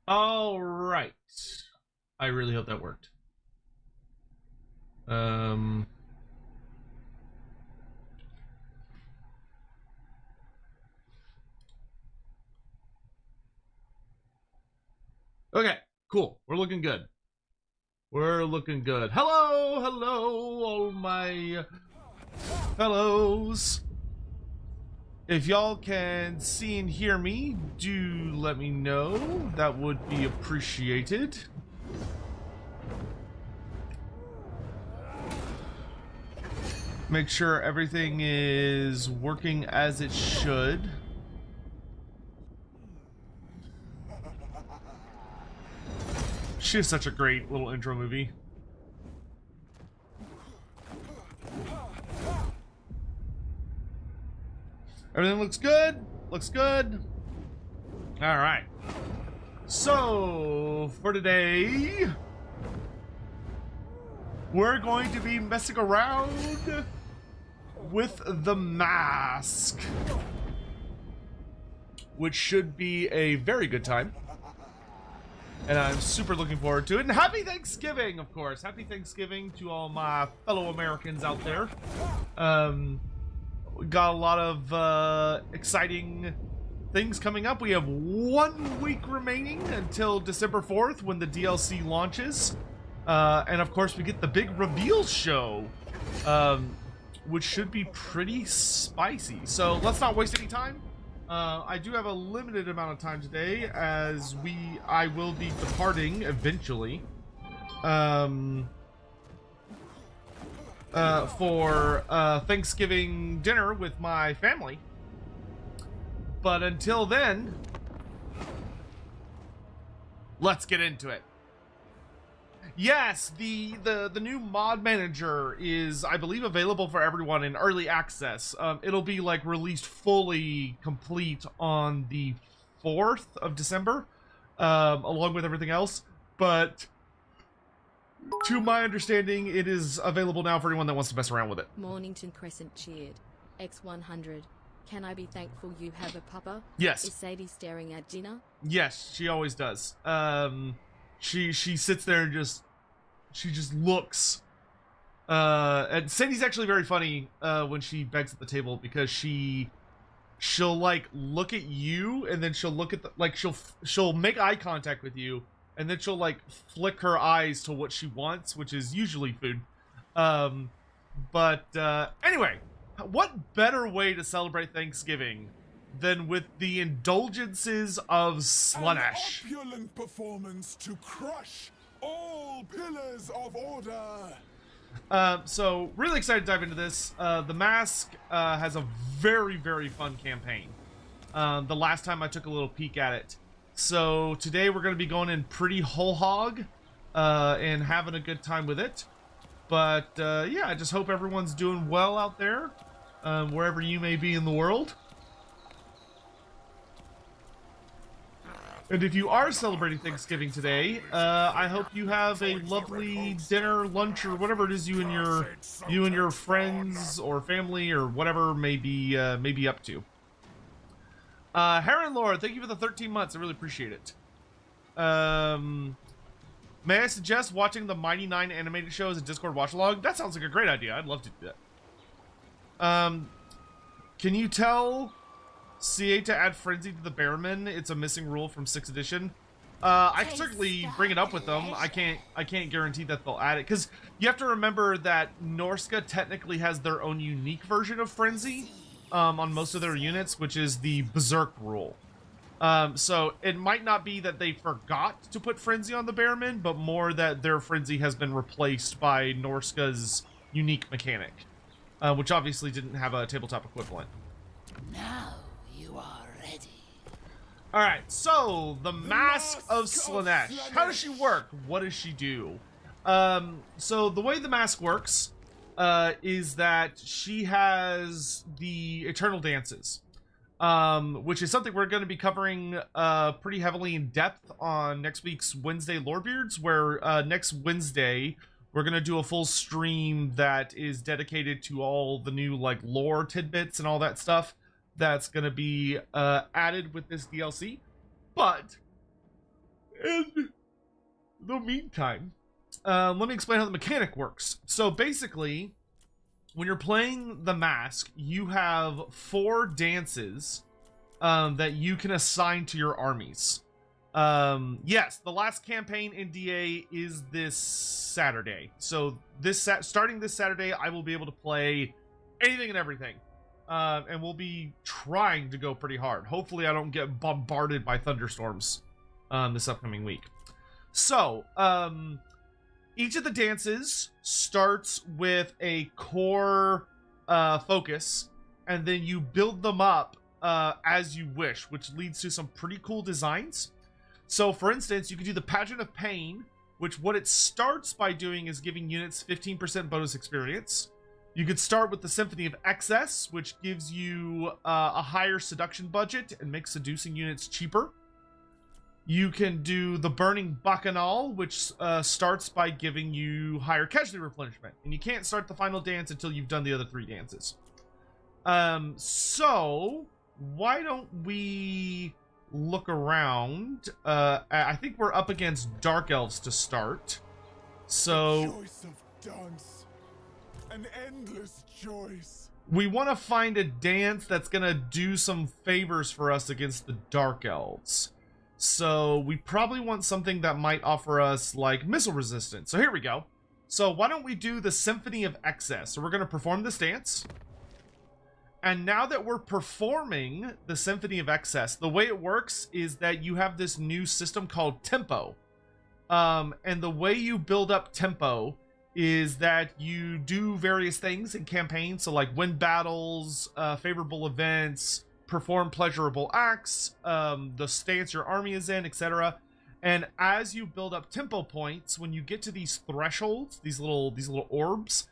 All right. I really hope that worked. Okay, cool. We're looking good. We're looking good. Hello, hello, all my fellows. If y'all can see and hear me, do let me know. That would be appreciated. Make sure everything is working as it should. She is such a great little intro movie. Everything looks good. Looks good. All right. So, for today, we're going to be messing around with the Masque, which should be a very good time. And I'm super looking forward to it. And happy Thanksgiving, of course. Happy Thanksgiving to all my fellow Americans out there. We got a lot of exciting things coming up. We have 1 week remaining until December 4th when the DLC launches. And of course, we get the big reveal show, which should be pretty spicy. So let's not waste any time. I do have a limited amount of time today, as I will be departing eventually for Thanksgiving dinner with my family. But until then, let's get into it. Yes, the new mod manager is, I believe, available for everyone in early access. It'll be like released fully complete on the 4th of December, along with everything else. But to my understanding, it is available now for anyone that wants to mess around with it. Mornington Crescent cheered. X100. Can I be thankful you have a pupper? Yes. Is Sadie staring at dinner? Yes, she always does. She sits there and she just looks. And Sadie's actually very funny when she begs at the table, because she'll like look at you, and then she'll look at she'll make eye contact with you, and then she'll like flick her eyes to what she wants, which is usually food. But anyway, what better way to celebrate Thanksgiving than with the indulgences of Slaanesh? An opulent performance to crush all pillars of order. So really excited to dive into this. The Masque has a very, very fun campaign. The last time I took a little peek at it. So today we're going to be going in pretty whole hog and having a good time with it. But yeah, I just hope everyone's doing well out there, wherever you may be in the world. And if you are celebrating Thanksgiving today, I hope you have a lovely dinner, lunch, or whatever it is you and your friends or family or whatever may be up to. Heron Lord, thank you for the 13 months. I really appreciate it. May I suggest watching the Mighty Nine animated show as a Discord watch along? That sounds like a great idea. I'd love to do that. Can you tell CA to add Frenzy to the Bearman? It's a missing rule from 6th edition. I can certainly bring it up with them. I can't guarantee that they'll add it, because you have to remember that Norska technically has their own unique version of Frenzy on most of their units, which is the Berserk rule. So it might not be that they forgot to put Frenzy on the Bearman, but more that their Frenzy has been replaced by Norska's unique mechanic, which obviously didn't have a tabletop equivalent. Now you are ready. Alright, so the Masque of Slaanesh. How does she work? What does she do? So the way the Masque works is that she has the Eternal Dances, which is something we're going to be covering pretty heavily in depth on next week's Wednesday Lorebeards, where next Wednesday we're going to do a full stream that is dedicated to all the new like lore tidbits and all that stuff that's going to be added with this DLC. But In the meantime, let me explain how the mechanic works. So basically, when you're playing the Masque, you have 4 dances that you can assign to your armies. Yes, the last campaign in DA is this Saturday. So starting this Saturday, I will be able to play anything and everything. And we'll be trying to go pretty hard. Hopefully I don't get bombarded by thunderstorms this upcoming week. So, each of the dances starts with a core focus, and then you build them up as you wish, which leads to some pretty cool designs. So, for instance, you could do the Pageant of Pain, which what it starts by doing is giving units 15% bonus experience. You could start with the Symphony of Excess, which gives you a higher seduction budget and makes seducing units cheaper. You can do the Burning Bacchanal, which starts by giving you higher casualty replenishment. And you can't start the final dance until you've done the other 3 dances. So, why don't we look around? I think we're up against Dark Elves to start. So, Choice of dance. An endless choice. we want to find a dance that's going to do some favors for us against the Dark Elves. So we probably want something that might offer us like missile resistance. So here we go. So why don't we do the Symphony of Excess? So we're going to perform this dance. And now that we're performing the Symphony of Excess, the way it works is that you have this new system called Tempo. And the way you build up Tempo is that you do various things in campaigns. So like win battles, favorable events, perform pleasurable acts, the stance your army is in, etc. And as you build up tempo points, when you get to these thresholds, these little orbs,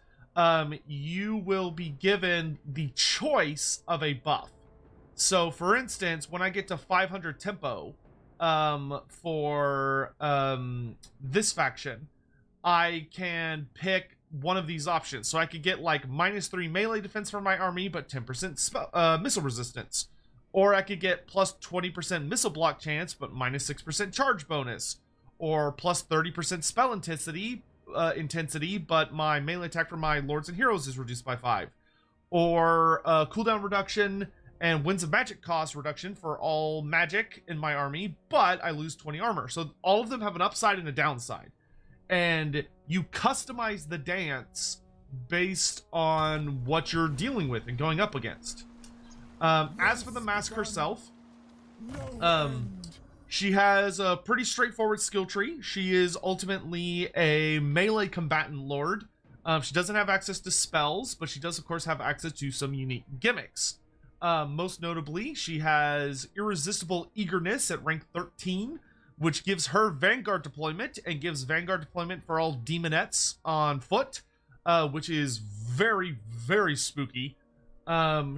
you will be given the choice of a buff. So for instance, when I get to 500 tempo for this faction, I can pick one of these options. So I could get like -3 melee defense for my army, but 10% missile resistance. Or I could get plus 20% missile block chance, but -6% charge bonus. Or plus 30% spell intensity, but my melee attack for my lords and heroes is reduced by 5. Or cooldown reduction and winds of magic cost reduction for all magic in my army, but I lose 20 armor. So all of them have an upside and a downside. And you customize the dance based on what you're dealing with and going up against. As for the Masque herself, she has a pretty straightforward skill tree. She is ultimately a melee combatant lord. She doesn't have access to spells, but she does of course have access to some unique gimmicks. Most notably, she has Irresistible Eagerness at rank 13, which gives her Vanguard deployment and gives Vanguard deployment for all demonettes on foot, which is very, very spooky.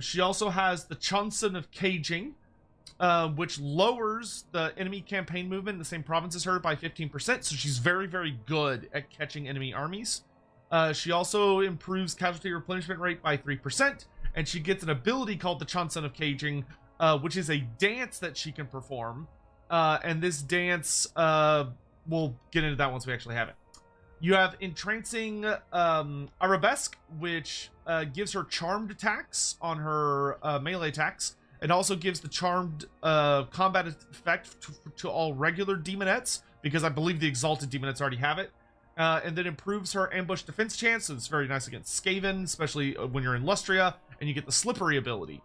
She also has the Chanson of Caging, which lowers the enemy campaign movement in the same province as her by 15%, so she's very, very good at catching enemy armies. She also improves casualty replenishment rate by 3%, and she gets an ability called the Chanson of Caging, which is a dance that she can perform. And this dance, we'll get into that once we actually have it. You have Entrancing Arabesque, which gives her charmed attacks on her melee attacks. It also gives the charmed combat effect to all regular demonettes, because I believe the Exalted demonettes already have it. And then improves her ambush defense chance, so it's very nice against Skaven, especially when you're in Lustria, and you get the Slippery ability.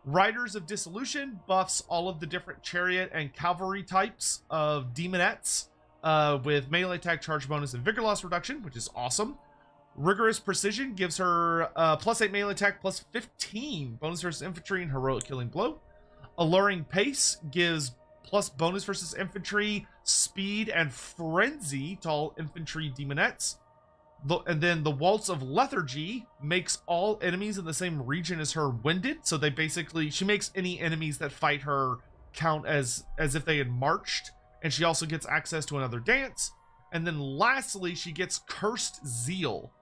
Riders of Dissolution buffs all of the different chariot and cavalry types of demonettes with melee attack, charge bonus, and vigor loss reduction, which is awesome. Rigorous Precision gives her +8 melee attack, +15 bonus versus infantry and heroic killing blow. Alluring Pace gives plus bonus versus infantry, speed, and frenzy to all infantry demonettes. And then the Waltz of Lethargy makes all enemies in the same region as her winded. So she makes any enemies that fight her count as if they had marched. And she also gets access to another dance. And then lastly, she gets Cursed Zeal,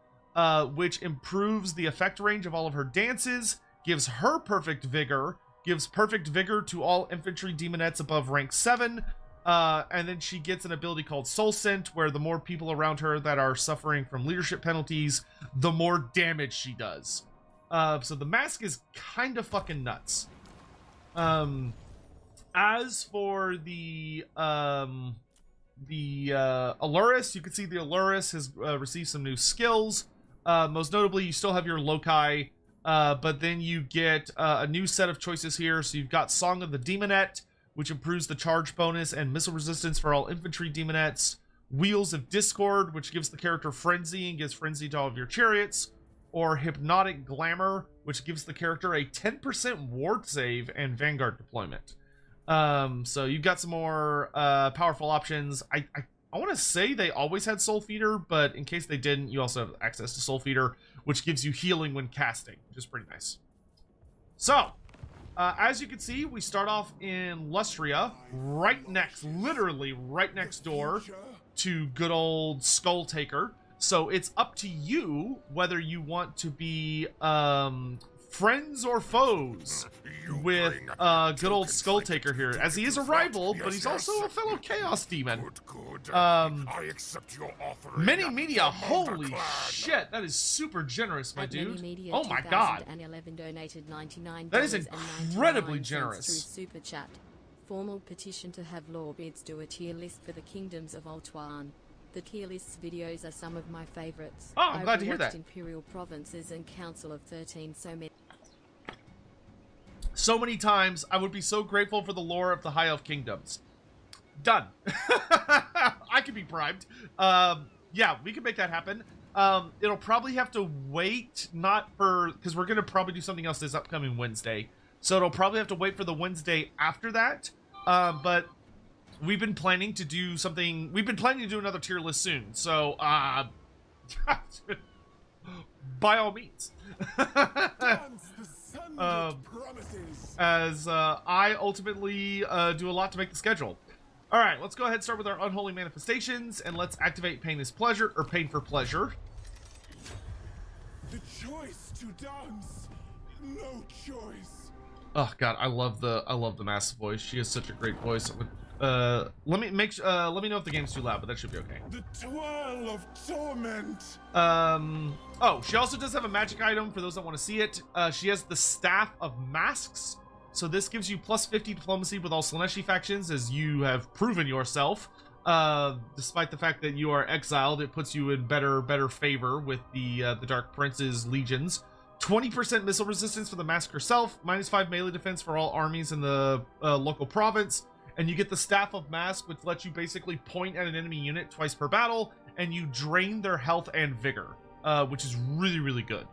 which improves the effect range of all of her dances, gives her perfect vigor, gives perfect vigor to all infantry demonettes above rank 7, And then she gets an ability called Soul Scent, where the more people around her that are suffering from leadership penalties, the more damage she does. So the Masque is kind of fucking nuts. As for the Aluris, you can see the Aluris has received some new skills. Most notably, you still have your Loci, but then you get a new set of choices here. So you've got Song of the Demonette, which improves the charge bonus and missile resistance for all infantry demonettes. Wheels of Discord, which gives the character Frenzy and gives Frenzy to all of your chariots. Or Hypnotic Glamour, which gives the character a 10% ward save and Vanguard deployment. So you've got some more powerful options. I want to say they always had Soul Feeder, but in case they didn't, you also have access to Soul Feeder, which gives you healing when casting, which is pretty nice. So, as you can see, we start off in Lustria, literally right next door to good old Skull Taker. So it's up to you whether you want to be friends or foes with good old Skull Taker here, as he is a rival, but he's also a fellow Chaos Demon. I accept your offer. Mini Media, holy shit, that is super generous, my dude. Oh my god. That is incredibly generous. Through Super Chat. Formal petition to have Lorbeards do a tier list for the kingdoms of Ultuan. The tier lists videos are some of my favorites. Oh, I'm glad to hear that. Imperial Provinces and Council of 13 so many times. I would be so grateful for the lore of the High Elf Kingdoms. Done. I could be bribed. Yeah, we can make that happen. It'll probably have to wait, because we're going to probably do something else this upcoming Wednesday. So it'll probably have to wait for the Wednesday after that. But we've been planning to do something. We've been planning to do another tier list soon. So, by all means. As I ultimately do a lot to make the schedule. All right, let's go ahead and start with our unholy manifestations, and let's activate Pain is Pleasure, or Pain for Pleasure. The choice to dance, no choice. Oh god, I love the Masque voice. She has such a great voice. Let me know if the game's too loud, but that should be okay. The twirl of torment. Oh, she also does have a magic item for those that want to see it. She has the Staff of Masques. So this gives you plus 50 diplomacy with all Slaaneshi factions, as you have proven yourself. Despite the fact that you are exiled, it puts you in better favor with the Dark Prince's legions. 20% missile resistance for the Masque herself, -5 melee defense for all armies in the local province, and you get the Staff of Masque, which lets you basically point at an enemy unit twice per battle, and you drain their health and vigor, which is really good.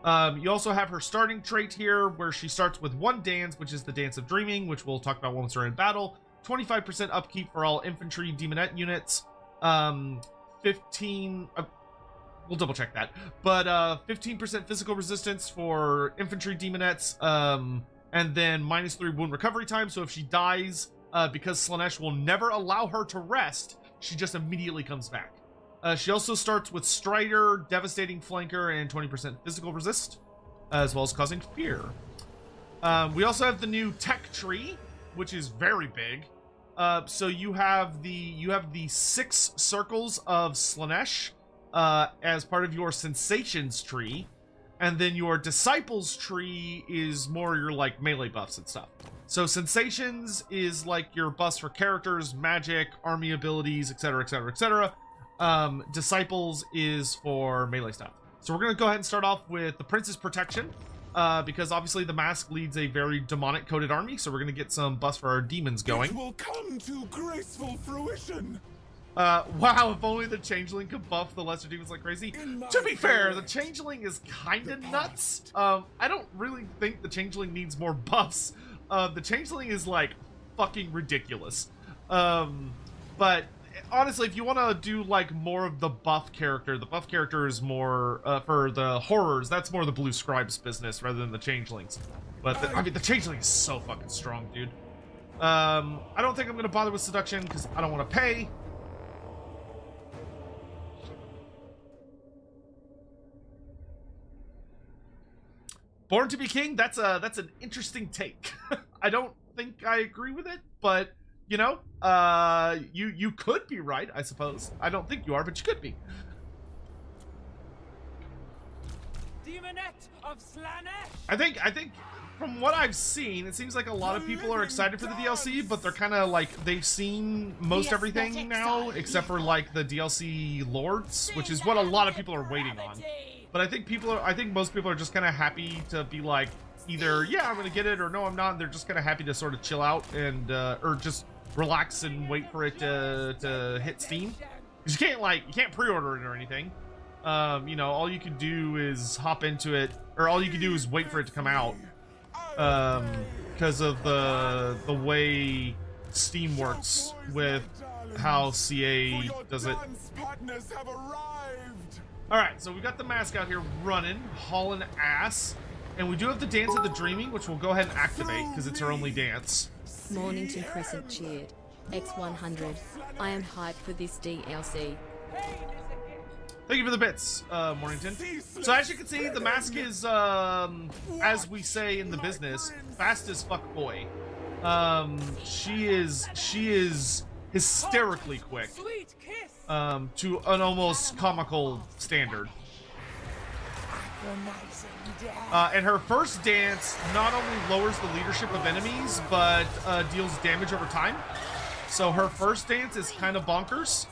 You also have her starting trait here, where she starts with one dance, which is the Dance of Dreaming, which we'll talk about once we're in battle. 25% upkeep for all infantry demonette units. 15... we'll double check that. But 15% physical resistance for infantry demonettes, and then -3 wound recovery time. So if she dies, because Slaanesh will never allow her to rest, she just immediately comes back. She also starts with Strider, Devastating Flanker, and 20% physical resist, as well as causing fear. We also have the new tech tree, which is very big. So you have the 6 circles of Slaanesh as part of your sensations tree, and then your disciples tree is more your like melee buffs and stuff. So sensations is like your buffs for characters, magic, army abilities, etc, etc, etc. Disciples is for melee stuff. So we're gonna go ahead and start off with the Prince's Protection, because obviously the Masque leads a very demonic coded army, so we're gonna get some buffs for our demons going. It will come to graceful fruition. Wow, if only the Changeling could buff the lesser demons like crazy. To be fair, the Changeling is kinda nuts. I don't really think the Changeling needs more buffs. The Changeling is like fucking ridiculous. But honestly, if you want to do like more of the buff character, the buff character is more for the horrors. That's more the Blue Scribes business rather than the Changelings. But I mean, the Changeling is so fucking strong, dude. I don't think I'm gonna bother with Seduction because I don't want to pay. Born to be King, that's an interesting take. I don't think I agree with it, but you know, you could be right, I suppose. I don't think you are, but you could be. Demonette of Slaanesh. I think from what I've seen, it seems like a lot of people are excited for the DLC, but they're kind of like, they've seen most everything now, except for like the DLC Lords, which is what a lot of people are waiting on. But I think most people are just kind of happy to be like, either, yeah, I'm gonna get it, or no, I'm not. They're just kind of happy to sort of chill out and, or just relax and wait for it to hit Steam. Because you can't pre-order it or anything. You know, all you can do is hop into it, or all you can do is wait for it to come out. Because of the way Steam works with how CA does it. Alright, so we got the mask out here running, hauling ass. And we do have the Dance of the Dreaming, which we'll go ahead and activate, because it's our only dance. Mornington Crescent cheered. X100. I am hyped for this DLC. Thank you for the bits, Mornington. So as you can see, the mask is, as we say in the business, fast as fuck boy. She is hysterically quick, to an almost comical standard. And her first dance not only lowers the leadership of enemies, but deals damage over time. So her first dance is kind of bonkers.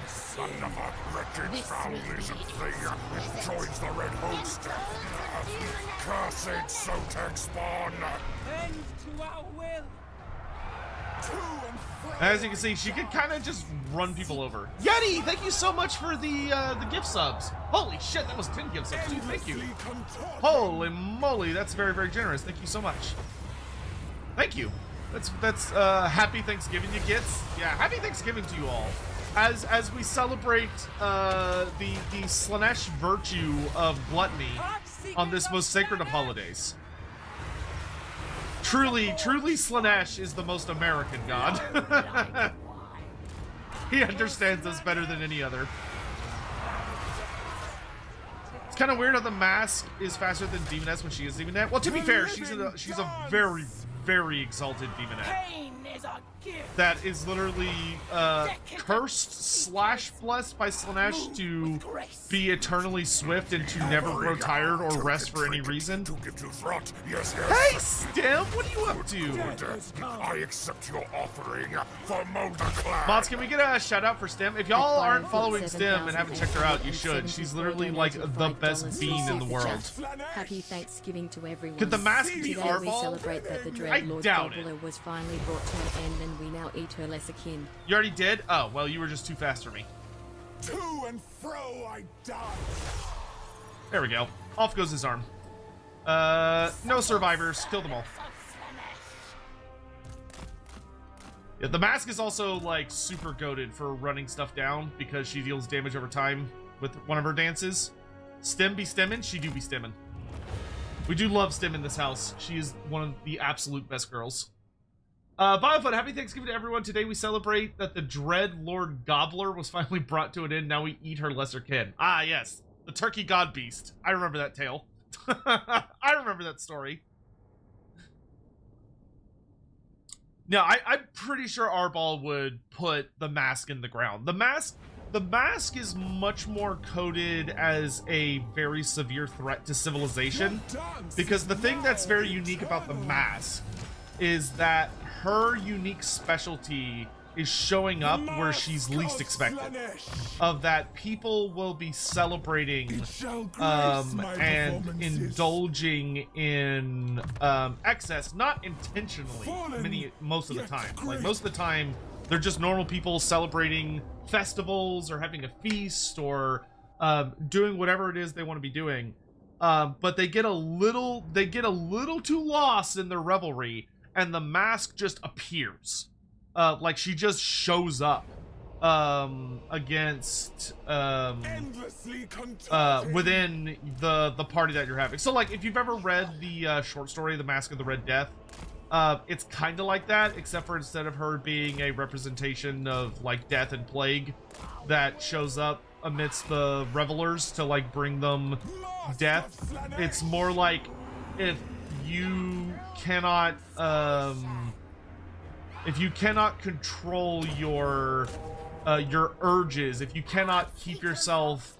Son of a wretched families of the joins the Red Host. Cursed Sotek spawn. Bend to our will. As you can see, she can kind of just run people over. Yeti, thank you so much for the gift subs. Holy shit, that was 10 gift subs, dude. Thank you. Holy moly, that's very, very generous. Thank you so much. Thank you. That's happy Thanksgiving, you gits. Yeah, happy Thanksgiving to you all. As we celebrate the Slaanesh virtue of gluttony on this most sacred of holidays. Truly, Slaanesh is the most American god. He understands us better than any other. It's kind of weird how the mask is faster than Demoness when she is Demonette. Well, to be fair, she's a very, very exalted Demonette. That is literally cursed / blessed by Slaanesh to be eternally swift and to never grow tired or rest for any reason. Hey, Stem, what are you up to? I accept your offering for Molder Clan. Mods, can we get a shout out for Stem? If y'all aren't following Stem and haven't checked her out, you should. She's literally like the best bean in the world. Happy Thanksgiving to everyone. Could the mask be Today we Arbol? celebrate that the I Dread Lord doubt it. Gobbler was finally brought to an end and we now eat her lesser kin. You already did? Oh, well, you were just too fast for me. To and fro I dance. There we go. Off goes his arm. No survivors. Kill them all. Yeah, the mask is also, like, super goated for running stuff down because she deals damage over time with one of her dances. Stem be stemmin', she do be stemmin'. We do love Stem in this house. She is one of the absolute best girls. Biofun, happy Thanksgiving to everyone. Today we celebrate that the Dread Lord Gobbler was finally brought to an end. Now we eat her lesser kin. Ah, yes. The Turkey God Beast. I remember that tale. I remember that story. Now, I'm pretty sure Arbol would put the mask in the ground. The mask is much more coded as a very severe threat to civilization. Because the thing that's very unique about the mask is that her unique specialty is showing up where she's least expected. Of that, people will be celebrating and indulging in excess, not intentionally, most of the time. Like, most of the time, they're just normal people celebrating festivals or having a feast or doing whatever it is they want to be doing. But they get a little too lost in their revelry, and the mask just appears. Like she just shows up against within the party that you're having. So like if you've ever read the short story The Masque of the Red Death, it's kind of like that, except for instead of her being a representation of like death and plague that shows up amidst the revelers to like bring them death, it's more like if you cannot control your urges, if you cannot keep yourself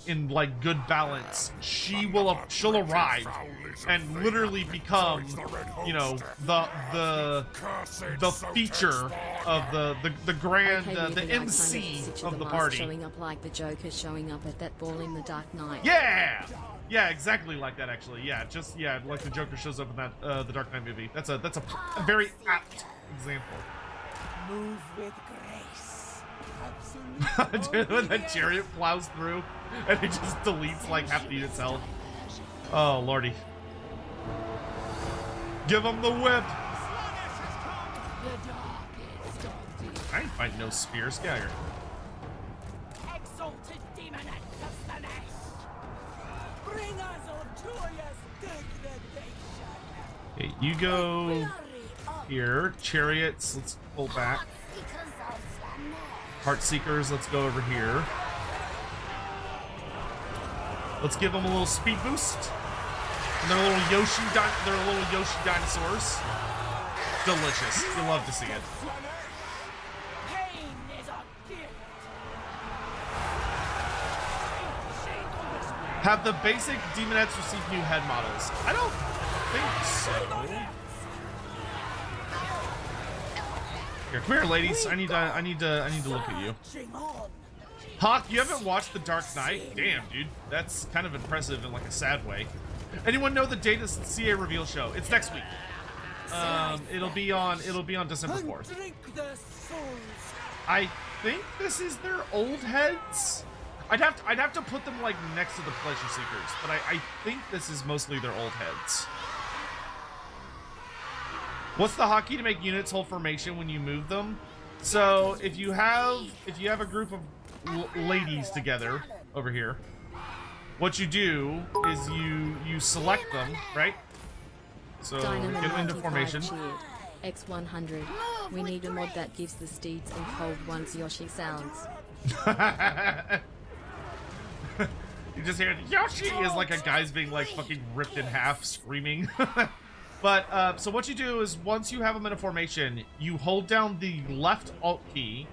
in like good balance, she'll arrive and literally become, you know, the feature of the grand the MC of the party. Showing up like the Joker showing up at that ball in the Dark Knight. Yeah, exactly like that actually. Yeah, just like the Joker shows up in that the Dark Knight movie. That's a very apt example. Move with grace. Dude, when that chariot plows through and it just deletes like half the unit's health. Oh lordy. Give him the whip! I ain't fighting no spear, Skagger. Exalted demonets of Slaanesh. Bring us Arturia's degradation. Okay, you go here. Chariots, let's pull back. Heartseekers, let's go over here. Let's give them a little speed boost. And they're little Yoshi dinosaurs. Delicious. You love to see it. Pain is a gift. Have the basic demonettes receive new head models? I don't think so. Here, come here, ladies. I need to look at you. Hawk, you haven't watched The Dark Knight? Damn, dude. That's kind of impressive in like a sad way. Anyone know the date of the CA reveal show? It's next week. It'll be on December 4th. I think this is their old heads. I'd have to put them like next to the Pleasure Seekers, but I think this is mostly their old heads. What's the hotkey to make units hold formation when you move them? So if you have a group of ladies together over here, what you do is you select them, right? So get them into formation. X100. We need a mod that gives the steeds and cold ones Yoshi sounds. You just hear Yoshi is like a guy's being like fucking ripped in half, screaming. But so what you do is once you have them in a formation, you hold down the left Alt key,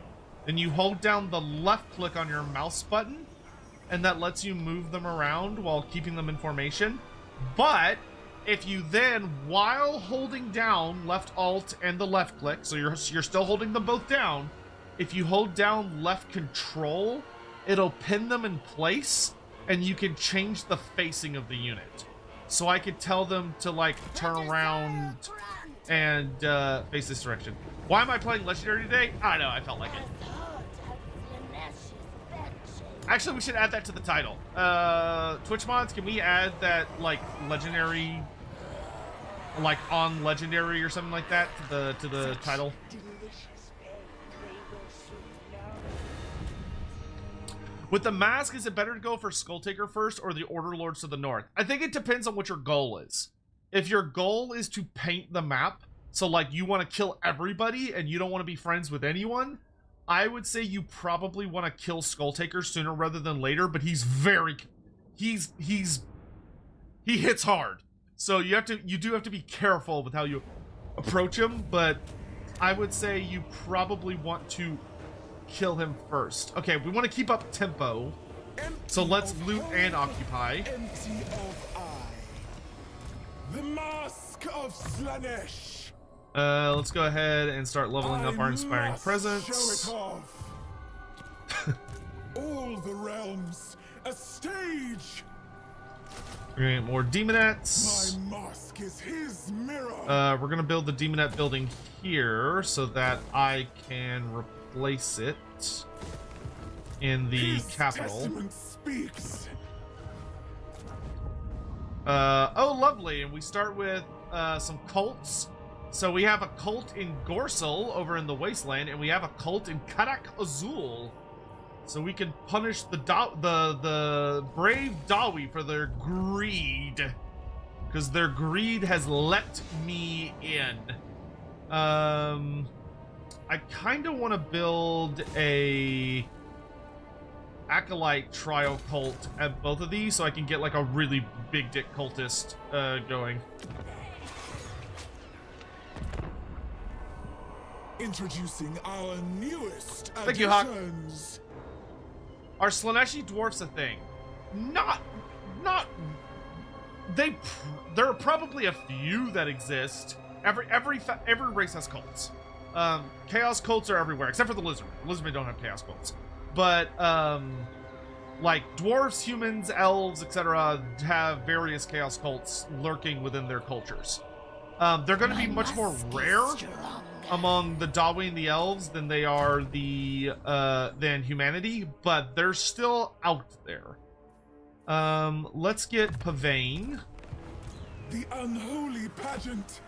then you hold down the left click on your mouse button, and that lets you move them around while keeping them in formation. But if you then, while holding down left Alt and the left click, so you're still holding them both down, if you hold down left Control, it'll pin them in place, and you can change the facing of the unit. So I could tell them to like turn around and face this direction. Why am I playing Legendary today? I don't know, I felt like it. Actually, we should add that to the title. Twitch mods, can we add that like Legendary, like on Legendary or something like that to the title? With the Masque, is it better to go for Skull Taker first or the Order Lords to the north? I think it depends on what your goal is. If your goal is to paint the map, so like you want to kill everybody and you don't want to be friends with anyone, I would say you probably want to kill Skull Taker sooner rather than later, but he hits hard. So you do have to be careful with how you approach him, but I would say you probably want to kill him first. Okay, we want to keep up tempo, so let's loot and occupy. Empty of eye. The Masque of Slaanesh. Let's go ahead and start leveling up our inspiring presence. Show it off. All the realms, a stage. We're gonna get more demonettes. My mask is his mirror. We're gonna build the demonette building here so that I can replace it in the His capital. testament speaks. Oh, lovely. And we start with some cults. So we have a cult in Gorsel over in the Wasteland, and we have a cult in Karak Azul. So we can punish the brave Dawi for their greed, because their greed has let me in. I kind of want to build a Acolyte trial cult at both of these so I can get like a really big dick cultist going. Introducing our newest Thank you, Hawk. additions. Are Slaaneshi dwarfs a thing? Not. There are probably a few that exist. Every race has cults. Chaos cults are everywhere except for the lizardmen. The lizardmen don't have chaos cults, but like dwarves, humans, elves, etc., have various chaos cults lurking within their cultures. They're going to be much more rare among the Dawi and the elves than they are than humanity, but they're still out there. Let's get Pavane. The unholy pageant.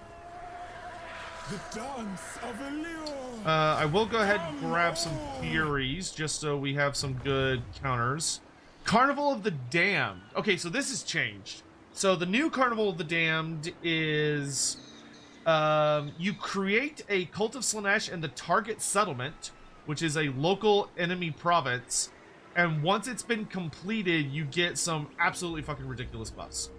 The dance of Allure. I will go ahead and grab some Furies just so we have some good counters. Carnival of the Damned. Okay, so this has changed. So the new Carnival of the Damned is you create a Cult of Slaanesh in the target settlement, which is a local enemy province, and once it's been completed, you get some absolutely fucking ridiculous buffs.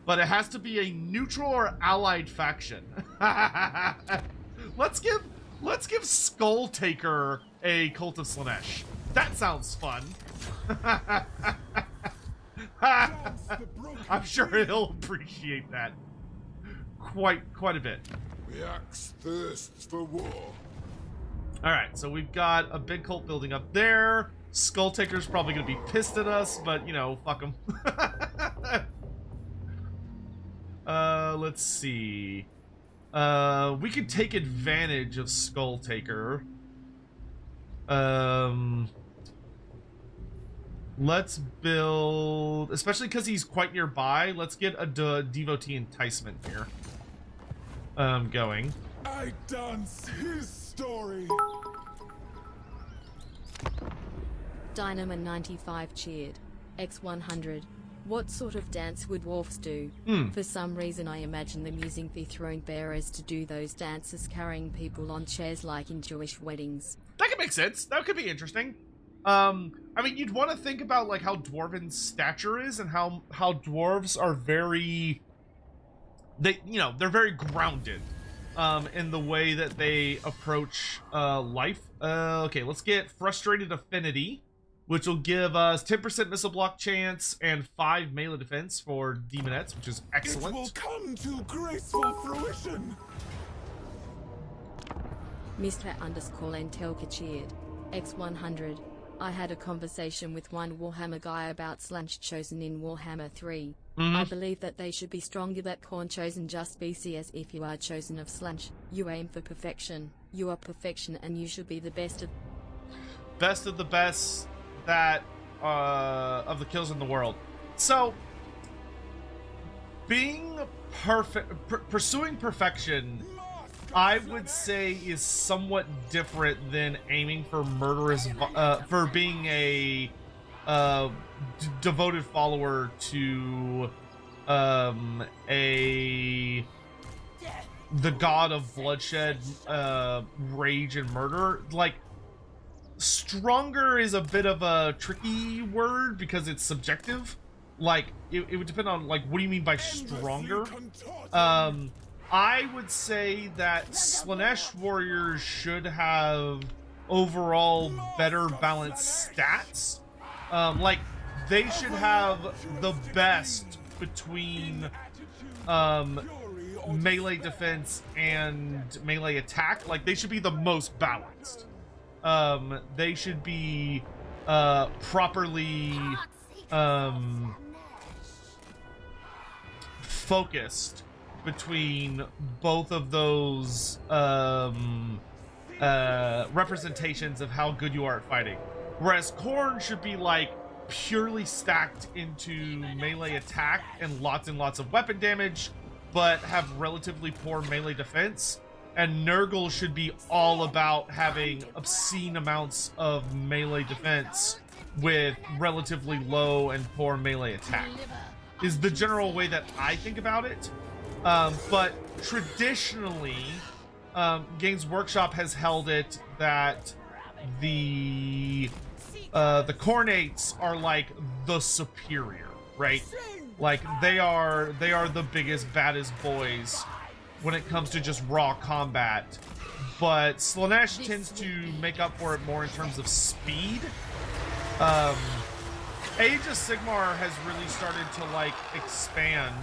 But it has to be a neutral or allied faction. Let's give Skull Taker a Cult of Slaanesh. That sounds fun. I'm sure he'll appreciate that quite a bit. The axe thirsts for war. All right, so we've got a big cult building up there. Skull Taker's probably gonna be pissed at us, but you know, fuck him. Let's see. We could take advantage of Skull Taker. Let's build, especially because he's quite nearby, let's get a devotee enticement here. Going. I dance his story. Dynamo 95 cheered. X100. What sort of dance would dwarfs do? For some reason I imagine them using the throne bearers to do those dances, carrying people on chairs like in Jewish weddings. That could make sense. That could be interesting. I mean, you'd want to think about like how dwarven stature is and how dwarves are very, they're very grounded in the way that they approach life. Okay, let's get Frustrated Affinity, which will give us 10% missile block chance and 5 melee defense for demonettes, which is excellent. It will come to graceful fruition. Mr. _Lentelka cheered. X100. I had a conversation with one Warhammer guy about Slaanesh chosen in Warhammer 3. I believe that they should be stronger, that Khorne chosen just BC, as if you are chosen of Slaanesh, you aim for perfection. You are perfection and you should be the best of the best that of the kills in the world. So being pursuing perfection, I would say, is somewhat different than aiming for murderous for being a devoted follower to the god of bloodshed, rage, and murder. Like, stronger is a bit of a tricky word because it's subjective. Like, it would depend on, like, what do you mean by stronger? I would say that Slaanesh warriors should have overall better balanced stats. Like, they should have the best between melee defense and melee attack. Like, they should be the most balanced. They should be properly focused between both of those representations of how good you are at fighting. Whereas Khorne should be like purely stacked into melee attack and lots of weapon damage, but have relatively poor melee defense. And Nurgle should be all about having obscene amounts of melee defense with relatively low and poor melee attack, is the general way that I think about it. But traditionally, Games Workshop has held it that the The Cornates are like the superior, right? Like they are the biggest, baddest boys when it comes to just raw combat. But Slaanesh tends to make up for it more in terms of speed. Age of Sigmar has really started to like expand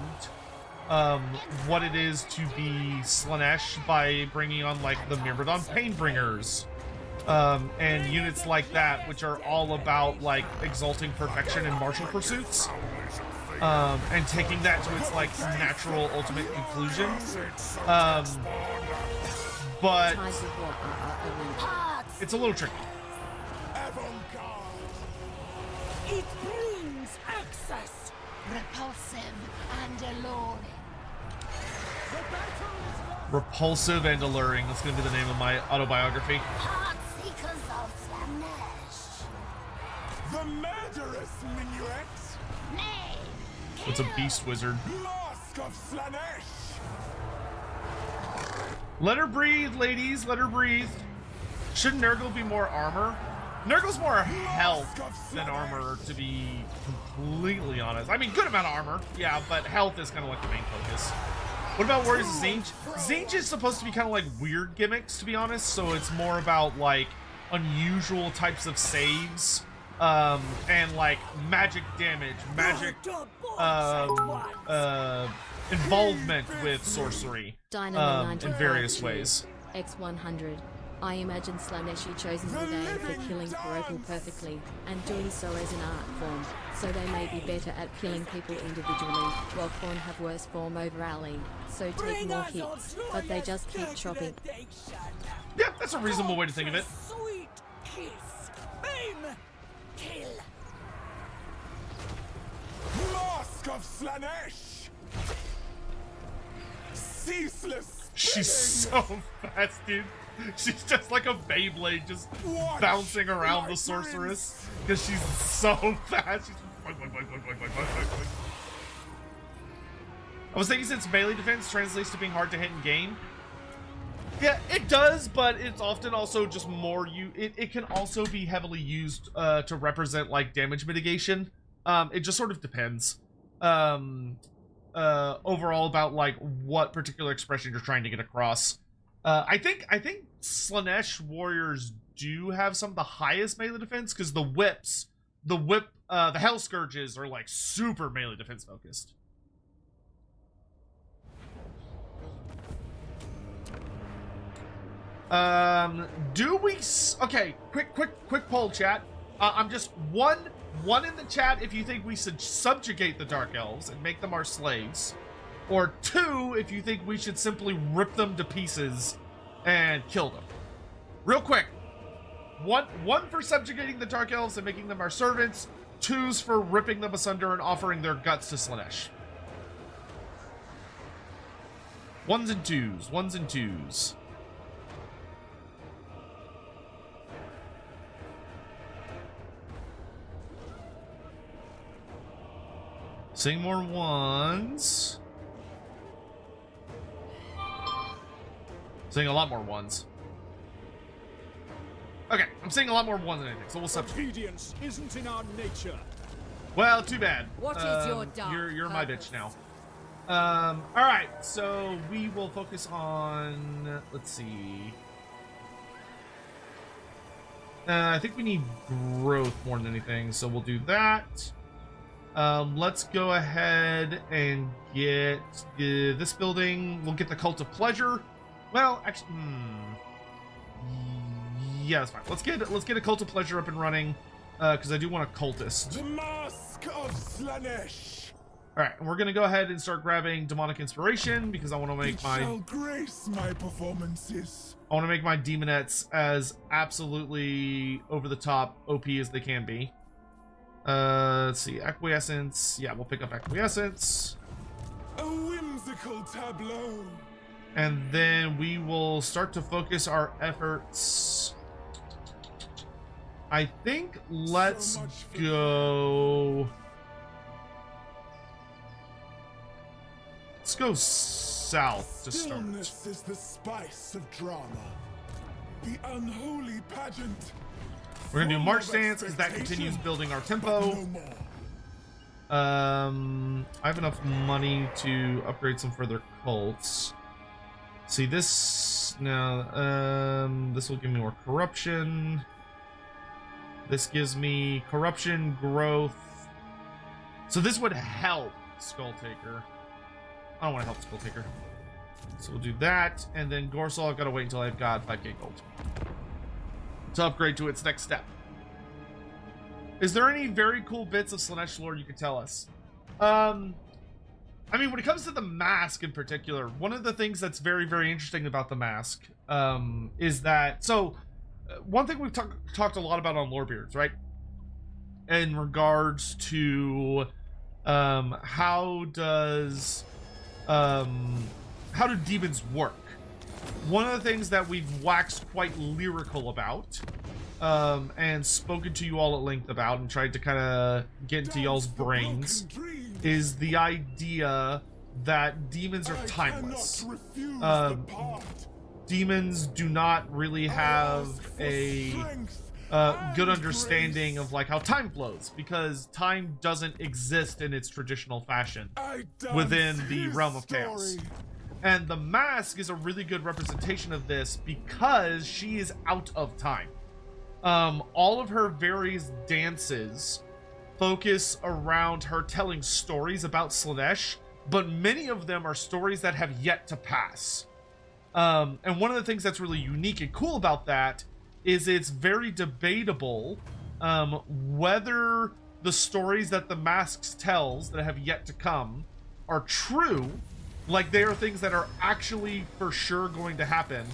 what it is to be Slaanesh by bringing on like the Myrmidon Painbringers and units like that, which are all about like exalting perfection in martial pursuits and taking that to its like natural ultimate conclusion. But it's a little tricky. It brings access. Repulsive and alluring. Repulsive and alluring. That's going to be the name of my autobiography. Heart seekers of Slaanesh. The murderous minuet. Name. What's a beast wizard? Masque of Slaanesh. Let her breathe, ladies. Let her breathe. Shouldn't Nurgle be more armor? Nurgle's more health than armor, to be completely honest. I mean, good amount of armor, yeah, but health is kind of like the main focus. What about Warriors of Tzeentch? Tzeentch is supposed to be kind of like weird gimmicks, to be honest, so it's more about like unusual types of saves and like magic damage, magic involvement with sorcery in various ways. X100. I imagine Slaanesh chosen the game for killing Porocal perfectly, and doing so as an art form, so they may be better at killing people individually, while Khorne have worse form overally, so take more hits, but they just keep chopping. Yeah, that's a reasonable way to think of it. Sweet kiss. Aim. Kill. Masque of Slaanesh. Ceaseless. She's so fast, dude. She's just like a Beyblade, just bouncing around the sorceress because she's so fast. She's I was thinking since melee defense translates to being hard to hit in game. Yeah, it does, but it's often also just more it can also be heavily used to represent like damage mitigation. It just sort of depends. Overall about like what particular expression you're trying to get across. I think Slaanesh warriors do have some of the highest melee defense because the Hell Scourges are like super melee defense focused. Okay, quick poll, chat. I'm just one in the chat if you think we should subjugate the Dark Elves and make them our slaves, or 2 if you think we should simply rip them to pieces and kill them. Real quick. One for subjugating the Dark Elves and making them our servants. 2's for ripping them asunder and offering their guts to Slaanesh. 1s and 2s. 1s and 2s. Seeing more 1s. Seeing a lot more 1s. Okay, I'm seeing a lot more 1s than anything, so we'll substitute. Obedience isn't in our nature. Well, too bad. What is your dark You're my purpose? bitch now. Alright, so we will focus on, let's see. I think we need growth more than anything, so we'll do that. Let's go ahead and get this building. We'll get the Cult of Pleasure. Well, actually, yeah, that's fine. Let's get a Cult of Pleasure up and running, because I do want a cultist. The Masque of Slaanesh. All right, and we're gonna go ahead and start grabbing Demonic Inspiration because I want to make It shall grace my performances. I want to make my demonettes as absolutely over the top OP as they can be. Let's see, Acquiescence. Yeah, we'll pick up Acquiescence. A whimsical tableau. And then we will start to focus our efforts. I think let's go. Let's go south to start. Stillness is the spice of drama. The unholy pageant. We're gonna do March Stance because that continues building our tempo. No more. I have enough money to upgrade some further cults. See this now. This will give me more corruption. This gives me corruption, growth. So this would help Skull Taker. I don't want to help Skull Taker. So we'll do that, and then Gorsal, I've got to wait until I've got 5k gold to upgrade to its next step. Is there any very cool bits of Slaanesh lore you could tell us? I mean, when it comes to the Masque in particular, one of the things that's very, very interesting about the Masque is that... So, one thing we've talked a lot about on Lorebeards, right? In regards to how do demons work? One of the things that we've waxed quite lyrical about and spoken to you all at length about and tried to kind of get into y'all's brains is the idea that demons are timeless. Demons do not really have a good understanding of like how time flows, because time doesn't exist in its traditional fashion within the realm of chaos. And the Masque is a really good representation of this because she is out of time. All of her various dances focus around her telling stories about Slaanesh, but many of them are stories that have yet to pass. And one of the things that's really unique and cool about that is it's very debatable whether the stories that the Masque tells that have yet to come are true, like they are things that are actually for sure going to happen,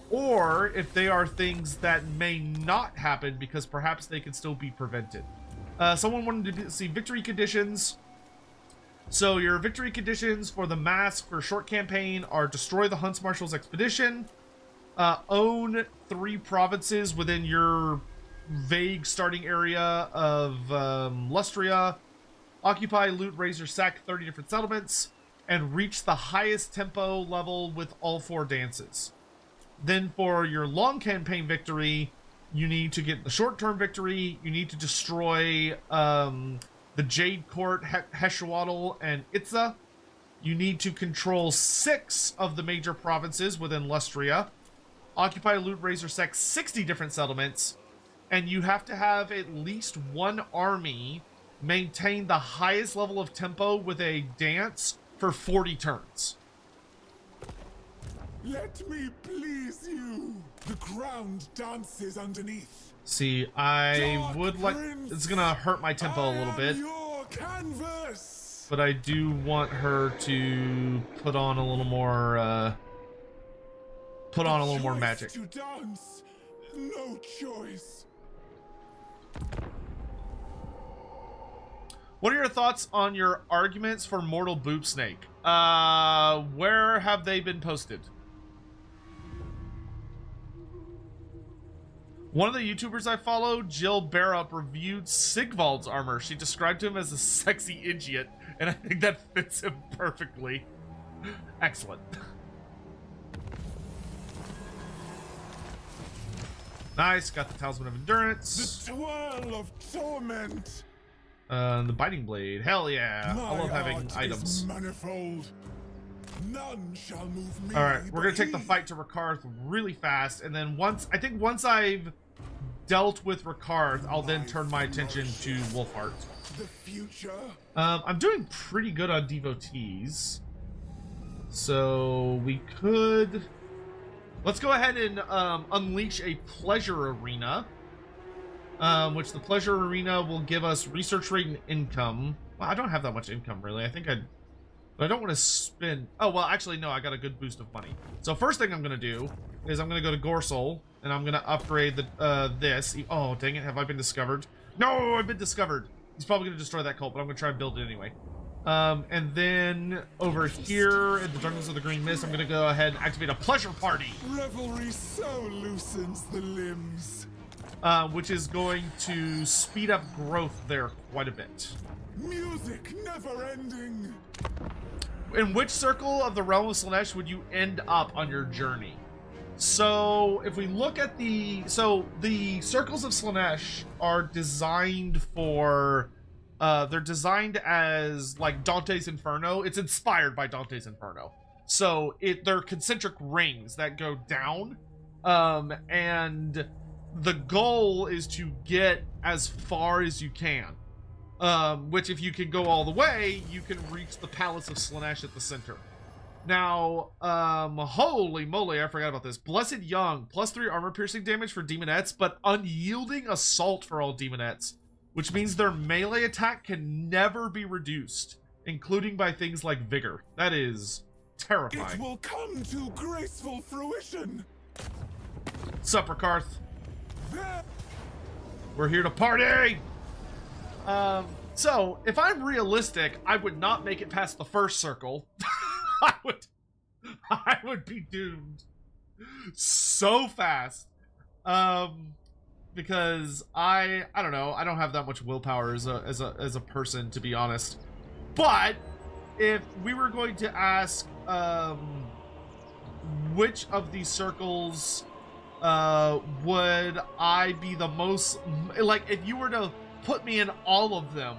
or if they are things that may not happen because perhaps they can still be prevented. Someone wanted to see victory conditions. So your victory conditions for the Masque for short campaign are destroy the Hunts Marshal's expedition, own 3 provinces within your vague starting area of Lustria, occupy, loot, raise, or sack 30 different settlements, and reach the highest tempo level with all 4 dances. Then for your long campaign victory, you need to get the short-term victory. You need to destroy the Jade Court, Heshwaddle, and Itza. You need to control 6 of the major provinces within Lustria. Occupy, loot, raise, or sack 60 different settlements. And you have to have at least 1 army maintain the highest level of tempo with a dance for 40 turns. Let me please you. The ground dances underneath. See, I would like... It's gonna hurt my tempo a little bit. Your canvas. But I do want her to put on a little more, magic. To dance. No choice. What are your thoughts on your arguments for Mortal Boob Snake? Where have they been posted? One of the YouTubers I follow, Jill Barup, reviewed Sigvald's armor. She described him as a sexy idiot, and I think that fits him perfectly. Excellent. Nice, got the Talisman of Endurance. The twirl of torment. The Biting Blade. Hell yeah. I love having items. Is manifold. None shall move me. Alright, we're gonna take the fight to Ricarth really fast, and then once I've dealt with Ricarth, I'll then turn my attention to Wolfheart. The future. I'm doing pretty good on devotees. So we could... Let's go ahead and unleash a pleasure arena. Which the pleasure arena will give us research rate and income. Well, I don't have that much income, really. But I don't want to spend... Oh, well, actually, no, I got a good boost of money. So first thing I'm going to do is I'm going to go to Gorsal, and I'm going to upgrade the this. Oh, dang it, have I been discovered? No, I've been discovered. He's probably going to destroy that cult, but I'm going to try and build it anyway. And then over here in the Jungles of the Green Mist, I'm going to go ahead and activate a pleasure party. Revelry so loosens the limbs. Which is going to speed up growth there quite a bit. Music never ending. In which circle of the realm of Slaanesh would you end up on your journey? So if we look at the circles of Slaanesh are designed for they're designed as like Dante's Inferno. It's inspired by Dante's Inferno. So they're concentric rings that go down, and the goal is to get as far as you can. Which if you can go all the way, you can reach the Palace of Slaanesh at the center. Now, holy moly, I forgot about this. Blessed Young, +3 armor piercing damage for demonettes, but unyielding assault for all demonettes, which means their melee attack can never be reduced, including by things like vigor. That is terrifying. It will come to graceful fruition. Sup, Ricarth? There. We're here to party! So, if I'm realistic, I would not make it past the first circle. I would be doomed so fast. Because I don't know, I don't have that much willpower as a person, to be honest. But if we were going to ask which of these circles would I be the most, like, if you were to put me in all of them,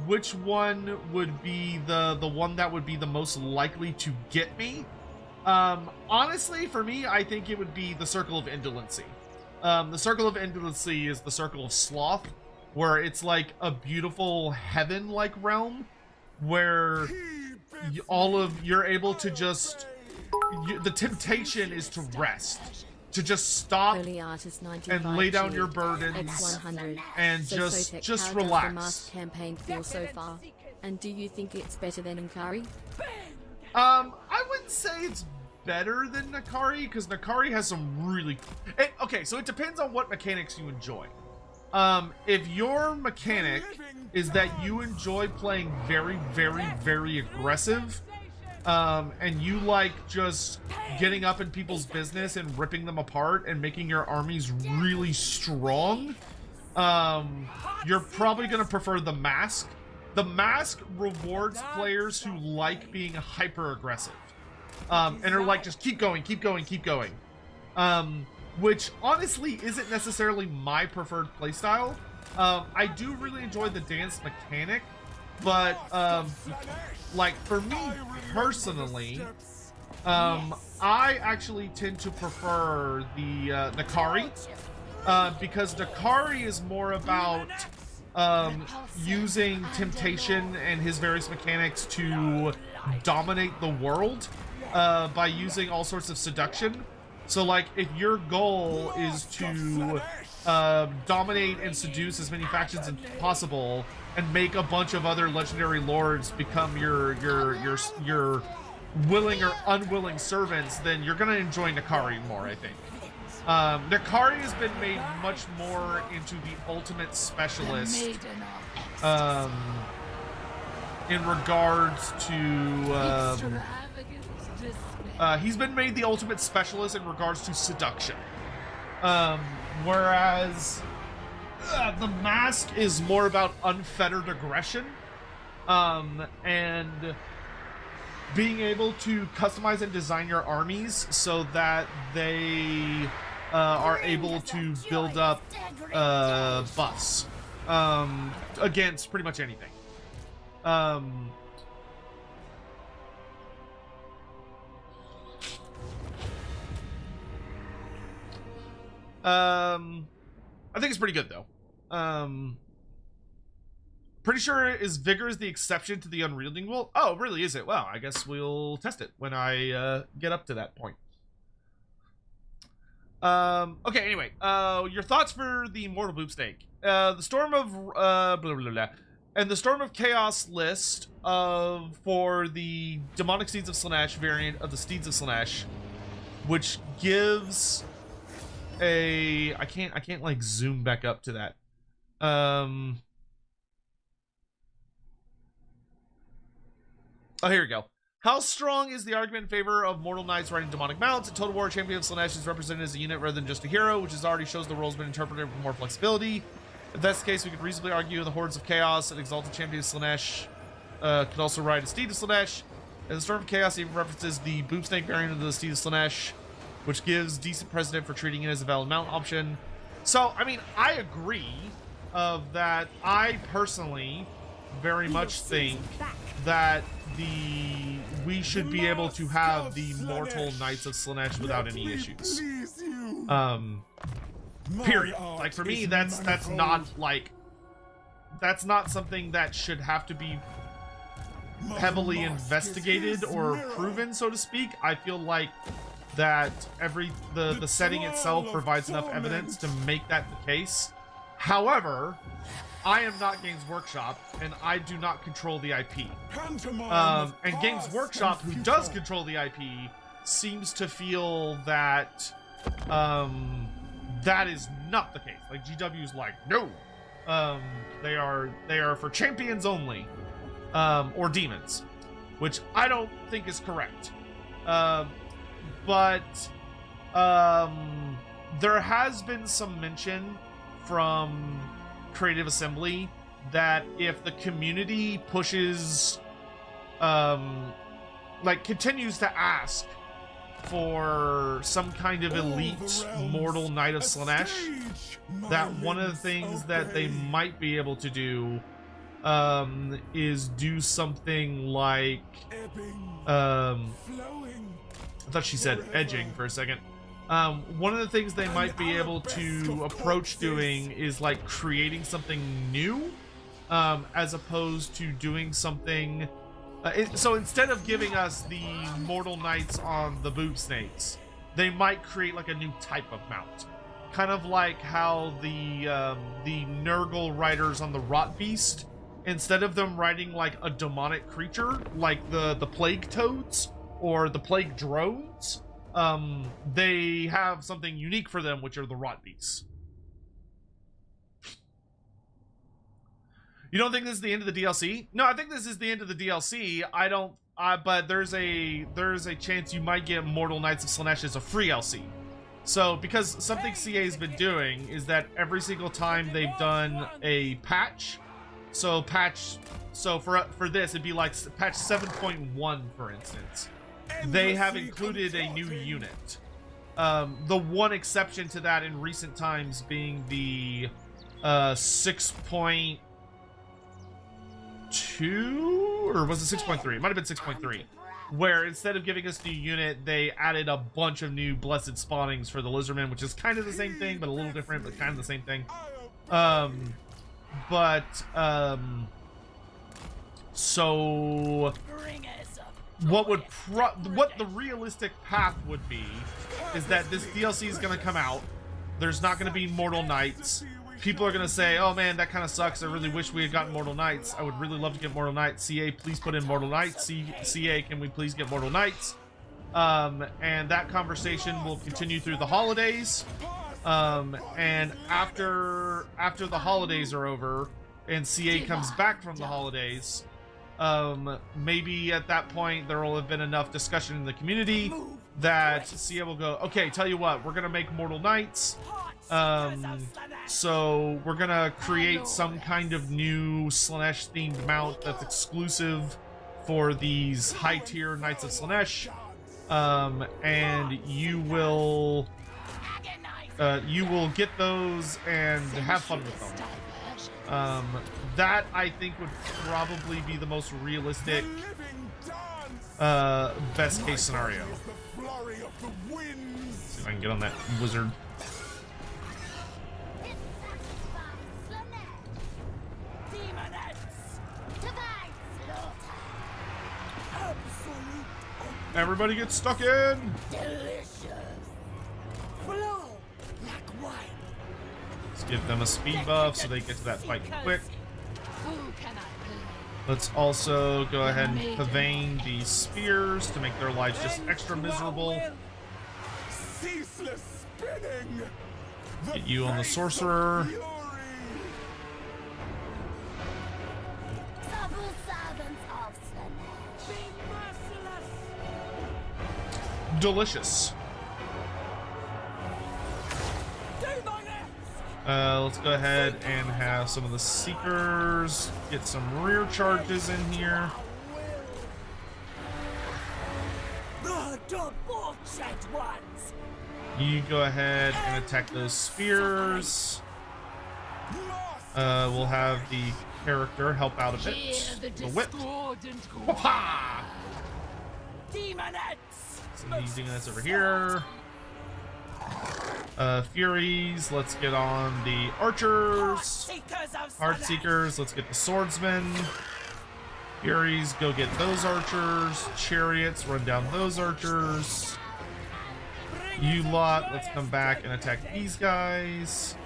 which one would be the one that would be the most likely to get me? Honestly, for me, I think it would be the Circle of Indolency. The Circle of Indolency is the Circle of Sloth, where it's like a beautiful heaven-like realm where you're able to just, the temptation is to rest, to just stop and lay down your burdens and just relax. How does the Masque campaign feel so far? And do you think it's better than N'Kari? I wouldn't say it's better than N'Kari, because N'Kari has some really... okay, so it depends on what mechanics you enjoy. If your mechanic is that you enjoy playing very, very, very aggressive, and you like just getting up in people's business and ripping them apart and making your armies really strong, you're probably going to prefer the Masque. The Masque rewards players who like being hyper aggressive, and are like, just keep going, keep going, keep going. Which honestly isn't necessarily my preferred playstyle. I do really enjoy the dance mechanic, but like for me personally, I actually tend to prefer the N'Kari, because N'Kari is more about using temptation and his various mechanics to dominate the world by using all sorts of seduction. So like, if your goal is to dominate and seduce as many factions as possible and make a bunch of other legendary lords become your willing or unwilling servants, then you're gonna enjoy N'Kari more, I think. N'Kari has been made much more into the ultimate specialist in regards to he's been made the ultimate specialist in regards to seduction, whereas the Masque is more about unfettered aggression, and being able to customize and design your armies so that they are able to build up buffs against pretty much anything. I think it's pretty good though. Pretty sure Vigor is the exception to the unwielding rule. Oh, really? Is it? Well, I guess we'll test it when I get up to that point. Okay. Anyway, your thoughts for the Mortal Boopsnake? The Storm of blah blah blah, and the Storm of Chaos list for the Demonic Steeds of Slaanesh variant of the Steeds of Slaanesh, which gives a I can't like zoom back up to that. Oh, here we go. How strong is the argument in favor of Mortal Knights riding demonic mounts? A Total War champion of Slaanesh is represented as a unit rather than just a hero, which is already shows the role's been interpreted with more flexibility. If that's the case, we could reasonably argue the Hordes of Chaos, an exalted champion of Slaanesh, could also ride a Steed of Slaanesh. And the Storm of Chaos even references the Boopsnake variant of the Steed of Slaanesh. which gives decent precedent for treating it as a valid mount option. So, I mean, I agree of that. I personally very much think that we should be able to have the mortal Knights of Slaanesh without any issues. Period. Like, for me, that's not like, that's not something that should have to be heavily investigated or proven, so to speak. I feel like that the setting itself provides enough evidence to make that the case. However, I am not Games Workshop, and I do not control the IP. And Games Workshop, who does control the IP, seems to feel that that is not the case. Like, GW's like, no, they are for champions only, or demons, which I don't think is correct. But there has been some mention from Creative Assembly that if the community pushes, like, continues to ask for some kind of elite mortal Knight of Slaanesh, that one of the things that they might be able to do is do something like I thought she said edging for a second. One of the things they might be able to approach doing is like creating something new, as opposed to doing something. So instead of giving us the mortal knights on the boob snakes, they might create like a new type of mount, kind of like how the Nurgle riders on the Rot Beast, instead of them riding like a demonic creature like the plague toads or the plague drones, they have something unique for them, which are the Rot Beasts. You don't think this is the end of the DLC? No, I think this is the end of the DLC. I don't, but there's a chance you might get Mortal Knights of Slaanesh as a free DLC. So, because something CA's been doing is that every single time they've done a patch, so for this, it'd be like patch 7.1, for instance. They have included a new unit. The one exception to that in recent times being the 6.2, or was it 6.3? It might have been 6.3, where instead of giving us the unit, they added a bunch of new blessed spawnings for the Lizardmen, which is kind of the same thing, but a little different, but kind of the same thing. So what the realistic path would be is that this DLC is going to come out. There's not going to be Mortal Knights. People are going to say, oh man, that kind of sucks. I really wish we had gotten Mortal Knights. I would really love to get Mortal Knights. CA, please put in Mortal Knights. CA, can we please get Mortal Knights? And that conversation will continue through the holidays. And after the holidays are over and CA comes back from the holidays, maybe at that point there will have been enough discussion in the community that CA will go, okay, tell you what, we're gonna make Mortal Knights. So we're gonna create some kind of new Slaanesh themed mount that's exclusive for these high tier Knights of Slaanesh. And you will get those and have fun with them. That I think would probably be the most realistic, best case scenario. See if I can get on that wizard. Everybody get stuck in. Delicious. Flow like wine. Let's give them a speed buff so they get to that fight quick. Let's also go ahead and pavane these spears to make their lives just extra miserable. Ceaseless spinning. Get you on the sorcerer. Delicious. Let's go ahead and have some of the Seekers get some rear charges in here. The debauched ones. hands. You go ahead and attack those spears. We'll have the character help out a bit. The whip. Whoop-ha! Demonettes! Some easy units over here. Furies, let's get on the archers. Heart Seekers, let's get the swordsmen. Furies, go get those archers. Chariots, run down those archers. You lot, let's come back and attack these guys.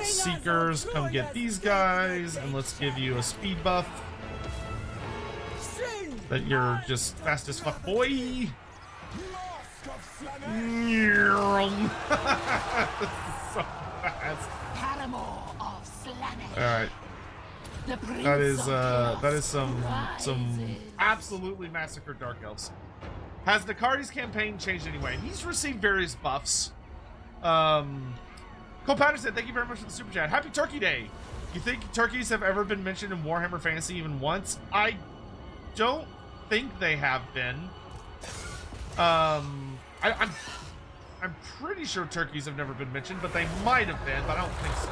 Seekers, come get these guys, and let's give you a speed buff. That you're just fast as fuck, boy. So fast. Paramour of Slaanesh. Alright. That is some absolutely massacred dark elves. Has Nikari's campaign changed anyway? He's received various buffs. Cole Patterson, thank you very much for the super chat. Happy Turkey Day. You think turkeys have ever been mentioned in Warhammer Fantasy even once? I don't think they have been. I'm pretty sure turkeys have never been mentioned, but they might have been, but I don't think so.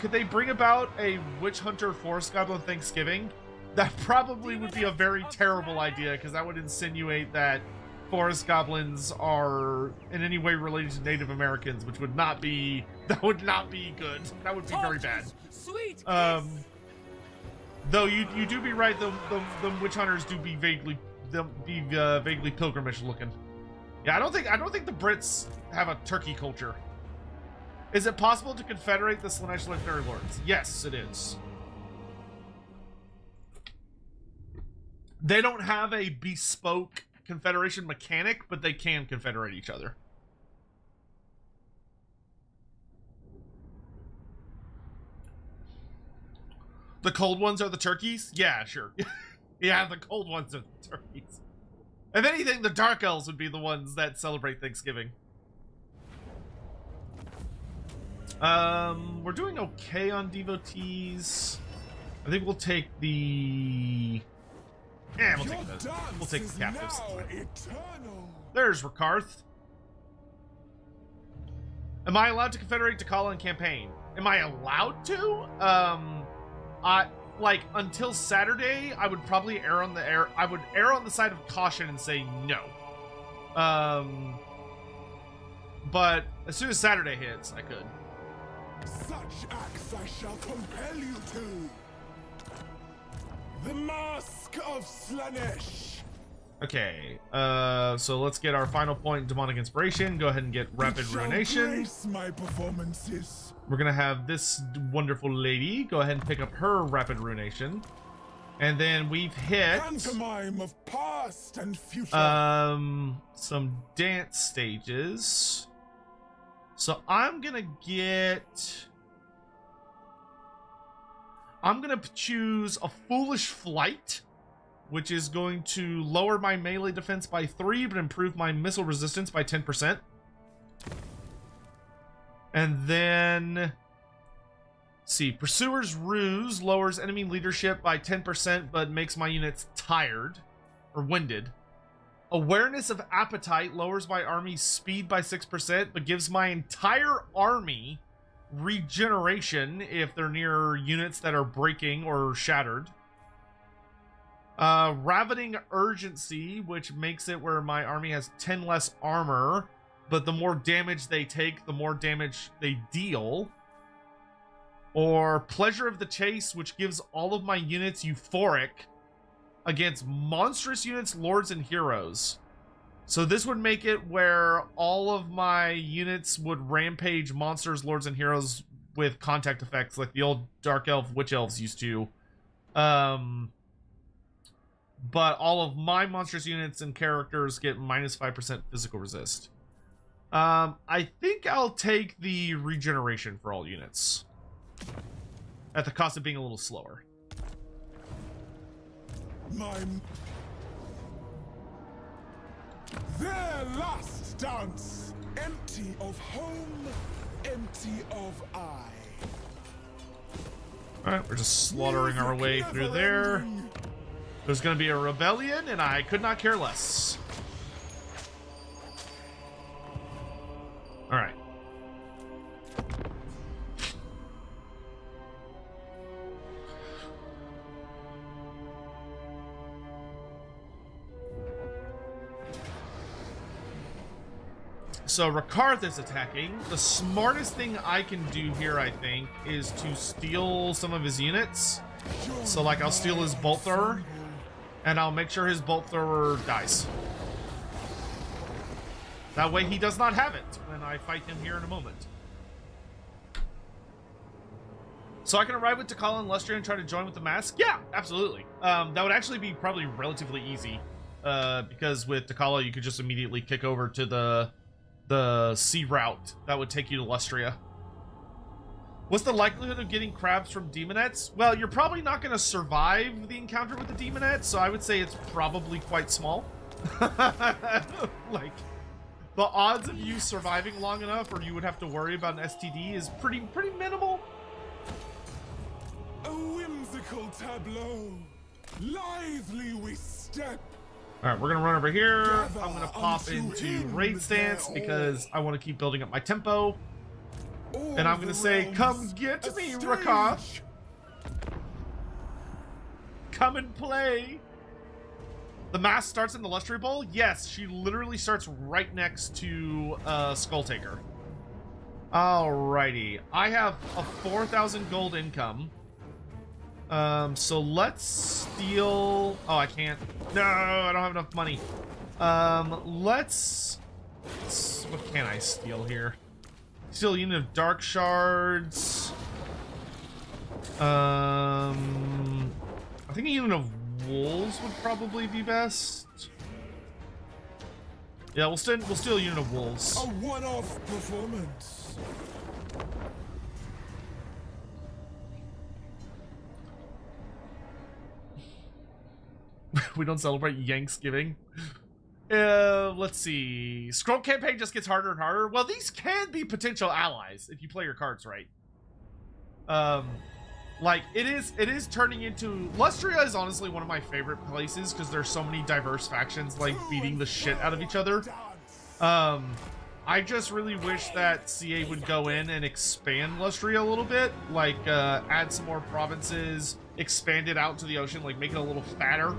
Could they bring about a witch hunter forest goblin Thanksgiving? That probably would be a very terrible idea, because that would insinuate that forest goblins are in any way related to Native Americans, which would not be, that would not be good. That would be very bad. Though you do be right, the witch hunters do be vaguely pilgrimage looking. Yeah, I don't think the Brits have a turkey culture. Is it possible to confederate the Slaanesh legendary lords? Yes, it is. They don't have a bespoke confederation mechanic, but they can confederate each other. The cold ones are the turkeys? Yeah, sure. Yeah, the cold ones are the turkeys. If anything, the dark elves would be the ones that celebrate Thanksgiving. We're doing okay on devotees. I think we'll take the... Yeah, we'll take those. We'll take the captives. There's Ricarth. Am I allowed to confederate Takala in campaign? Am I allowed to? Like, until Saturday, I would probably err on the side of caution and say no. But as soon as Saturday hits, I could. Such acts I shall compel you to. The Masque of Slaanesh. Okay, so let's get our final point in Demonic Inspiration. Go ahead and get Rapid Ruination. My performances. We're gonna have this wonderful lady go ahead and pick up her Rapid Ruination. And then we've hit... Pantomime of past and future. Some dance stages. So I'm gonna choose a Foolish Flight, which is going to lower my melee defense by 3, but improve my missile resistance by 10%. And then, see, Pursuer's Ruse lowers enemy leadership by 10%, but makes my units tired, or winded. Awareness of Appetite lowers my army's speed by 6%, but gives my entire army regeneration if they're near units that are breaking or shattered. Ravening Urgency, which makes it where my army has 10 less armor, but the more damage they take, the more damage they deal. Or Pleasure of the Chase, which gives all of my units Euphoric against monstrous units, lords, and heroes. So this would make it where all of my units would rampage monsters, lords, and heroes with contact effects like the old Dark Elf, Witch Elves used to. But all of my monstrous units and characters get minus 5% physical resist. I think I'll take the regeneration for all units. At the cost of being a little slower. Their last dance, empty of home, empty of eye. Alright, we're just slaughtering our way through there. There's gonna be a rebellion, and I could not care less. So Ricarth is attacking. The smartest thing I can do here, I think, is to steal some of his units. So like I'll steal his bolt thrower, and I'll make sure his bolt thrower dies. That way he does not have it when I fight him here in a moment. So I can arrive with Takala and Lustria and try to join with the Masque? Yeah, absolutely. That would actually be probably relatively easy. Because with Takala you could just immediately kick over to the sea route that would take you to Lustria. What's the likelihood of getting crabs from demonettes? Well, you're probably not going to survive the encounter with the demonettes, so I would say it's probably quite small. Like, the odds of you surviving long enough or you would have to worry about an STD is pretty minimal. A whimsical tableau. Lithely we step. Alright, we're gonna run over here. I'm gonna pop into raid stance because I want to keep building up my tempo. And I'm gonna say, come get me, Ricarth. Come and play. The Masque starts in the Lustria Bowl? Yes, she literally starts right next to Skulltaker. Alrighty. I have a 4,000 gold income. So let's steal... Oh, I can't. No, I don't have enough money. Let's... What can I steal here? Steal a unit of dark shards. I think a unit of wolves would probably be best. Yeah, we'll steal a unit of wolves. A one-off performance. We don't celebrate Yanksgiving. Let's see. Scroll campaign just gets harder and harder. Well, these can be potential allies if you play your cards right. Like it is turning into... Lustria is honestly one of my favorite places because there's so many diverse factions like beating the shit out of each other. I just really wish that CA would go in and expand Lustria a little bit, like add some more provinces, expand it out to the ocean, like make it a little fatter,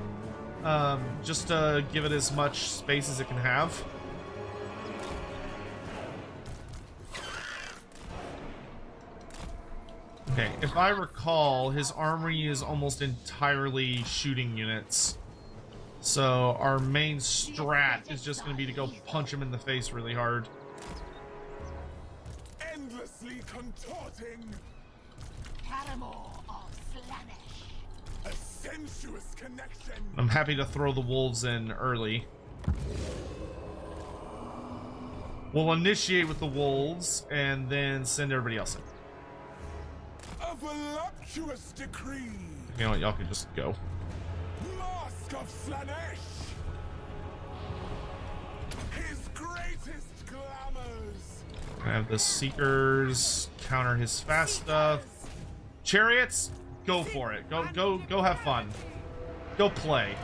just to give it as much space as it can have. Okay, if I recall, his armory is almost entirely shooting units. So our main strat is just going to be to go punch him in the face really hard. Endlessly contorting. Paramour of Slaanesh. A sensuous connection. I'm happy to throw the wolves in early. We'll initiate with the wolves and then send everybody else in. A voluptuous decree. You know what, y'all can just go. Masque of Slaanesh. His greatest glamours. I have the Seekers counter his fast stuff. Chariots, go for it. Go have fun. Go play.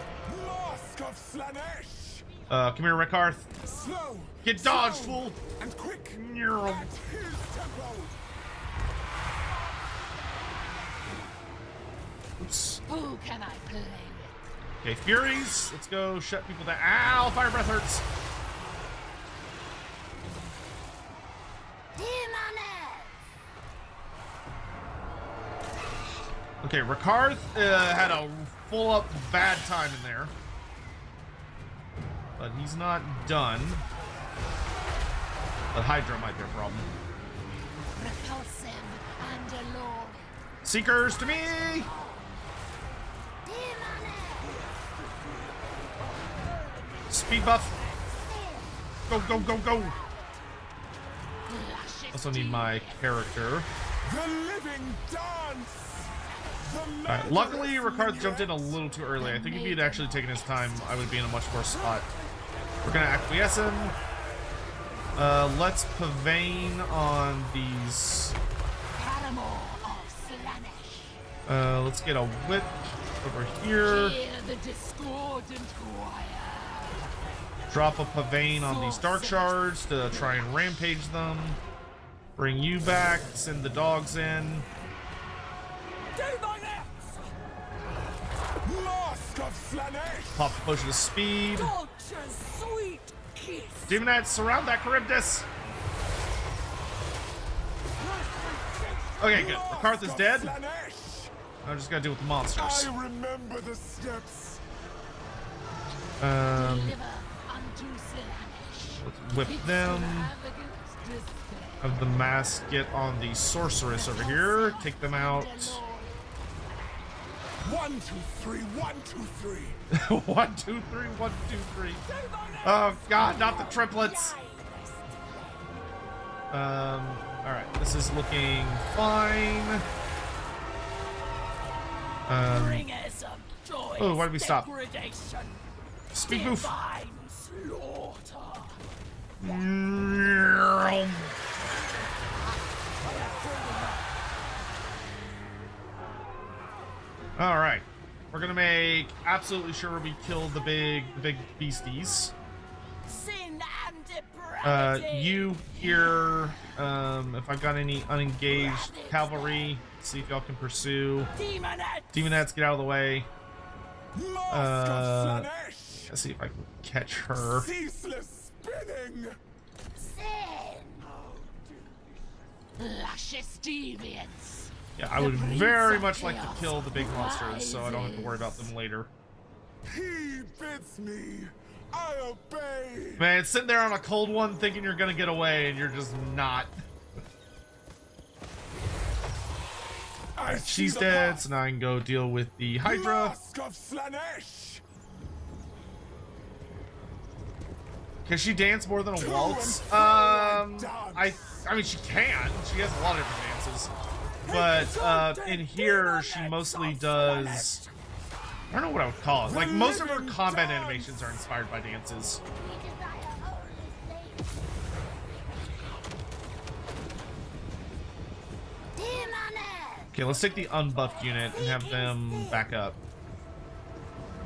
Masque of Slaanesh. Come here, Ricarth. Slow. Get dodged, slow, fool. And quick. Neural. At his tempo. Oops. Who can I play with? Okay, Furies. Let's go shut people down. Ow, fire breath hurts. Okay, Ricarth had a full-up bad time in there. But he's not done. But Hydra might be a problem. Repulsive and alluring. Seekers to me! Speed buff. Go, go, go, go. Also need my character. The living dance. Alright, luckily Ricarth jumped in a little too early. I think if he had actually taken his time, I would be in a much worse spot. We're gonna acquiesce him. Let's Pavane on these. Paramour of Slaanesh. Let's get a whip over here. Hear the discordant choir. Drop a Pavane on these dark shards to try and rampage them. Bring you back. Send the dogs in. Masque of Slaanesh. Pop the potion of speed. Culture's sweet kiss. Demonets, surround that Charybdis. Okay, good. Ricarth is dead. Slaanesh. I just gotta deal with the monsters. I remember the steps. Deliver unto Slaanesh. Let's whip Its them. extravagant display. Have the mask get on the sorceress over here. Take them out. 1, 2, 3, 1, 2, 3. 1, 2, 3, 1, 2, 3. Oh god, not the triplets. Alright, this is looking fine. Bring us some joy. Oh, why did we stop? Degradation. Speed move. Divine slaughter. Alright. We're gonna make absolutely sure we kill the big beasties. Sin and depravity. You here, if I've got any unengaged cavalry, see if y'all can pursue. Demonets. Demonets, get out of the way. Mask of Slaanesh. Let's see if I can catch her. Ceaseless spinning. Sin. Luscious deviance. Yeah, I would very much like to kill the big monsters so I don't have to worry about them later. He bids me. I obey. Man, sitting there on a cold one thinking you're gonna get away and you're just not. I Alright, see she's the dead, path. so now I can go deal with the Hydra. Mask of Slaanesh. Can she dance more than a To waltz? and fro I I mean she can. She has a lot of different dances. But in here she mostly does, I don't know what I would call it. Like most of her combat animations are inspired by dances. We desire only things. Demonets. Okay, let's take the unbuffed unit and have them back up.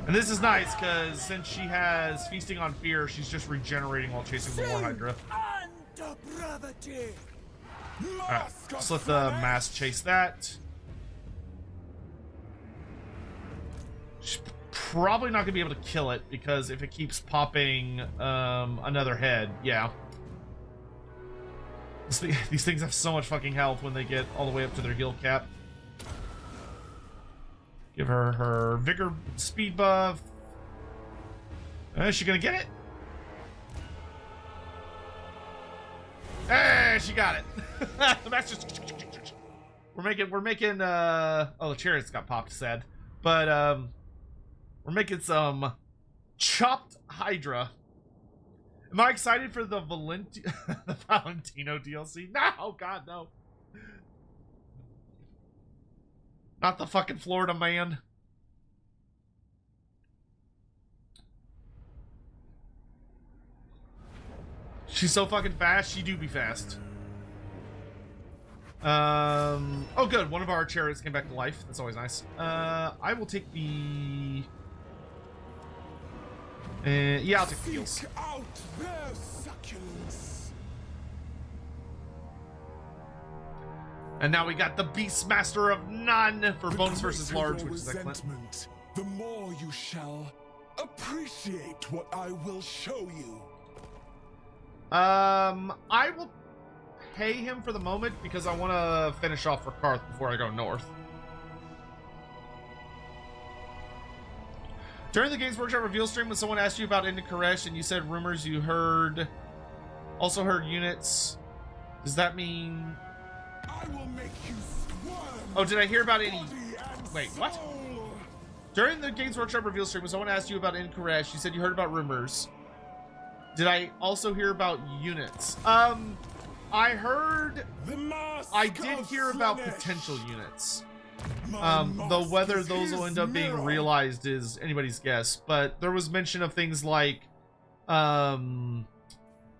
And this is nice because since she has Feasting on Fear, she's just regenerating while chasing the War Hydra. And depravity. Alright, Mask let's of let the Slaanesh. mask chase that. She's probably not gonna be able to kill it because if it keeps popping another head, yeah. These things have so much fucking health when they get all the way up to their heal cap. Give her her vigor speed buff. Is she gonna get it? Hey, she got it. That's just we're making oh, the chariots got popped, sad. But we're making some chopped Hydra. Am I excited for the the Valentino DLC? No, god no. Not the fucking Florida man. She's so fucking fast. She do be fast. Oh, good. One of our chariots came back to life. That's always nice. I will take the. Yeah, I'll take the heals. Seek out their succulence. And now we got the Beastmaster of None for The bonus versus greater large, your which is excellent. resentment, the more you shall appreciate what I will show you. I will pay him for the moment because I want to finish off Ricarth before I go north. During the Games Workshop reveal stream, when someone asked you about Indy Koresh and you said rumors you also heard units, does that mean? I will make you squirm. Oh, did I hear about any? Body and Wait, what? soul. During the Games Workshop reveal stream, when someone asked you about Indy Koresh, you said you heard about rumors. Did I also hear about units? I heard. The mask I did of hear about Slaanesh. potential units. My Though mask whether is those will his end up being mirror. realized is anybody's guess. But there was mention of things like, you know,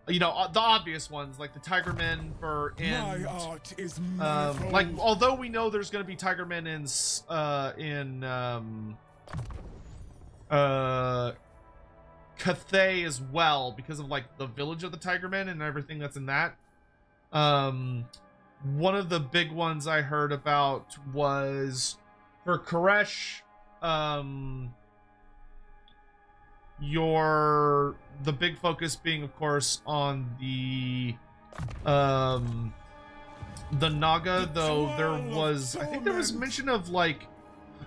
the obvious ones like the Tigermen for My in. art is manifold. Like, although we know there's going to be Tigermen in Cathay as well because of like the village of the Tigermen and everything that's in that. One of the big ones I heard about was for Koresh. the big focus being, of course, on the Naga, though I think there was mention of like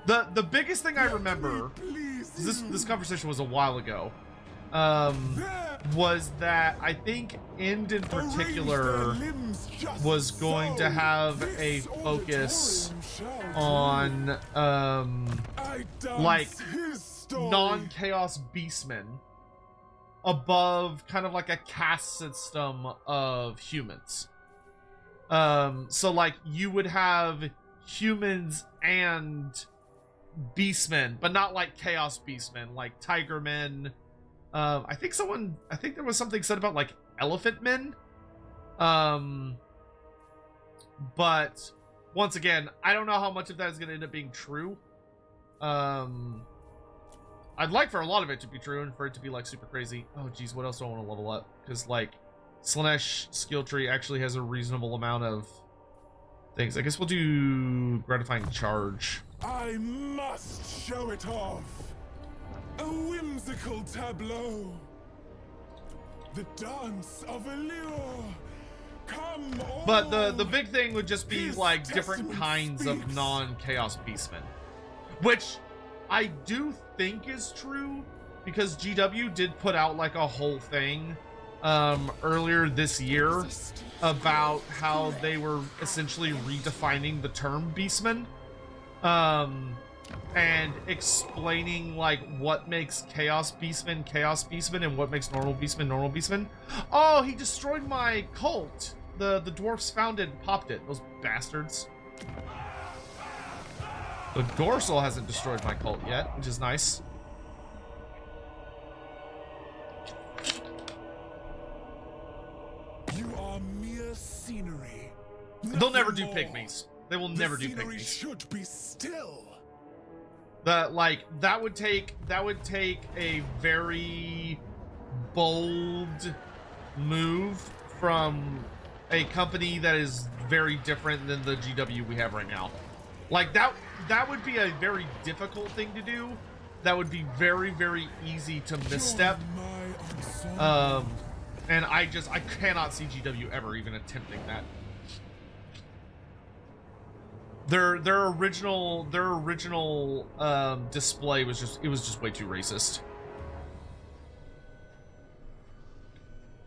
the biggest thing I remember. This conversation was a while ago. Was that I think End in particular was going to have a focus on like non-chaos beastmen above kind of like a caste system of humans. So like you would have humans and beastmen, but not like chaos beastmen, like tigermen. I think there was something said about like elephant men. But once again, I don't know how much of that is going to end up being true. I'd like for a lot of it to be true and for it to be like super crazy. Oh geez, what else do I want to level up? Because like Slaanesh skill tree actually has a reasonable amount of things. I guess we'll do gratifying charge. I must show it off. A whimsical tableau. The dance of allure. Come on. But the big thing would just be like different kinds of non-chaos beastmen, which I do think is true because GW did put out like a whole thing earlier this year about how they were essentially redefining the term beastman. And explaining like what makes chaos beastman and what makes normal beastman. Oh, he destroyed my cult. The dwarfs found it and popped it. Those bastards. The dorsal hasn't destroyed my cult yet, which is nice. You are mere scenery. They'll never do Nothing more. pygmies. They will never do Scenery pygmies. should be still. That would take a very bold move from a company that is very different than the GW we have right now. Like that would be a very difficult thing to do. That would be very, very easy to misstep. And I cannot see GW ever even attempting that. Their original display was just way too racist.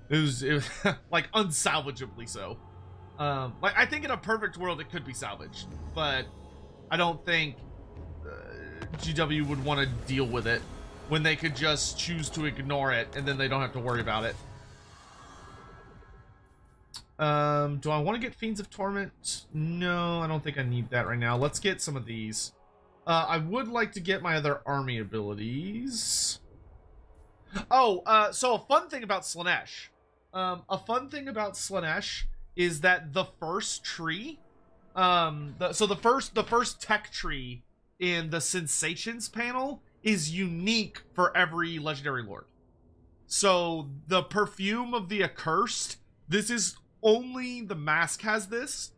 It was like unsalvageably so. Like I think in a perfect world it could be salvaged, but I don't think GW would want to deal with it when they could just choose to ignore it and then they don't have to worry about it. Do I want to get Fiends of Torment? No, I don't think I need that right now. Let's get some of these. I would like to get my other army abilities. Oh, so a fun thing about Slaanesh. Is that the first tree, the first tech tree in the Sensations panel is unique for every Legendary Lord. So the Perfume of the Accursed, this is only the Masque has this,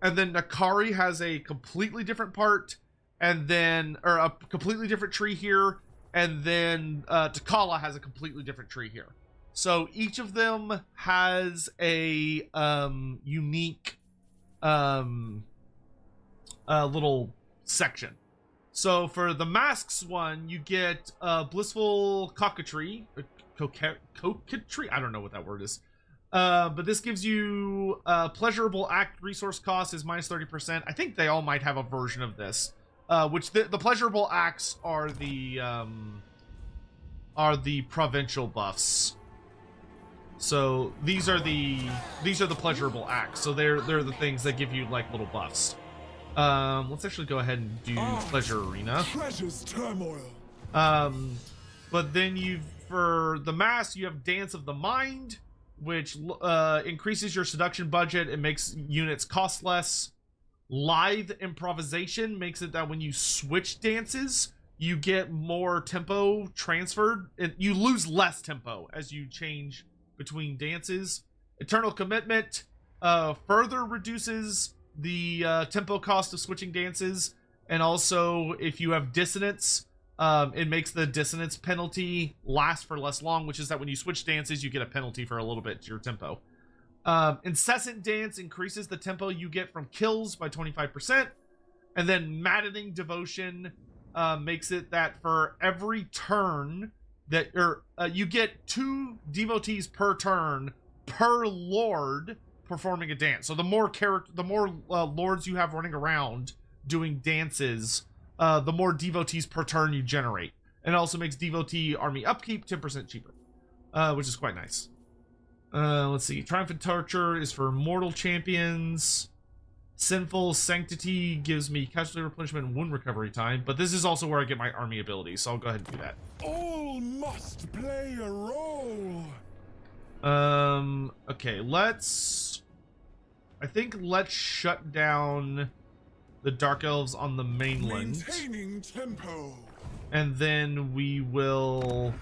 and then Nakari has a completely different part, and then a completely different tree here, and then T'Challa has a completely different tree here. So each of them has a unique little section. So for the Masks one, you get Blissful Coquetry, Coquetry. I don't know what that word is. But this gives you pleasurable act resource cost is minus 30%. I think they all might have a version of this, which the pleasurable acts are the provincial buffs. So these are the pleasurable acts. So they're the things that give you like little buffs. Let's actually go ahead and do Pleasure Arena. Pleasure's turmoil. But then for the Mask, you have Dance of the Mind, which increases your seduction budget and makes units cost less. Lithe Improvisation makes it that when you switch dances, you get more tempo transferred, and you lose less tempo as you change between dances. Eternal Commitment further reduces the tempo cost of switching dances, and also if you have Dissonance, It makes the dissonance penalty last for less long, which is that when you switch dances, you get a penalty for a little bit to your tempo. Incessant Dance increases the tempo you get from kills by 25%. And then Maddening Devotion makes it that for every turn that you get 2 devotees per turn per lord performing a dance. So the more lords you have running around doing dances, the more devotees per turn you generate. And it also makes devotee army upkeep 10% cheaper, which is quite nice. Let's see. Triumphant Torture is for mortal champions. Sinful Sanctity gives me casualty replenishment and wound recovery time, but this is also where I get my army abilities, so I'll go ahead and do that. All must play a role. Okay, let's shut down the Dark Elves on the mainland. Maintaining tempo. And then we will,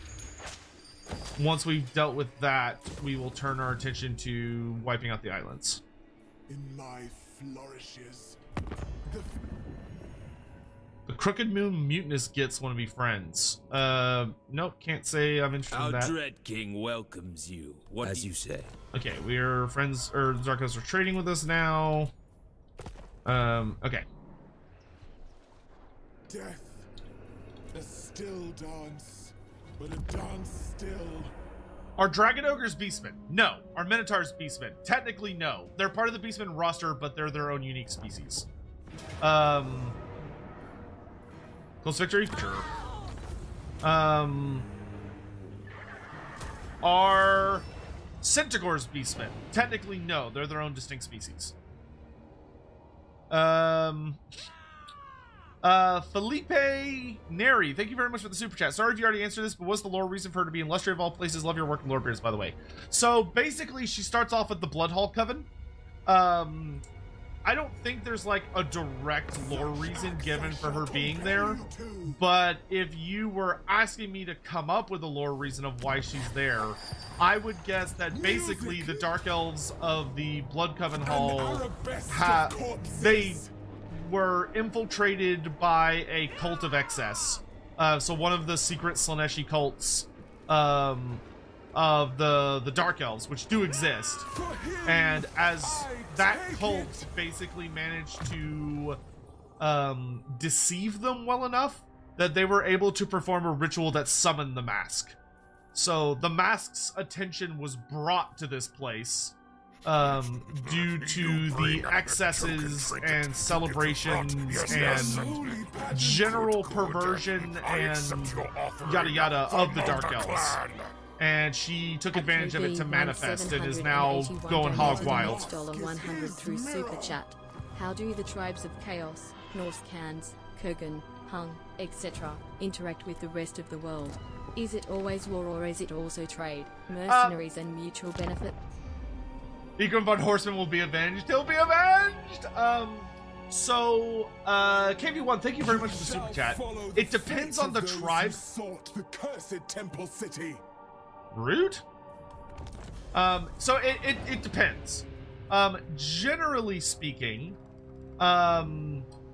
once we've dealt with that, we will turn our attention to wiping out the islands. In my flourishes. The Crooked Moon Mutinous Gits want to be friends. Nope, can't say I'm interested in that. Our Dread King welcomes you, as you say. Okay, we're friends, or the Dark Elves are trading with us now. Okay. Death. A still dance, but a dance still. Are Dragon Ogres Beastmen? No. Are Minotaurs Beastmen? Technically, no. They're part of the Beastmen roster, but they're their own unique species. Close victory? Sure. Are Centaurs Beastmen? Technically, no. They're their own distinct species. Felipe Neri, thank you very much for the super chat. Sorry if you already answered this, but what's the lore reason for her to be in Lustry of all places? Love your work in Lord Beers, by the way. So basically, she starts off with the Bloodhall Coven. I don't think there's like a direct lore reason given for her being there, but if you were asking me to come up with a lore reason of why she's there, I would guess that basically the Dark Elves of the Blood Coven Hall they were infiltrated by a cult of excess. So one of the secret Slaaneshi cults of the Dark Elves, which do exist. And as that cult basically managed to deceive them well enough that they were able to perform a ritual that summoned the Masque. So the Masque's attention was brought to this place due to the excesses and celebrations and general perversion and yada yada of the Dark Elves. And she took advantage of it to manifest and is now going hog wild. $100 through Super Chat. How do the tribes of Chaos, Norse Khans, Kurgan, Hung, etc. interact with the rest of the world? Is it always war or is it also trade, mercenaries and mutual benefit? Egon von Horseman will be avenged. He'll be avenged! KV1, thank you very much for the super chat. It depends on the tribe. The cursed temple city. Rude? So it depends. Generally speaking,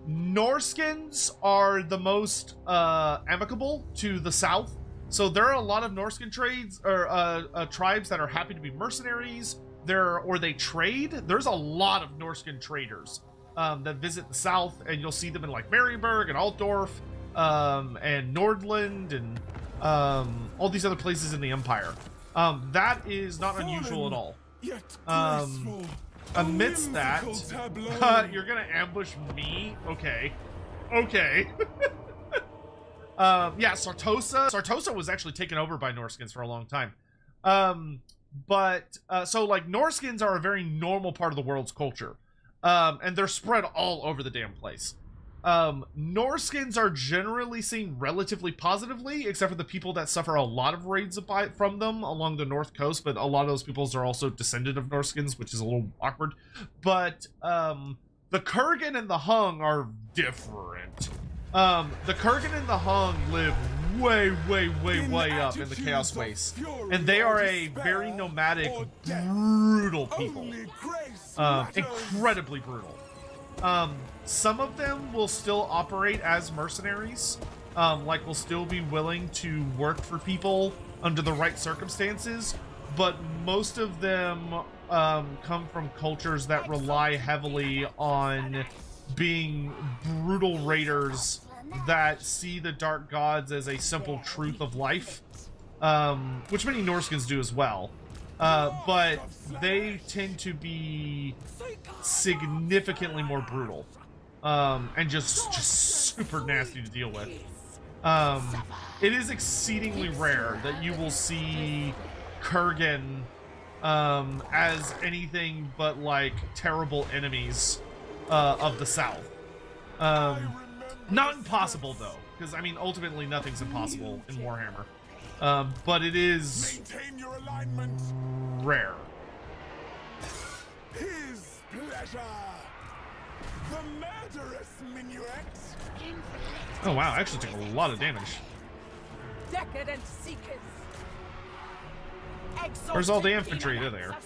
Norskins are the most amicable to the south. So there are a lot of Norskin trades or tribes that are happy to be mercenaries. They trade. There's a lot of Norskin traders that visit the south, and you'll see them in like Marienburg and Altdorf and Nordland and all these other places in the Empire. That is not unusual at all. Amidst that, you're gonna ambush me? Okay. Yeah, Sartosa was actually taken over by Norskins for a long time. So like Norskins are a very normal part of the world's culture. And they're spread all over the damn place. Norskins are generally seen relatively positively, except for the people that suffer a lot of raids from them along the north coast, but a lot of those peoples are also descendant of Norskins, which is a little awkward. But the Kurgan and the Hung are different. The Kurgan and the Hung live way up in the Chaos Waste, and they are a very nomadic, brutal people. Incredibly brutal. Some of them will still operate as mercenaries, like will still be willing to work for people under the right circumstances, but most of them come from cultures that rely heavily on being brutal raiders that see the dark gods as a simple truth of life, which many Norskins do as well. But they tend to be significantly more brutal, and just super nasty to deal with. It is exceedingly rare that you will see Kurgan as anything but like terrible enemies of the South. Not impossible though, because I mean ultimately nothing's impossible in Warhammer. But it is Maintain your alignment. rare. His pleasure. The murderous minuet. Oh wow, I actually took a lot of damage. Decadent seekers. Where's all the infantry? They're there.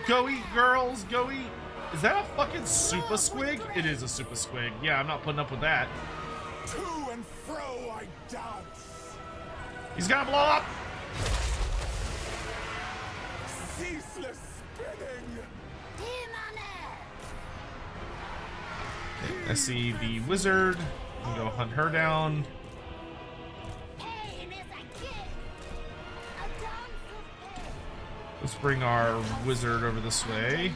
Go eat, girls, go eat. Is that a fucking super squig? It is a super squig. Yeah, I'm not putting up with that. To and fro I dance. He's gonna blow up. Ceaseless spinning. I see the wizard. I'm gonna go hunt her down. Let's bring our wizard over this way.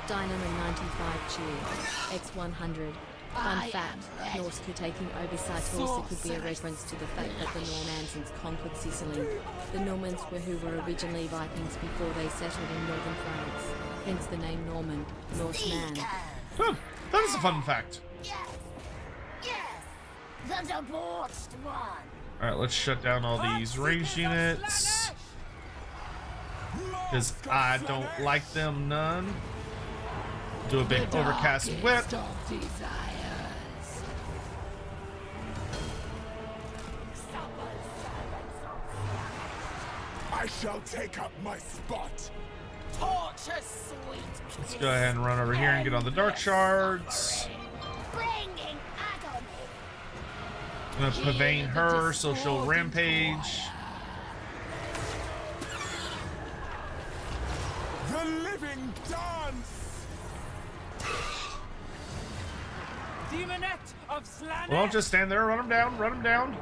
Dynamo 95 cheer. X100. Fun fact, Norske taking over Cytorsa could be a reference to the fact that the Normands conquered Sicily. The Normans were who were originally Vikings before they settled in northern France. Hence the name Norman, Norseman. Huh, that is a fun fact. Yes, the debauched one. Alright, let's shut down all these ranged units, because I don't like them none. Do a big overcast whip. I shall take up my spot. Torture sweet. Let's go ahead and run over here and get on the dark shards. Bringing agony. I'm gonna pavane her so she'll rampage. The living dance. Demonette of Slaanesh. Well, just stand there, run them down, run them down.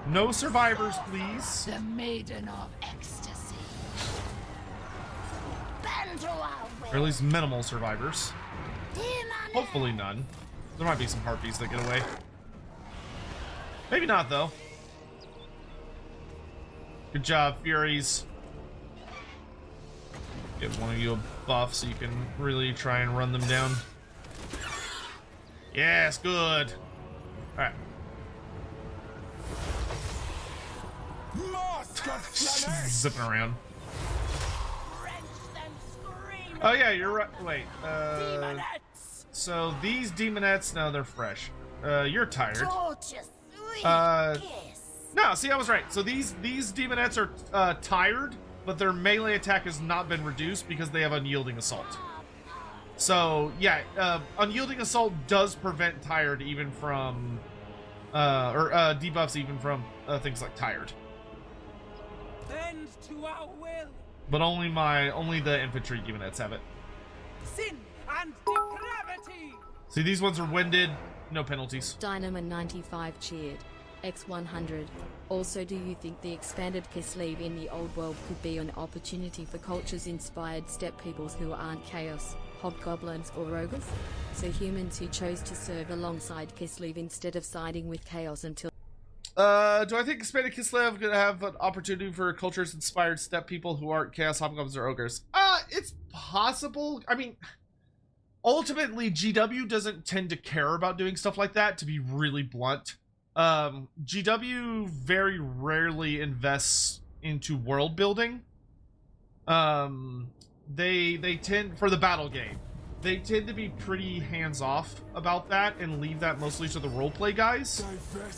No survivors, please. The maiden of ecstasy. Bend to our will. Or at least minimal survivors. Demon. Hopefully none. There might be some harpies that get away. Maybe not, though. Good job, Furies. Give one of you a buff so you can really try and run them down. Yes, good. Alright. Masque of Slaanesh. Zipping around. Wrench them scream. Oh yeah, you're right. Wait, Demonettes. so these demonettes, no, they're fresh. You're tired. Torture sweet kiss. No, see, I was right. So these demonettes are tired, but their melee attack has not been reduced because they have unyielding assault. So yeah, unyielding assault does prevent tired even from, or debuffs even from things like tired. Bend to our will. But only the infantry demonettes have it. Sin and depravity. See, these ones are winded, no penalties. Dynamo 95 cheered. X100. Also, do you think the expanded Kislev in the old world could be an opportunity for cultures-inspired steppe peoples who aren't chaos, hobgoblins or ogres? So humans who chose to serve alongside Kislev instead of siding with chaos until... Do I think expanded Kislev could have an opportunity for cultures-inspired steppe people who aren't chaos, hobgoblins, or ogres? It's possible. I mean, ultimately, GW doesn't tend to care about doing stuff like that, to be really blunt. GW very rarely invests into world building. They tend, for the battle game, they tend to be pretty hands-off about that and leave that mostly to the roleplay guys.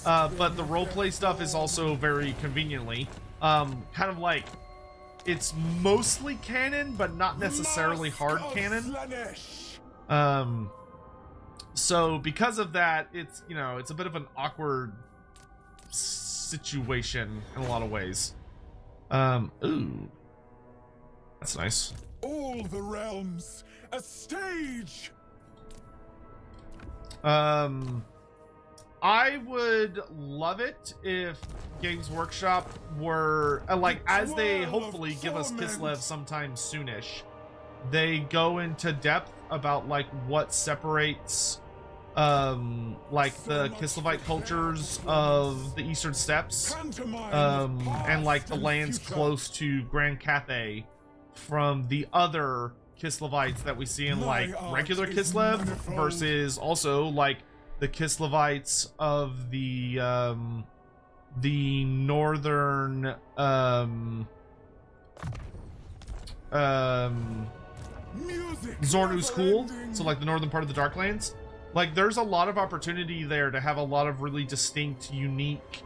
But the roleplay stuff is also very conveniently, kind of like it's mostly canon, but not necessarily hard canon. Slaanesh. So because of that, it's, you know, it's a bit of an awkward situation in a lot of ways. Ooh, that's nice. All the realms, a stage. I would love it if Games Workshop were like, as they hopefully give us Kislev sometime soonish, they go into depth about like what separates like the Kislevite cultures of the Eastern Steppes, and like the lands close to Grand Cathay from the other Kislevites that we see in like regular Kislev versus also like the Kislevites of the northern Zornu school, so like the northern part of the Darklands. Like there's a lot of opportunity there to have a lot of really distinct, unique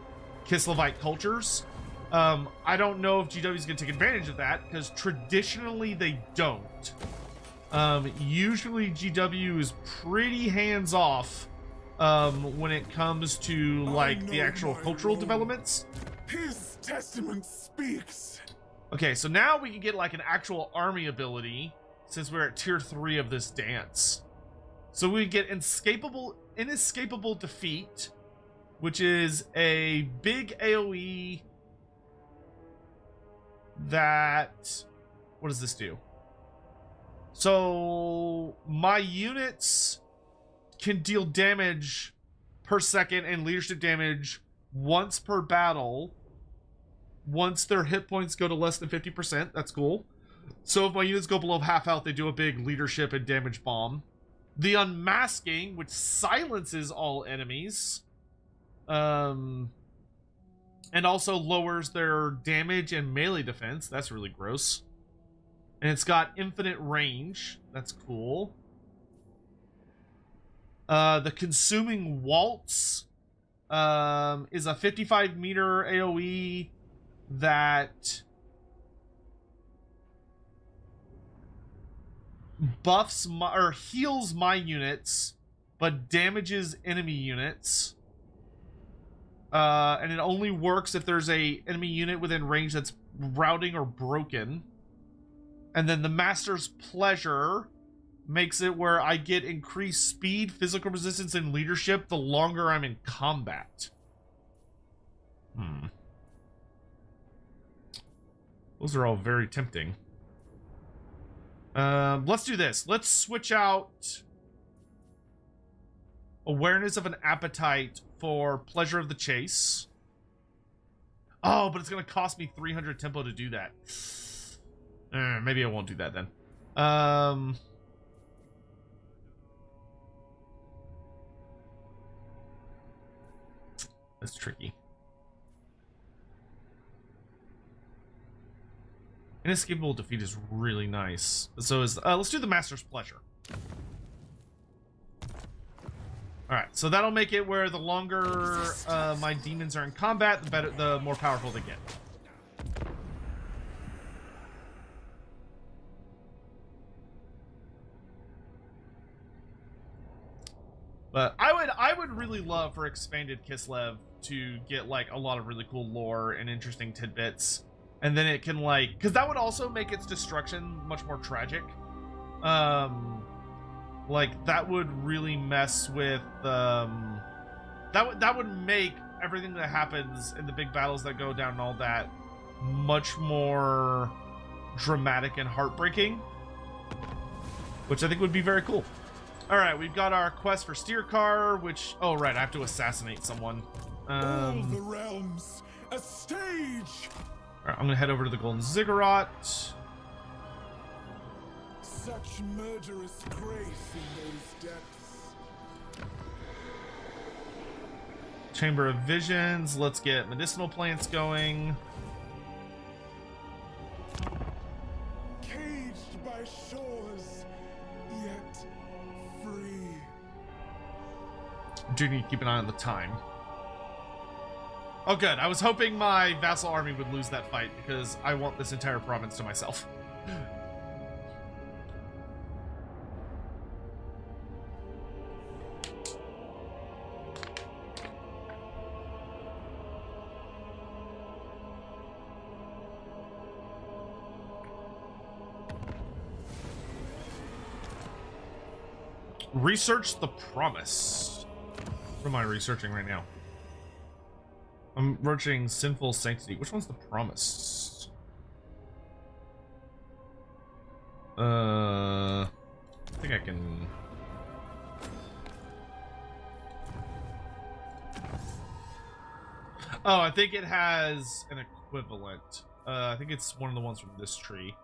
Kislevite cultures. I don't know if GW is going to take advantage of that, because traditionally they don't. Usually GW is pretty hands-off when it comes to like the actual cultural developments. His testament speaks. Okay, so now we can get like an actual army ability since we're at tier 3 of this dance. So we get inescapable defeat, which is a big AoE that, what does this do? So my units can deal damage per second and leadership damage once per battle. Once their hit points go to less than 50%, that's cool. So if my units go below half health, they do a big leadership and damage bomb. The unmasking, which silences all enemies, and also lowers their damage and melee defense. That's really gross. And it's got infinite range. That's cool. The consuming waltz is a 55-meter AoE that buffs my, or heals my units, but damages enemy units. And it only works if there's a enemy unit within range that's routing or broken. And then the Master's Pleasure makes it where I get increased speed, physical resistance, and leadership the longer I'm in combat. Those are all very tempting. Let's do this. Let's switch out awareness of an appetite for pleasure of the chase. Oh, but it's going to cost me 300 tempo to do that. Maybe I won't do that then. That's tricky. Inescapable defeat is really nice. So is let's do the Master's Pleasure. Alright, so that'll make it where the longer my demons are in combat, the better, the more powerful they get. But I would really love for expanded Kislev to get like a lot of really cool lore and interesting tidbits. And then it can like, because that would also make its destruction much more tragic. Like that would really mess with that would make everything that happens in the big battles that go down and all that much more dramatic and heartbreaking, which I think would be very cool. All right, we've got our quest for Steer Car, which, oh right, I have to assassinate someone. All the realms, a stage. All right, I'm gonna head over to the Golden Ziggurat. Such murderous grace in those depths. Chamber of Visions. Let's get medicinal plants going. Caged by shores, yet free. Do need to keep an eye on the time. Oh, good. I was hoping my vassal army would lose that fight because I want this entire province to myself. Research the promise. What am I researching right now? I'm researching sinful sanctity. Which one's the promise? I think I can. Oh, I think it has an equivalent. I think it's one of the ones from this tree.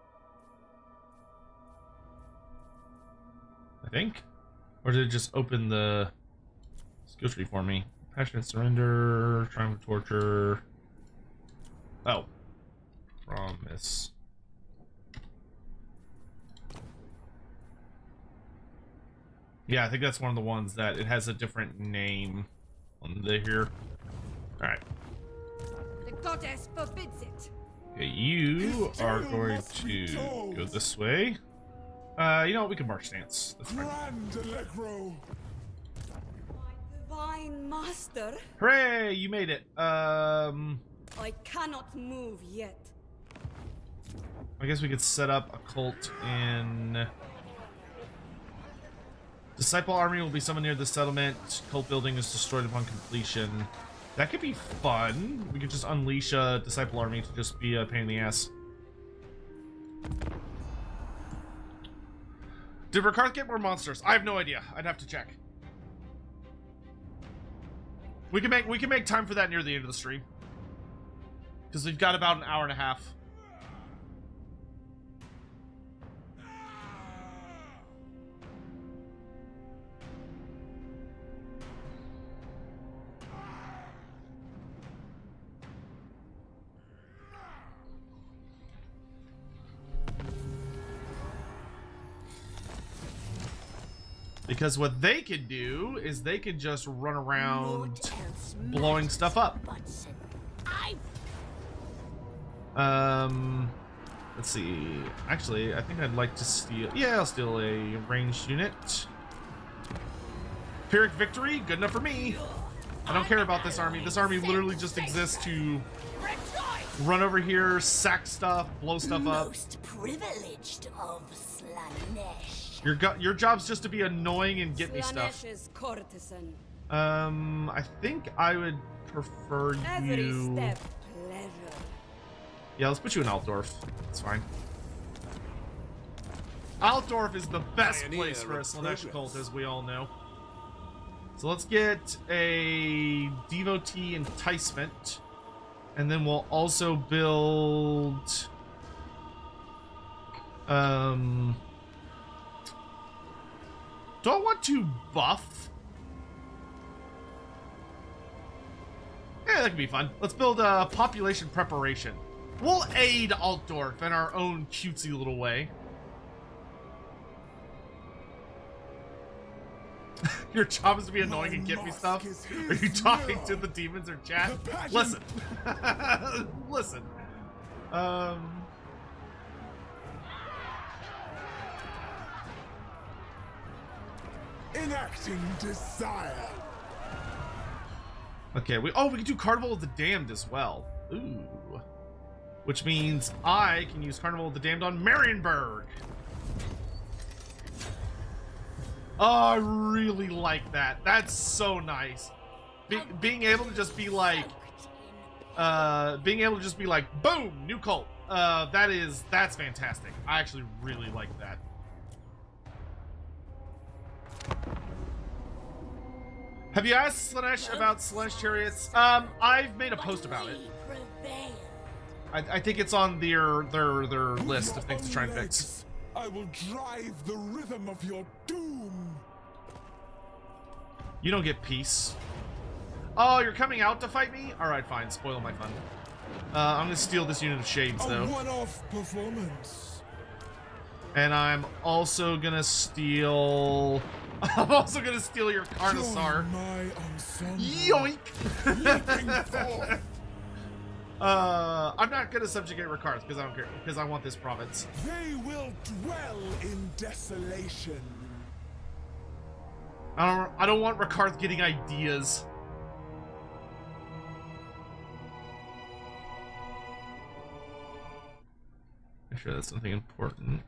I think. Or did it just open the skill tree for me? Passionate surrender, triumph of torture. Oh. Promise. Yeah, I think that's one of the ones that it has a different name on the here. Alright. The goddess forbids it. Okay, you are going to go this way. You know what? We can march stance. That's fine. Grand Allegro. Divine master, Hooray! You made it. I cannot move yet. I guess we could set up a cult in. Disciple army will be summoned near the settlement. Cult building is destroyed upon completion. That could be fun. We could just unleash a disciple army to just be a pain in the ass. Did Ricarth get more monsters? I have no idea. I'd have to check. We can make time for that near the end of the stream. Because we've got about an hour and a half. Because what they can do is they can just run around blowing stuff up. Let's see. Actually, I think I'd like to steal. Yeah, I'll steal a ranged unit. Pyrrhic victory, good enough for me. I don't care about this army. This army literally just exists to run over here, sack stuff, blow stuff up. Most privileged of Slaanesh. Your job's just to be annoying and get me stuff. Slaanesh's courtesan. I think I would prefer Every you. step pleasure. Yeah, let's put you in Altdorf. It's fine. Altdorf is the best Pioneer place for a of Slaanesh progress. cult, as we all know. So let's get a devotee enticement, and then we'll also build. Do I want to buff? Yeah, that could be fun. Let's build a population preparation. We'll aid Altdorf in our own cutesy little way. Your job is to be annoying and get me stuff? Are you talking to the demons or chat? Listen. Listen. Enacting desire. Okay, we can do Carnival of the Damned as well. Ooh. Which means I can use Carnival of the Damned on Marienburg. Oh, I really like that. That's so nice. Being able to just be like, boom, new cult. That's fantastic. I actually really like that. Have you asked Slaanesh about Slaanesh chariots? I've made a post about it. I think it's on their list of things to try and fix. I will drive the rhythm of your doom. You don't get peace. Oh, you're coming out to fight me? Alright, fine. Spoil my fun. I'm gonna steal this unit of shades, A though. one-off performance. And I'm also gonna steal I'm also gonna steal your Carnosaur. Join my ensemble. Yoink! Leaping forth. I'm not gonna subjugate Ricarth because I don't care, because I want this province. They will dwell in desolation. I don't want Ricarth getting ideas. Make sure that's something important.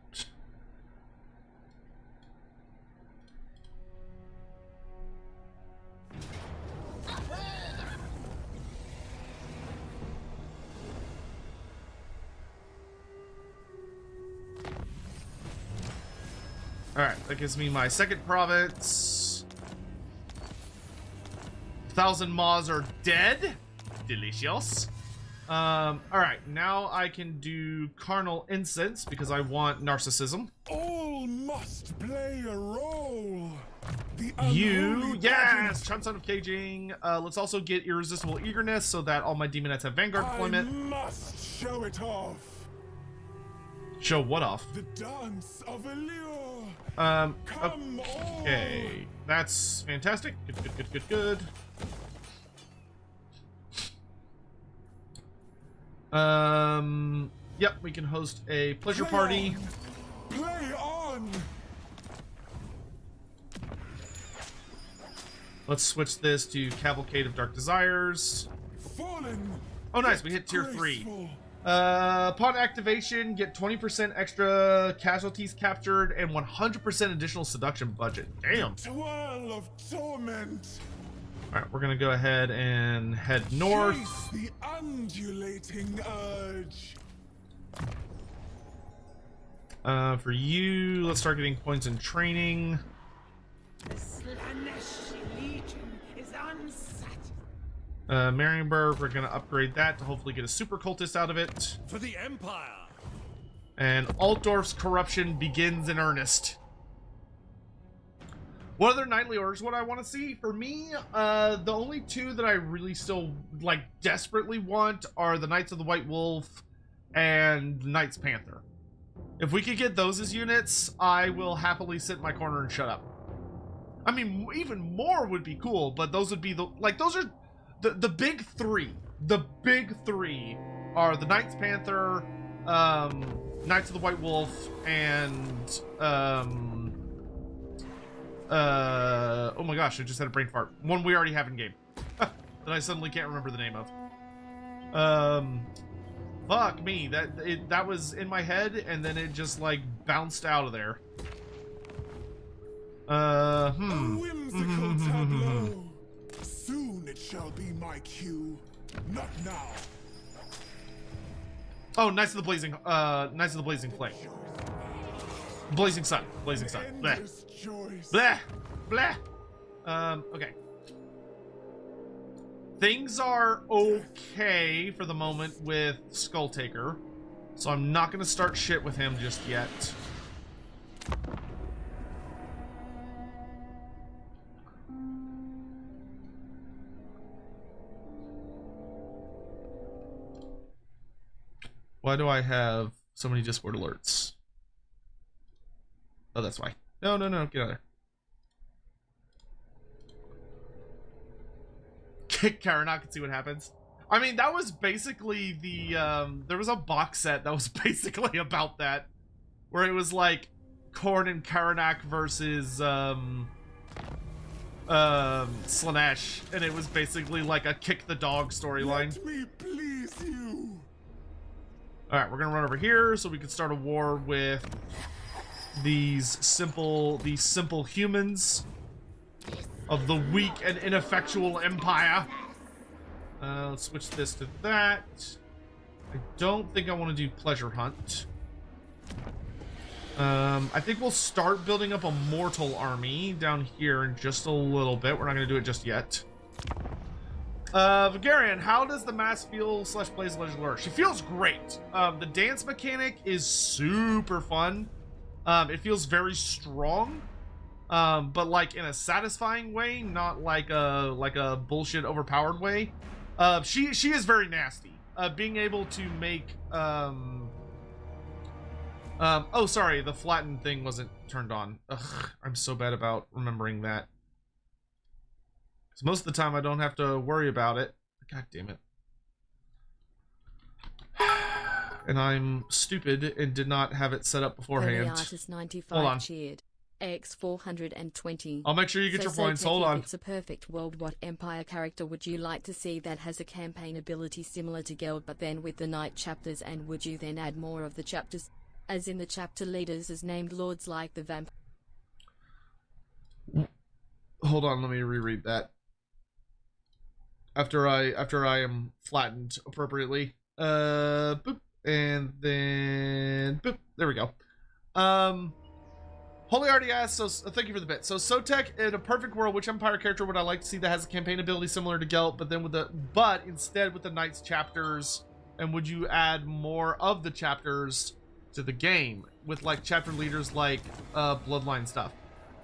Alright, that gives me my second province. 1,000 Maws are dead. Delicious. Alright, now I can do Carnal Incense because I want Narcissism. All must play a role. The You, unholy yes! Chance of Caging. Let's also get Irresistible Eagerness so that all my Demonettes have Vanguard deployment. I must show it off. Show what off? The dance of allure. Come Okay. That's fantastic. Good. Yep, we can host a pleasure party. Play on. Let's switch this to Cavalcade of Dark Desires. Fallen. Oh, nice. We hit tier 3. Graceful. Upon activation, get 20% extra casualties captured and 100% additional seduction budget. Damn. Twirl of torment. All right, we're gonna go ahead and head north. Chase the undulating urge. For you, let's start getting points in training. The Slaanesh Legion is unsatisfied. Marienburg, we're gonna upgrade that to hopefully get a super cultist out of it. For the Empire! And Altdorf's corruption begins in earnest. What other knightly orders would I want to see? For me, the only two that I really still, like, desperately want are the Knights of the White Wolf and Knights Panther. If we could get those as units, I will happily sit in my corner and shut up. I mean, even more would be cool, but those would be the, like, those are the big three. The big three are the Knights Panther, Knights of the White Wolf, and, oh my gosh, I just had a brain fart. One we already have in game. That I suddenly can't remember the name of. Fuck me, that was in my head, and then it just, like, bounced out of there. A whimsical tableau. Soon it shall be my cue. Not now. Oh, Knights of the Blazing Flame. Blazing Sun. Bleh. Endless choice. Bleh. Okay. Things are okay for the moment with Skulltaker, so I'm not gonna start shit with him just yet. Why do I have so many Discord alerts? Oh, that's why. No, get out of there. Kick Karanak and see what happens. I mean, that was basically the, there was a box set that was basically about that. Where it was like, Khorne and Karanak versus, Slaanesh. And it was basically like a kick the dog storyline. Let me please you. Alright, we're gonna run over here so we can start a war with these simple humans of the weak and ineffectual empire. Let's switch this to that. I don't think I want to do Pleasure Hunt. I think we'll start building up a mortal army down here in just a little bit. We're not going to do it just yet. Vagarian, how does the Masque feel / Blaze Legend lure? She feels great. The dance mechanic is super fun. It feels very strong. But like in a satisfying way, not like a bullshit overpowered way. She is very nasty. Being able to make Oh, sorry, the flattened thing wasn't turned on. Ugh, I'm so bad about remembering that. Because most of the time I don't have to worry about it. God damn it. And I'm stupid and did not have it set up beforehand. Artist 95 Hold on. cheered. X420. I'll make sure you get your points. Hold on. If it's a perfect world, what Empire character would you like to see that has a campaign ability similar to Guild but then with the night chapters, and would you then add more of the chapters, as in the chapter leaders as named lords like the vampire? Hold on, let me reread that. After I am flattened appropriately. Boop, and then boop. There we go. Holy already asked, so thank you for the bit. So Sotek, in a perfect world, which Empire character would I like to see that has a campaign ability similar to Gelt, but instead with the Knights chapters, and would you add more of the chapters to the game with like chapter leaders like Bloodline stuff?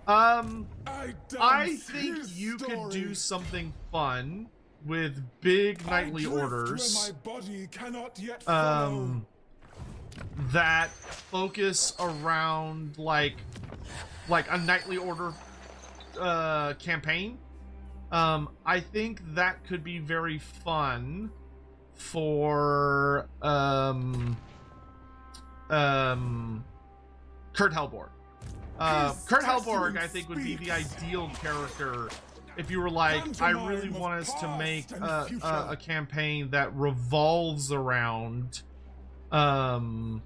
I think you could do something fun with big knightly orders. My body cannot yet follow. That focus around like a knightly order campaign. I think that could be very fun for Kurt Hellborg. Kurt Hellborg, I think, would be the ideal character if you were like, I really want us to make a campaign that revolves around all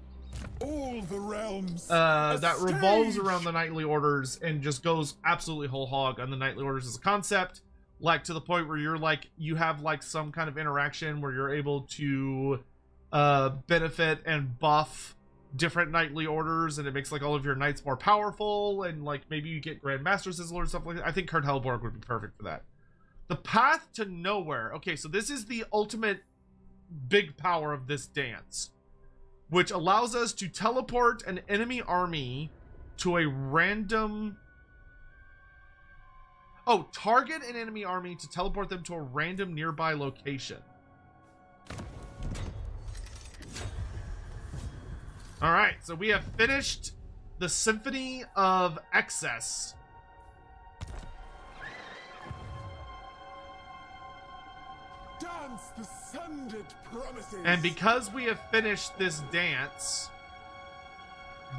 the realms that revolves around the knightly orders and just goes absolutely whole hog on the knightly orders as a concept, like to the point where you're like, you have like some kind of interaction where you're able to benefit and buff different knightly orders, and it makes like all of your knights more powerful, and like maybe you get Grandmaster Sizzler and stuff like that. I think Kurt Hellborg would be perfect for that. The Path to Nowhere. Okay, so this is the ultimate big power of this dance, which allows us to teleport an enemy army to a random... Oh, target an enemy army to teleport them to a random nearby location. All right, so we have finished the Symphony of Excess. dance the sundered promises. And because we have finished this dance,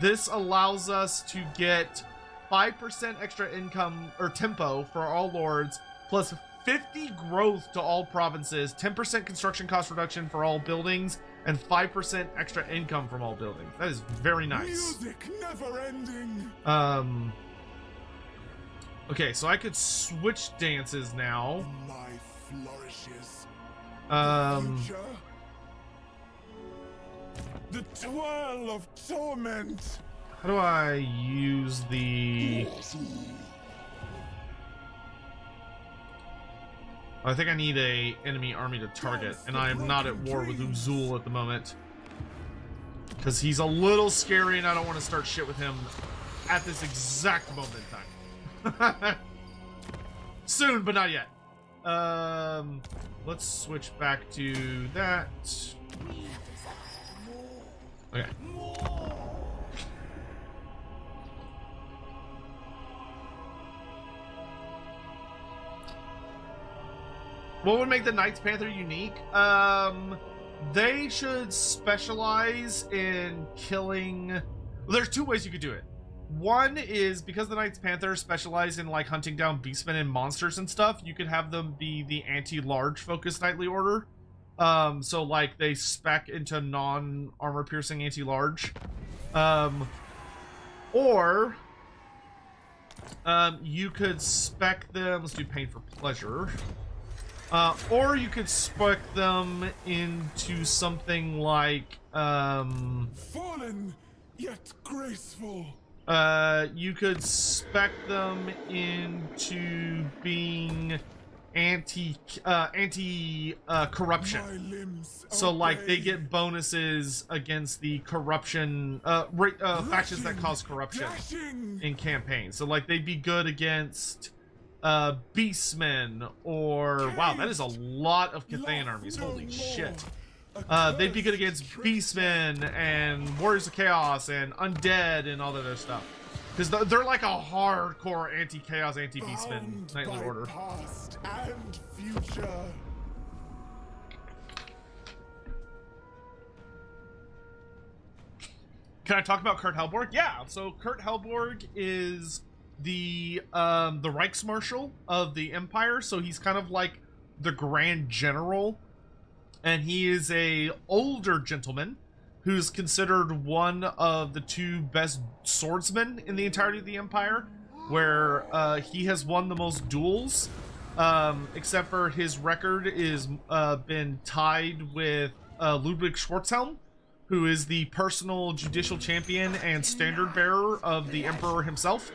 this allows us to get 5% extra income or tempo for all lords, plus 50 growth to all provinces, 10% construction cost reduction for all buildings, and 5% extra income from all buildings. That is very nice. Music never ending. Okay, so I could switch dances now. Life flourishes. Um, The twirl of torment. How do I use the... I think I need a enemy army to target, and I am not at war with Uzul at the moment. Because he's a little scary, and I don't want to start shit with him at this exact moment in time. Soon, but not yet. Let's switch back to that. Okay. What would make the Knights Panther unique? They should specialize in killing... Well, there's two ways you could do it. One is, because the Knights Panther specialize in like hunting down beastmen and monsters and stuff, you could have them be the anti-large focused knightly order. So like they spec into non-armor piercing anti-large. Or you could spec them, let's do pain for pleasure. Or you could spec them into something like Fallen yet graceful. You could spec them into being anti-corruption. So like they get bonuses against the corruption factions that cause corruption in campaigns. So like they'd be good against beastmen, or wow, that is a lot of Cathayan armies. Holy shit. They'd be good against Beastmen and Warriors of Chaos and Undead and all that other stuff. Because they're like a hardcore anti-chaos, anti-Beastman Knightly Order. Past and future. Can I talk about Kurt Helborg? Yeah. So Kurt Helborg is the Reichsmarshal of the Empire. So he's kind of like the Grand General, and he is a older gentleman who's considered one of the 2 best swordsmen in the entirety of the Empire, where he has won the most duels, except for his record is been tied with Ludwig Schwarzhelm, who is the personal judicial champion and standard bearer of the Emperor himself,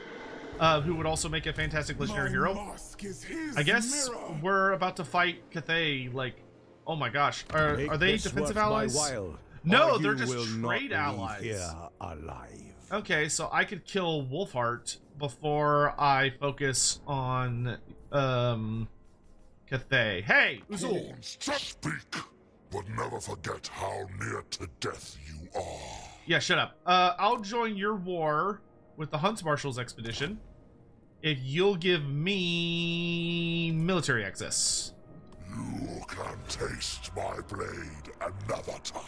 who would also make a fantastic legendary hero. Masque is his I guess mirror. we're about to fight Cathay, like, oh my gosh. Are they defensive allies? No, they're just trade allies. Alive. Okay, so I could kill Wolfheart before I focus on Cathay. Hey, Uzul. Horns, just speak, but never forget how near to death you are. Yeah, shut up. I'll join your war with the Huntsmarshal's expedition if you'll give me military access. You can taste my blade another time.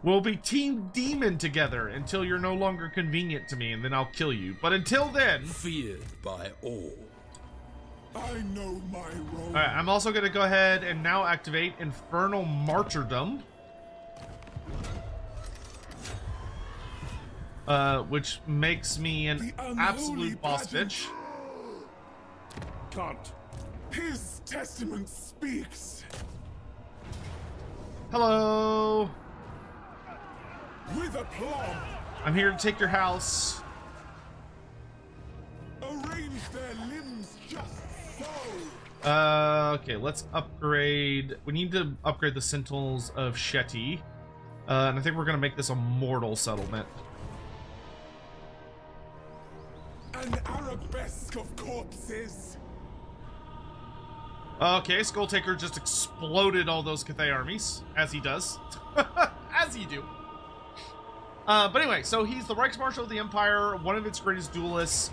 We'll be Team Demon together until you're no longer convenient to me, and then I'll kill you. But until then... Feared by all. I know my role. Alright, I'm also going to go ahead and now activate Infernal Martyrdom. Which makes me an absolute boss bitch. Can't. His testament speaks. Hello! With aplomb, I'm here to take your house. arrange their limbs just so. Okay, let's upgrade. We need to upgrade the Sentinels of Shetty. And I think we're going to make this a mortal settlement. An arabesque of corpses. Okay, Skulltaker just exploded all those Cathay armies, as he does. As you do. But anyway, so he's the Reichsmarshal of the Empire, one of its greatest duelists.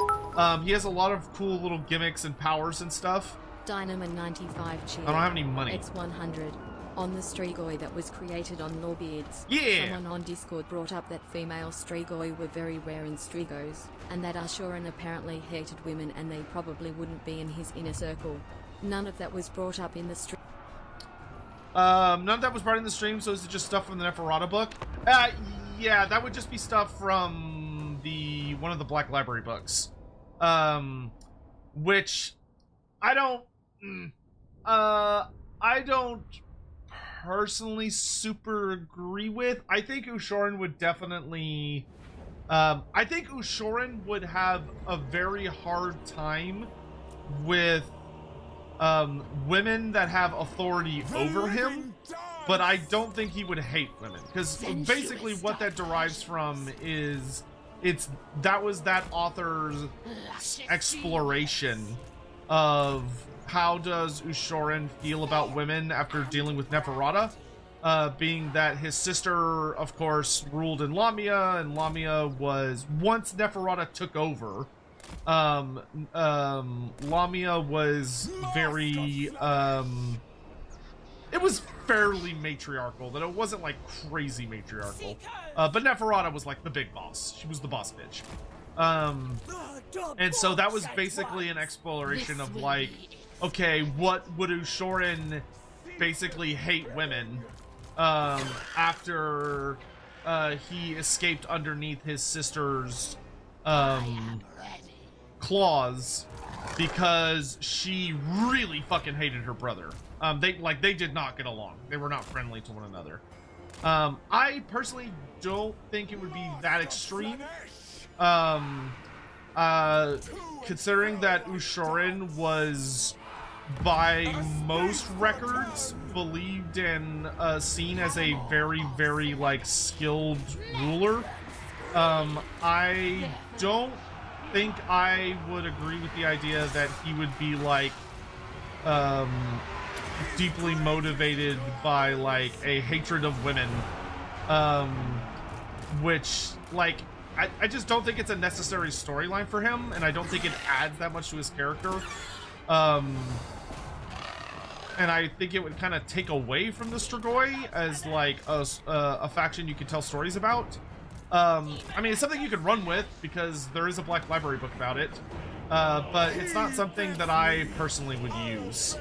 He has a lot of cool little gimmicks and powers and stuff. Dynamo 95 cheer. I don't have any money. X100. On the Strigoi that was created on Lawbeards. Yeah! Someone on Discord brought up that female Strigoi were very rare in Strigos, and that Ashuran apparently hated women and they probably wouldn't be in his inner circle. None of that was brought up in the stream. None of that was brought in the stream, so is it just stuff from the Neferata book? Yeah, that would just be stuff from one of the Black Library books. Which I don't personally super agree with. I think Ushoran would definitely I think Ushoran would have a very hard time with women that have authority over him, but I don't think he would hate women, because basically what that derives from is that was that author's exploration of how does Ushoran feel about women after dealing with Neferata, being that his sister, of course, ruled in Lamia, and Lamia was, once Neferata took over, Lamia was very, it was fairly matriarchal, that it wasn't like crazy matriarchal, but Neferata was like the big boss. She was the boss bitch. And so that was basically an exploration of like, okay, what would Ushoran basically hate women after he escaped underneath his sister's claws, because she really fucking hated her brother. They did not get along. They were not friendly to one another. I personally don't think it would be that extreme. Considering that Ushoran was, by most records, believed and seen as a very, very, like, skilled ruler, I don't think I would agree with the idea that he would be, like, deeply motivated by like a hatred of women, which like I just don't think it's a necessary storyline for him, and I don't think it adds that much to his character. And I think it would kind of take away from the Strigoi as like a faction you could tell stories about. I mean, it's something you could run with because there is a Black Library book about it, but it's not something that I personally would use.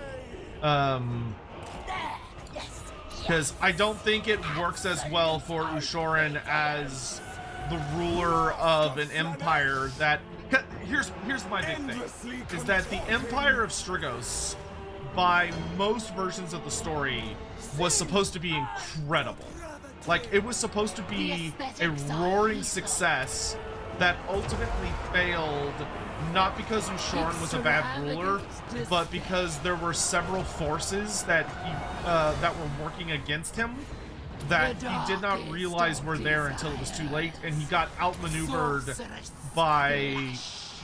Because I don't think it works as well for Ushoran as the ruler of an empire that... Here's my big thing, is that the Empire of Strigos, by most versions of the story, was supposed to be incredible. Like, it was supposed to be a roaring success that ultimately failed, not because Ushoran was a bad ruler, but because there were several forces that were working against him that he did not realize were there until it was too late, and he got outmaneuvered by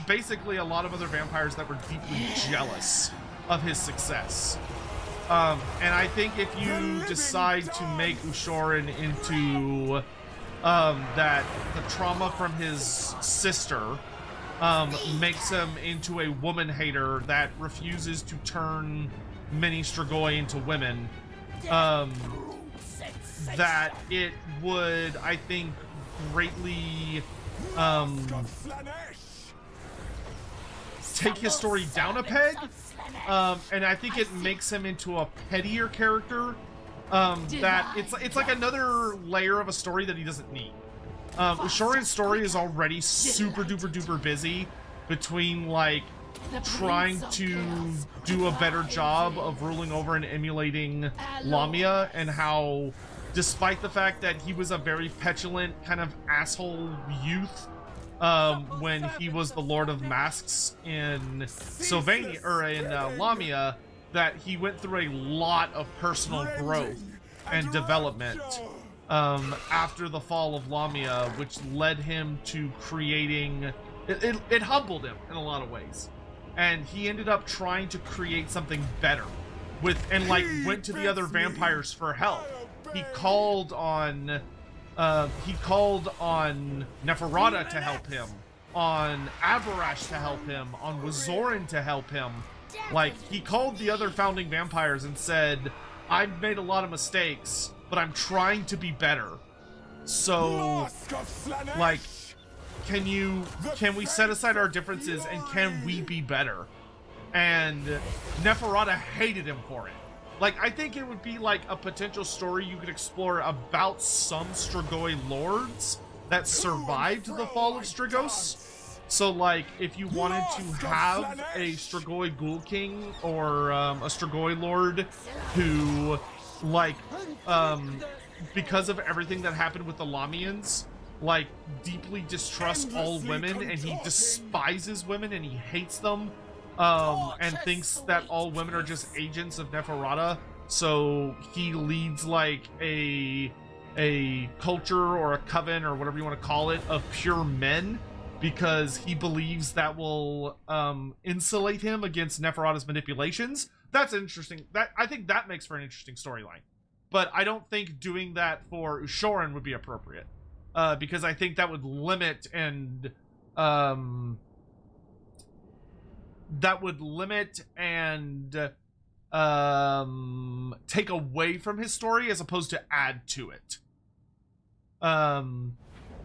basically a lot of other vampires that were deeply jealous of his success. And I think if you decide to make Ushoran into that the trauma from his sister makes him into a woman hater that refuses to turn many Strigoi into women, that it would, I think, greatly take his story down a peg. And I think it makes him into a pettier character, that it's like another layer of a story that he doesn't need. Ushoran's story is already super duper duper busy between like trying to do a better job of ruling over and emulating Lamia, and how despite the fact that he was a very petulant kind of asshole youth when he was the Lord of Masques in Sylvania, or in Lamia, that he went through a lot of personal growth and development after the fall of Lamia, which led him to creating... It humbled him in a lot of ways. And he ended up trying to create something better and like went to the other vampires for help. He called on Neferata to help him, on Avarash to help him, on Wazoran to help him. Like, he called the other founding vampires and said, I've made a lot of mistakes, but I'm trying to be better. So, like, can we set aside our differences and can we be better? And Neferata hated him for it. Like, I think it would be like a potential story you could explore about some Strigoi lords that survived the fall of Strigos. So, like, if you wanted to have a Strigoi Ghoul King or a Strigoi Lord who, like, because of everything that happened with the Lamians, like, deeply distrusts all women, and he despises women and he hates them, and thinks that all women are just agents of Neferata. So he leads like a culture or a coven or whatever you want to call it of pure men, because he believes that will insulate him against Neferata's manipulations. That's interesting. I think that makes for an interesting storyline. But I don't think doing that for Ushoran would be appropriate, because I think that would limit and take away from his story as opposed to add to it.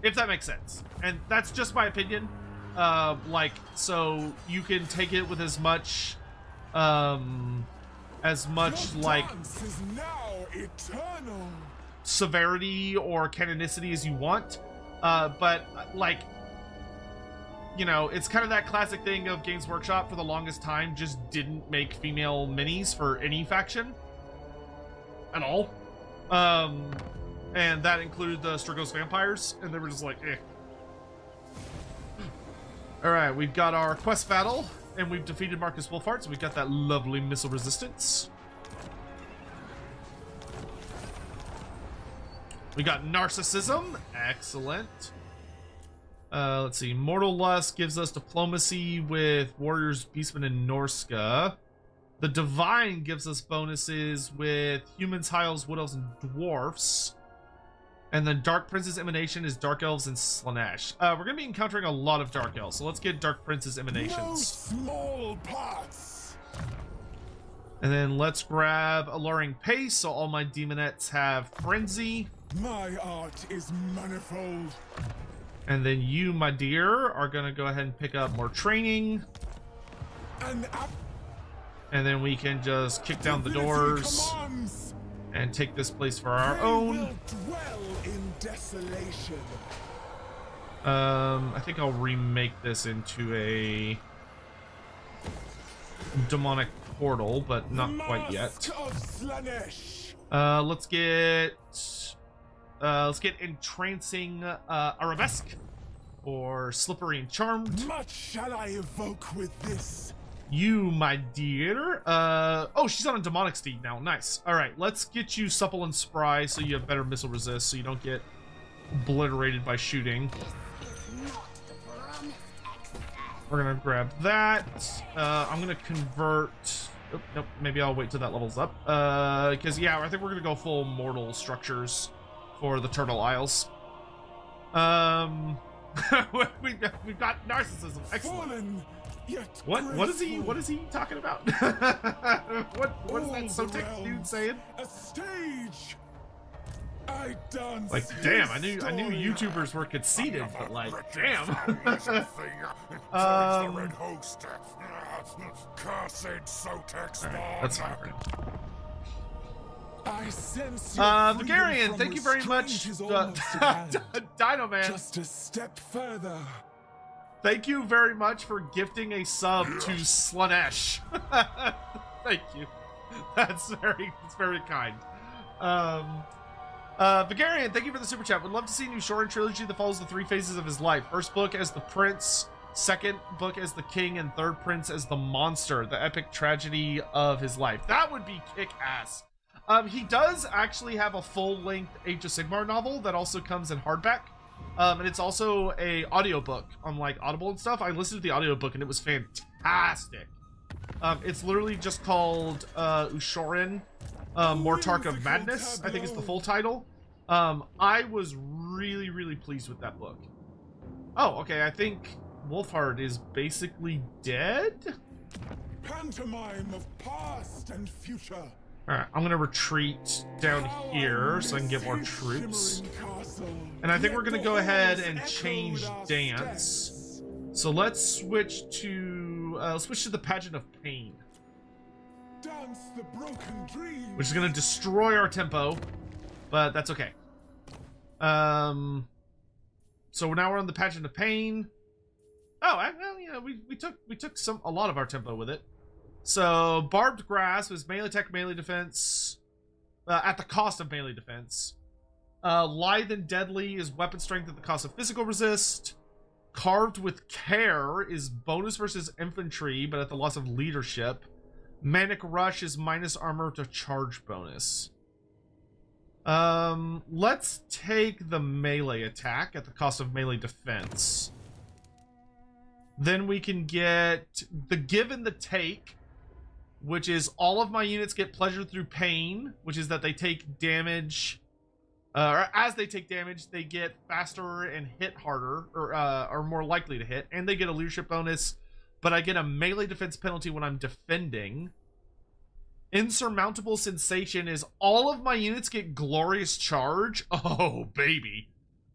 If that makes sense. And that's just my opinion. Like, so you can take it with as much like severity or canonicity as you want. But like, you know, it's kind of that classic thing of Games Workshop for the longest time just didn't make female minis for any faction at all. And that included the Strigos vampires, and they were just like, eh. Alright, we've got our quest battle, and we've defeated Marcus Wolfhard, so we've got that lovely missile resistance. We got Narcissism, excellent. Let's see, Mortal Lust gives us diplomacy with Warriors, Beastmen, and Norska. The Divine gives us bonuses with humans, high elves, wood elves, and dwarfs. And then Dark Prince's Emanation is Dark Elves and Slaanesh. We're going to be encountering a lot of Dark Elves, so let's get Dark Prince's Emanations. No small parts. And then let's grab Alluring Pace, so all my Demonettes have Frenzy. My art is manifold. And then you, my dear, are going to go ahead and pick up more training. And then we can just kick down the doors and take this place for our own. Will dwell in desolation. I think I'll remake this into a demonic portal, but not quite yet. Masque of Slaanesh. Let's get entrancing arabesque or slippery and charmed. Much shall I evoke with this. You, my dear. Oh, she's on a demonic steed now. Nice. All right, let's get you supple and spry so you have better missile resist, so you don't get obliterated by shooting. We're gonna grab that. I'm gonna convert. Oh, nope. Maybe I'll wait till that level's up. Because yeah, I think we're gonna go full mortal structures for the Turtle Isles. We've got narcissism. Excellent. Fallen, yet What is he talking about? what is that Sotek dude saying? A stage. I dance. Like, damn, I knew YouTubers were conceited, but like, damn. Red host. Cursed Sotek spawn. Right, that's fine for now. I sense Vigarian, thank you very much. Dino Man. Just a step further. Thank you very much for gifting a sub to Slaanesh. Thank you. That's very kind. Vigarian, thank you for the super chat. Would love to see a new Shorin trilogy that follows the three phases of his life. First book as the prince, second book as the king, and third prince as the monster, the epic tragedy of his life. That would be kick-ass. He does actually have a full-length Age of Sigmar novel that also comes in hardback. And it's also a audiobook on like Audible and stuff. I listened to the audiobook and it was fantastic. It's literally just called Ushorin, Mortarch of Madness, I think is the full title. I was really pleased with that book. Oh, okay, I think Wolfhard is basically dead? Pantomime of past and future. Alright, I'm gonna retreat down here so I can get more troops. And I think we're gonna go ahead and change dance. So let's switch to the Pageant of Pain. Dance the broken dream. Which is gonna destroy our tempo, but that's okay. So now we're on the Pageant of Pain. Oh, well, you know, we took a lot of our tempo with it. So Barbed Grasp is melee attack, melee defense, at the cost of melee defense. Lithe and Deadly is weapon strength at the cost of physical resist. Carved with Care is bonus versus infantry, but at the loss of leadership. Manic Rush is minus armor to charge bonus. Let's take the melee attack at the cost of melee defense. Then we can get the Give and the Take, which is all of my units get pleasure through pain, which is that they take damage, or as they take damage, they get faster and hit harder, or are more likely to hit, and they get a leadership bonus, but I get a melee defense penalty when I'm defending. Insurmountable Sensation is all of my units get Glorious Charge. Oh, baby.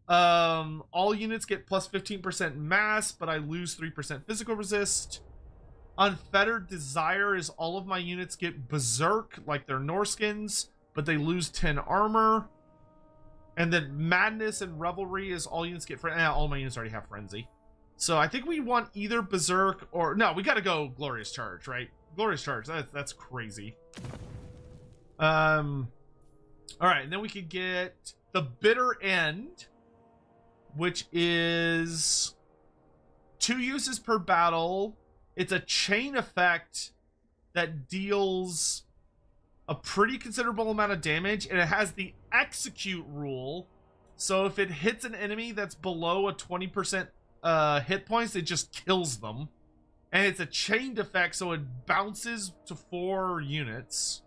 All units get plus 15% mass, but I lose 3% physical resist. Unfettered Desire is all of my units get Berserk, like they're Norskins, but they lose 10 armor. And then Madness and Revelry is all units get all my units already have Frenzy. So I think we want either Berserk or... No, we gotta go Glorious Charge, right? Glorious Charge, that's crazy. Alright, and then we could get the Bitter End, which is 2 uses per battle. It's a chain effect that deals a pretty considerable amount of damage, and it has the execute rule. So if it hits an enemy that's below a 20% hit points, it just kills them. And it's a chained effect, so it bounces to 4 units.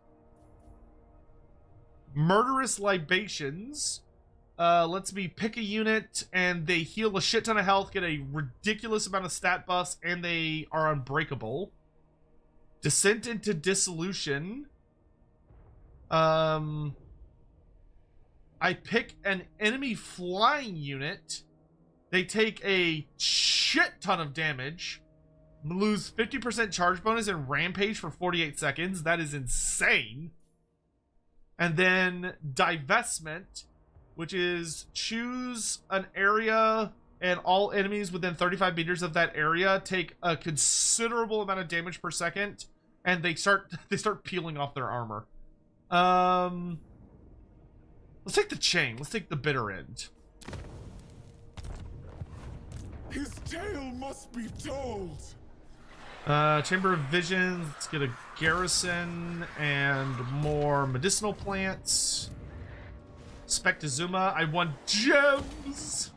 Murderous Libations lets me pick a unit, and they heal a shit ton of health, get a ridiculous amount of stat buffs, and they are unbreakable. Descent into Dissolution. I pick an enemy flying unit. They take a shit ton of damage. Lose 50% charge bonus and rampage for 48 seconds. That is insane. And then Divestment, which is choose an area and all enemies within 35 meters of that area take a considerable amount of damage per second, and they start peeling off their armor. Let's take the chain. Let's take the bitter end. His tale must be told. Chamber of Visions. Let's get a garrison and more medicinal plants. Spectazuma. I want gems.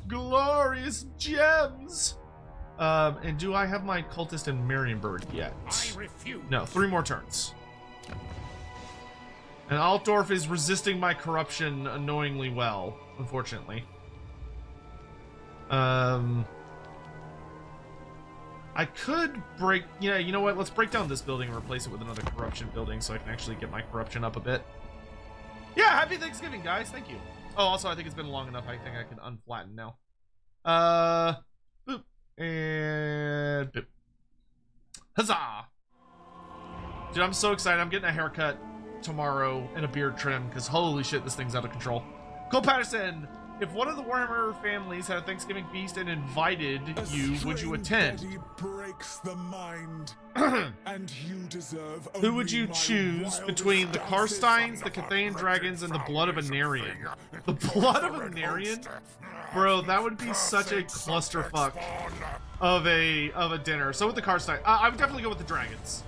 Glorious gems. And do I have my cultist in Marienburg yet? I refuse. No, 3 more turns. And Altdorf is resisting my corruption annoyingly well, unfortunately. I could break... Yeah, you know what? Let's break down this building and replace it with another corruption building so I can actually get my corruption up a bit. Yeah, happy Thanksgiving, guys. Thank you. Oh, also, I think it's been long enough. I think I can unflatten now. Boop. And boop. Huzzah! Dude, I'm so excited. I'm getting a haircut tomorrow and a beard trim because holy shit, this thing's out of control. Cole Patterson, if one of the Warhammer families had a Thanksgiving feast and invited you, would you attend? Breaks the mind, and you deserve Who would you choose between the Karsteins, the Cathayan Dragons, and the Blood of Anarian? The Blood of Anarian? Bro, that would be such a clusterfuck of a dinner. So with the Karstein, I would definitely go with the Dragons.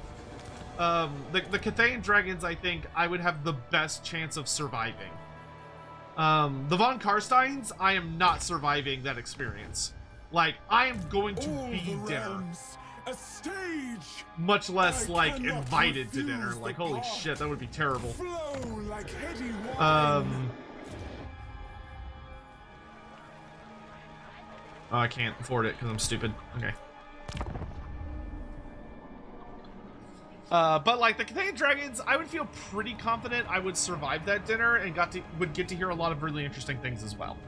The Cathayan Dragons, I think I would have the best chance of surviving. The Von Karsteins, I am not surviving that experience. Like, I am going to be dinner. A stage. Much less, like, invited to dinner. Like, holy shit, that would be terrible. Flow like heady wine. Oh, I can't afford it because I'm stupid. Okay. But like the Cathayan Dragons, I would feel pretty confident I would survive that dinner and would get to hear a lot of really interesting things as well.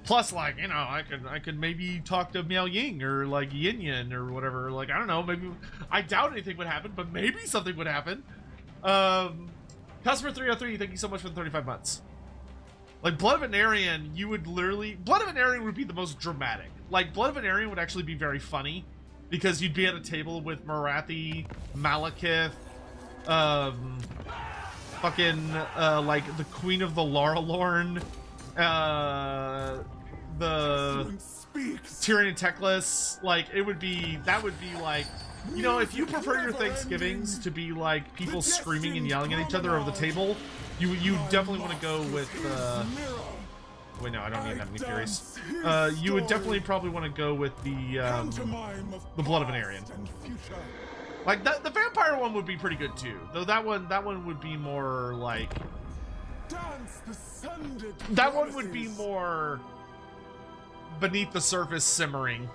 Plus, like, you know, I could maybe talk to Miao Ying or like Yin Yin or whatever. Like, I don't know, maybe I doubt anything would happen, but maybe something would happen. Customer 303, thank you so much for the 35 months. Like, Blood of Anarian, you would literally... Blood of Anarian would be the most dramatic. Like, Blood of Anarian would actually be very funny. Because you'd be at a table with Marathi, Malekith, like, the Queen of the Laurelorn, the Tyrion Teclis. Like, it would be... That would be, like... You know, if you prefer your Thanksgivings to be, like, people screaming and yelling at each other over the table... You definitely want to go with, wait, no, I don't need that many Furies. You would definitely probably want to go with the Blood of Anarian. Like, the Vampire one would be pretty good, too. Though that one would be more, like... That one would be more beneath the surface simmering.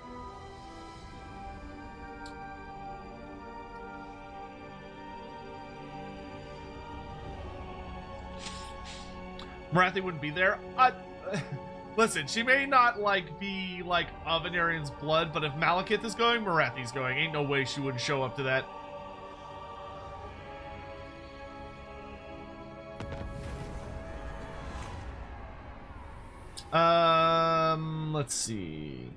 Marathi wouldn't be there. Listen, she may not, like, be, like, of Anarian's blood, but if Malekith is going, Marathi's going. Ain't no way she wouldn't show up to that. Let's see.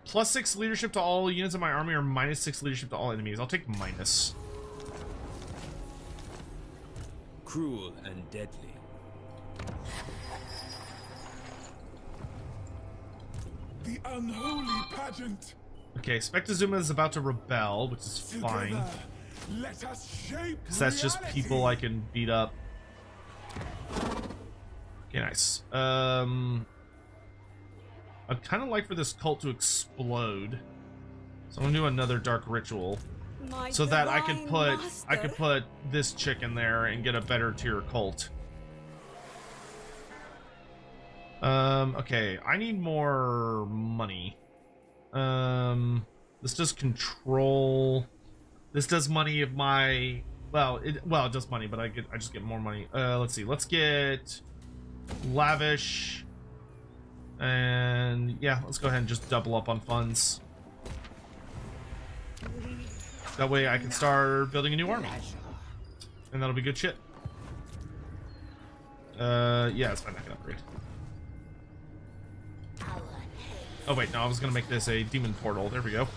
+6 leadership to all units in my army or -6 leadership to all enemies. I'll take minus. Cruel and deadly. The unholy pageant. Okay, Spectazuma is about to rebel, which is fine. Together, let us shape Because that's just reality. people I can beat up. Okay, nice. I'd kind of like for this cult to explode. So So I'm gonna do another dark ritual My so that I divine could put this chick in there and get a better tier cult. Okay, I need more money. This does control. This does money of my. Well, it does money, but I just get more money. Let's see. Let's get lavish, and yeah, let's go ahead and just double up on funds. That way, I can start building a new army, and that'll be good shit. Yeah, it's fine. I can upgrade. Oh wait, no, I was gonna make this a demon portal. There we go.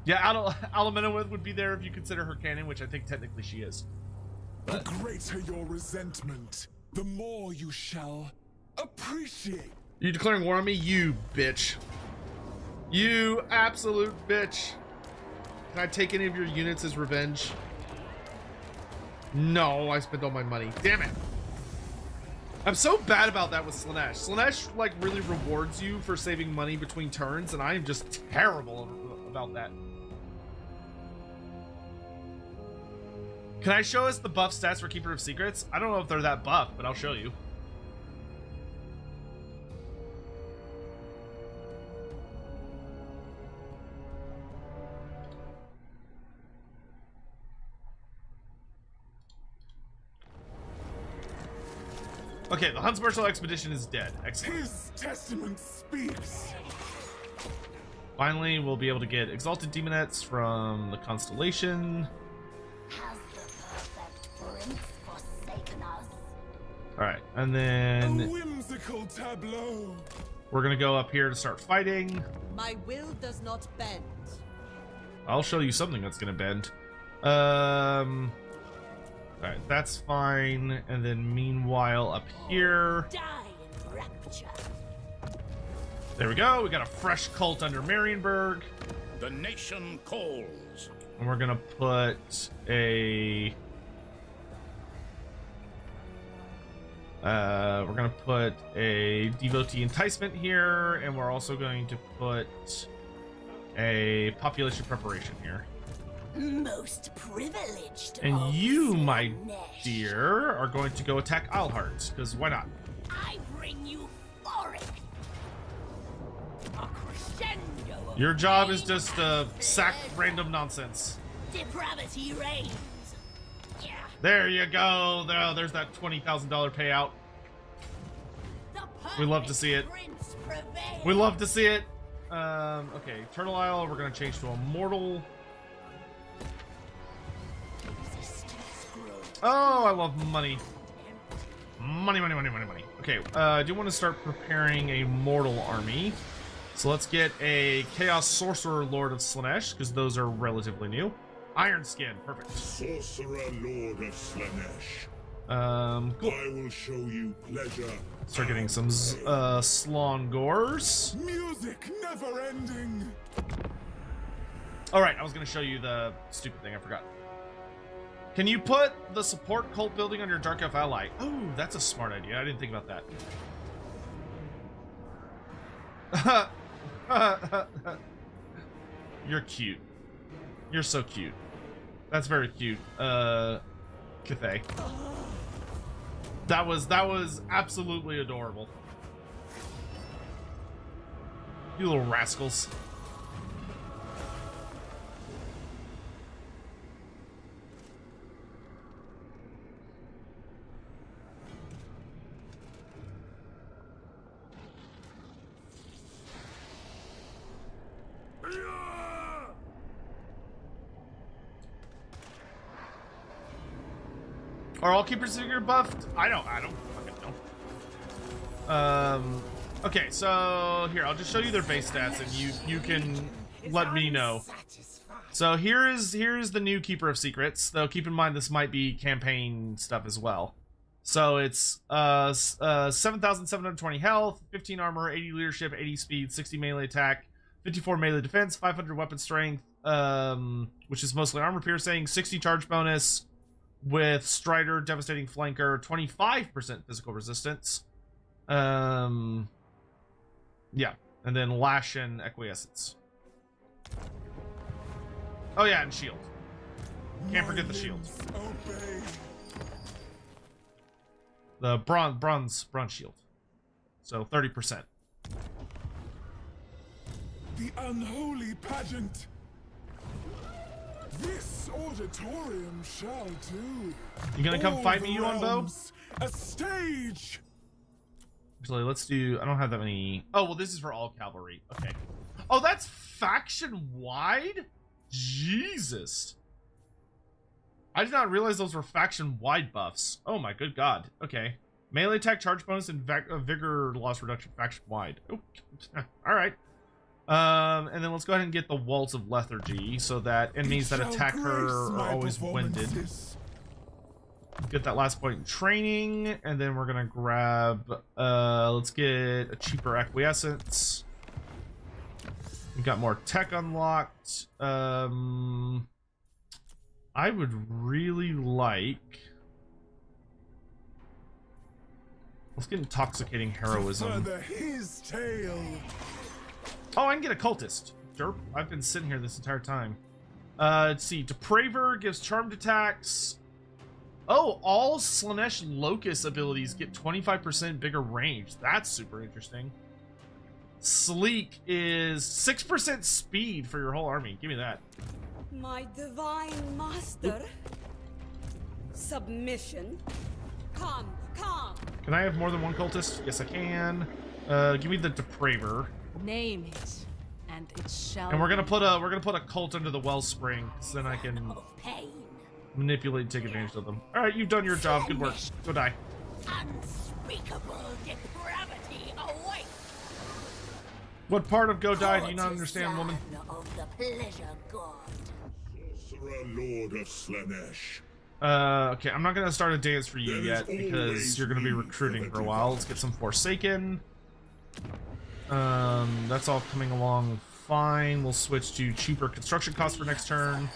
Yeah, Alaminawith would be there if you consider her canon, which I think technically she is. The greater your resentment, the more you shall appreciate. You declaring war on me? You bitch. You absolute bitch. Can I take any of your units as revenge? No, I spent all my money. Damn it. I'm so bad about that with Slaanesh. Slaanesh, like, really rewards you for saving money between turns, and I am just terrible about that. Can I show us the buff stats for Keeper of Secrets? I don't know if they're that buff, but I'll show you. Okay, the Huntsmarshal expedition is dead. Excellent. His testament speaks. Finally, we'll be able to get Exalted Demonettes from the Constellation. Has the perfect prince forsaken us? Alright, and A then whimsical tableau. we're gonna go up here to start fighting. My will does not bend. I'll show you something that's gonna bend. Alright, that's fine. And then meanwhile up here. Die in rapture. There we go. We got a fresh cult under Marienburg. The nation calls. And we're gonna put a devotee enticement here, and we're also going to put a population preparation here. Most privileged. And of you, my Slaanesh. dear, are going to go attack Isleheart, because why not? I bring you forth. A crescendo of Your job is pain just to and sack blood. random nonsense. Depravity reigns. Yeah. There you go. There's that $20,000 payout. The We love to see it. perfect prince prevails. We love to see it. Okay, Turtle Isle, we're gonna change to Immortal. Oh, I love money. Money. Okay, I do want to start preparing a mortal army. So let's get a Chaos Sorcerer Lord of Slaanesh, because those are relatively new. Iron Skin, perfect. Sorcerer Lord of Slaanesh. Cool. I will show you pleasure. Start getting some Slongors. Music never ending. Alright, I was going to show you the stupid thing, I forgot. Can you put the support cult building on your Dark Elf ally? Oh, that's a smart idea. I didn't think about that. You're cute. You're so cute. That's very cute. Cathay. That was absolutely adorable. You little rascals. Are all Keepers of Secret buffed? I don't fucking know. Okay, so here, I'll just show you their base stats and you can let me know. So here is the new Keeper of Secrets, though keep in mind this might be campaign stuff as well. So it's 7,720 health, 15 armor, 80 leadership, 80 speed, 60 melee attack, 54 melee defense, 500 weapon strength, which is mostly armor piercing, 60 charge bonus, with Strider, Devastating Flanker, 25% physical resistance. Yeah. And then Lash and Acquiescence. Oh yeah, and Shield. Can't forget the Shield. The bronze shield. So 30%. The unholy pageant. This auditorium shall do. You gonna come fight me, Yuon Bow? A stage. Actually, let's do. I don't have that many. Oh well, this is for all cavalry. Okay. Oh, that's faction wide. Jesus. I did not realize those were faction wide buffs. Oh my good god. Okay. Melee attack, charge bonus, and vigor loss reduction faction wide. Oh, all right. And then let's go ahead and get the Waltz of Lethargy so that enemies that attack her are always winded. Get that last point in training, and then we're gonna grab. Let's get a cheaper Acquiescence. We've got more tech unlocked. I would really like. Let's get Intoxicating Heroism. His tail. Oh, I can get a Cultist. Derp. I've been sitting here this entire time. Let's see. Depraver gives charmed attacks. Oh, all Slaanesh Locust abilities get 25% bigger range. That's super interesting. Sleek is 6% speed for your whole army. Give me that. My divine master. Submission. Come. Can I have more than one cultist? Yes, I can. Give me the Depraver. Name it, and it shall. And we're gonna put a cult under the wellspring, so then I can manipulate and take advantage of them. All right, you've done your job. Good work. Go die. Unspeakable depravity awaits. What part of go die do you not understand, woman? Of the pleasure god. Sorcerer Lord of Slaanesh. Okay, I'm not gonna start a dance for you yet because you're gonna be recruiting for a while. Let's get some Forsaken. That's all coming along fine. We'll switch to cheaper construction costs for next turn.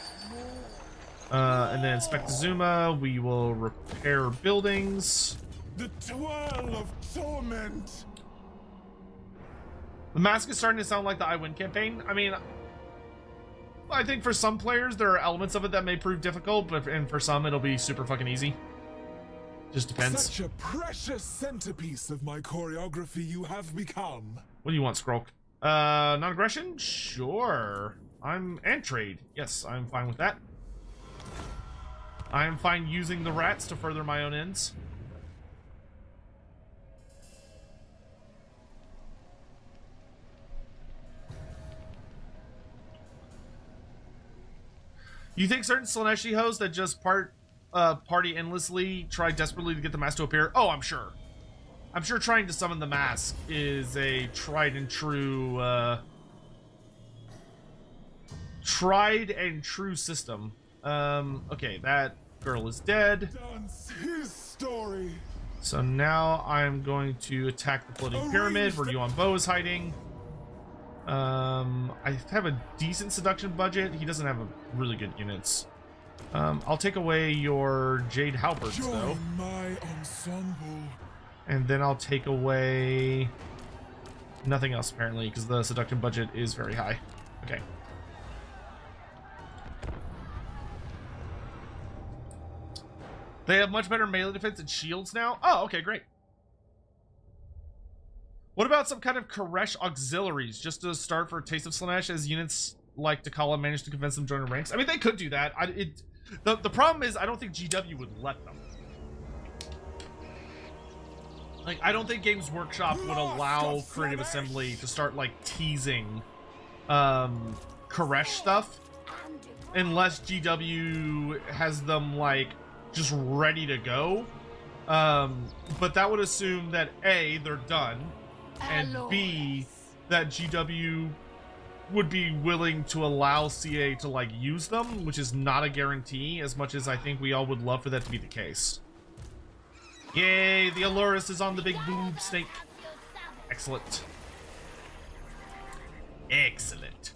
And then Spectazuma, we will repair buildings. The twirl of torment. The Masque is starting to sound like the I Win campaign. I mean, I think for some players there are elements of it that may prove difficult, and for some it'll be super fucking easy. Just depends. Such a precious centerpiece of my choreography you have become. What do you want, Skrulk? Non-aggression? Sure. And trade. Yes, I'm fine with that. I am fine using the rats to further my own ends. You think certain Slaaneshi hosts that just party endlessly try desperately to get the mask to appear? Oh, I'm sure. I'm sure trying to summon the mask is a tried and true system. Okay, that girl is dead. Dance his story. So now I'm going to attack the floating pyramid where Yuon Bow is hiding. I have a decent seduction budget. He doesn't have a really good units. I'll take away your Jade Halberds though. My ensemble. And then I'll take away nothing else apparently because the seduction budget is very high. Okay. They have much better melee defense and shields now. Oh, okay, great. What about some kind of Koresh auxiliaries just to start for a taste of Slaanesh, as units like to call and manage to convince them to join the ranks? I mean, they could do that. The problem is I don't think GW would let them. Like, I don't think Games Workshop would allow Creative Assembly to start, like, teasing Koresh stuff unless GW has them, like, just ready to go. But that would assume that A, they're done, and B, that GW would be willing to allow CA to, like, use them, which is not a guarantee, as much as I think we all would love for that to be the case. Yay, the Allurus is on the big boob snake. Excellent. Excellent.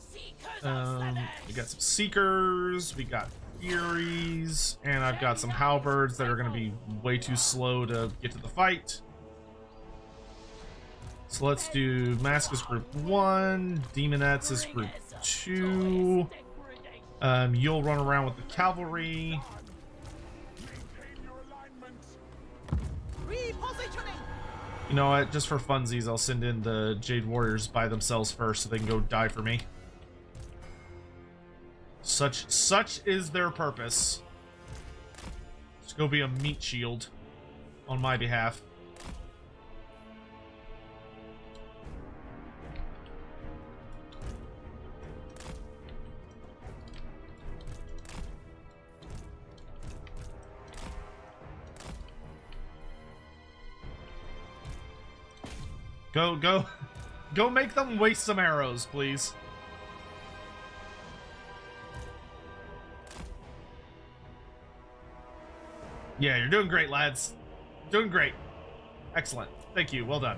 We got some Seekers, we got Furies, and I've got some Halberds that are going to be way too slow to get to the fight. So let's do Masque is group 1, Demonettes is group 2. You'll run around with the cavalry. You know what? Just for funsies, I'll send in the Jade Warriors by themselves first so they can go die for me. Such is their purpose. Just go be a meat shield on my behalf. Go make them waste some arrows, please. Yeah, you're doing great, lads. Doing great. Excellent. Thank you. Well done.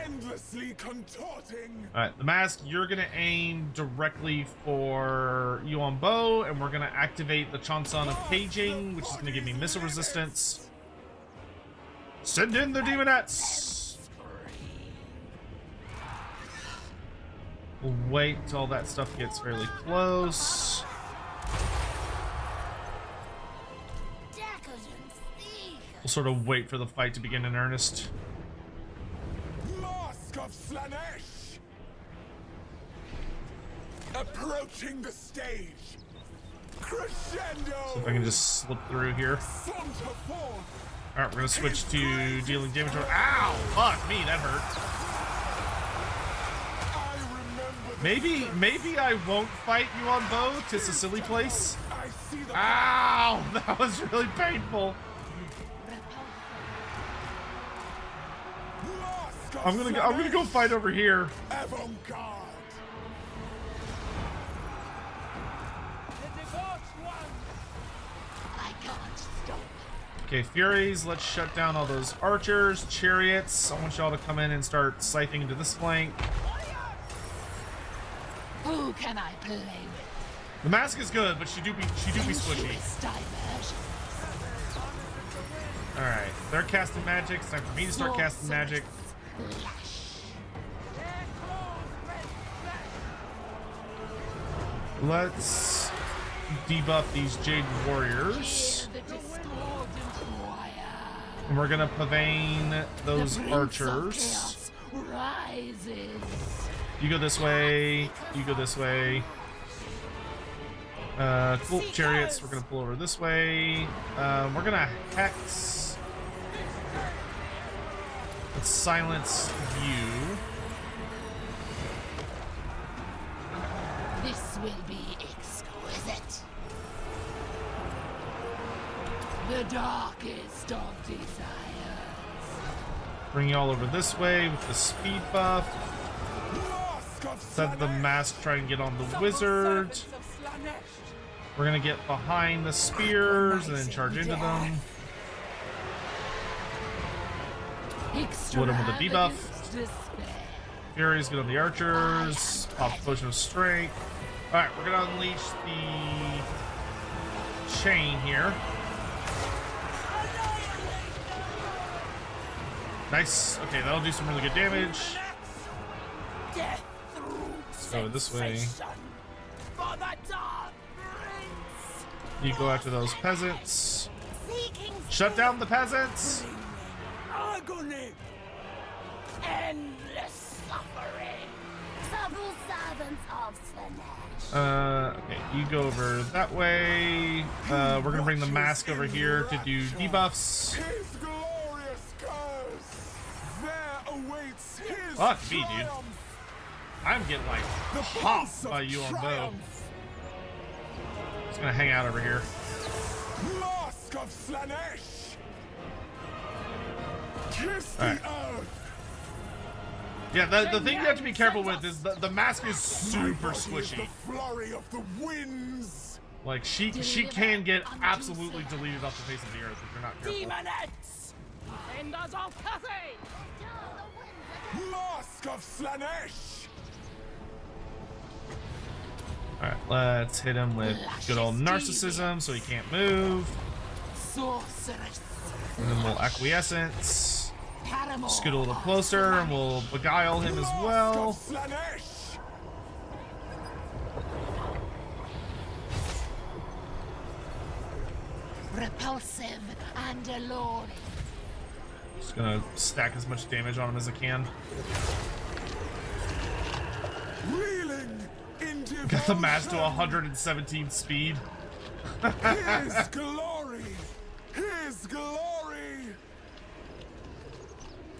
Endlessly contorting. Alright, the Masque, you're gonna aim directly for Yuon Bow, and we're gonna activate the Chanson of Caging, which is gonna give me missile resistance. Send in the Demonettes! We'll wait till all that stuff gets fairly close. We'll sort of wait for the fight to begin in earnest. Masque of Slaanesh! Approaching the stage. Crescendo! So if I can just slip through here. Alright, we're gonna switch to dealing damage. Ow! Fuck me, that hurt. Maybe I won't fight Yuon Bow. 'Tis a silly place. Ow! That was really painful. I'm gonna go fight over here. Okay, Furies, let's shut down all those archers, chariots. I want y'all to come in and start scything into this flank. Who can I play with? The Masque is good, but she do be squishy. Alright, they're casting magic. It's time for me to start casting magic. Let's debuff these Jade Warriors. And we're gonna pavane those archers. You go this way, you go this way. Cool, chariots, we're gonna pull over this way. We're gonna hex. Let's silence you. This will be exquisite. The darkest of desires. Bring you all over this way with the speed buff. Set the Masque, try and get on the wizard. We're gonna get behind the spears and then charge into them. Split them with a debuff. Furies, get on the archers. Pop potion of strength. Alright, we're gonna unleash the chain here. Nice. Okay, that'll do some really good damage. Go this way. You go after those peasants. Shut down the peasants. Agony. Endless suffering. Supple servants of Slaanesh. Okay, you go over that way. We're gonna bring the Masque over here to do debuffs. His glorious curse. There awaits his Fuck me, dude. triumph. I'm getting like popped by Yuon Bow. Just gonna hang out over here. Masque of Slaanesh. Kiss All right. the earth. Yeah, the thing you have to be careful with is the Masque is super squishy. The flurry of the winds. Like she can get absolutely deleted off the face of the earth if you're not careful. Demonettes. Defenders of Cathay. Masque of Slaanesh. Alright, let's hit him with good old narcissism so he can't move. Sorceress. And then we'll acquiescence. Paramore scoot a little closer, and we'll beguile him as well. Slaanesh! repulsive and alluring. Just gonna stack as much damage on him as I can. Reeling into Got the mask to 117 speed. His glory! His glory!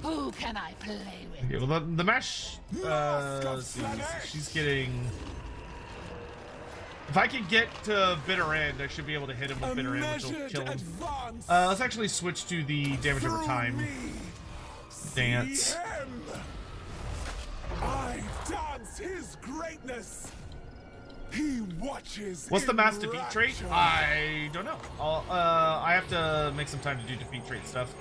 Who can I play with? Okay, well the mash. Let's see. She's getting. If I can get to bitter end, I should be able to hit him with bitter end, which will kill him. Let's actually switch to the damage over time dance. I dance his greatness. He watches. What's the mass defeat trait? I don't know. I have to make some time to do defeat trait stuff.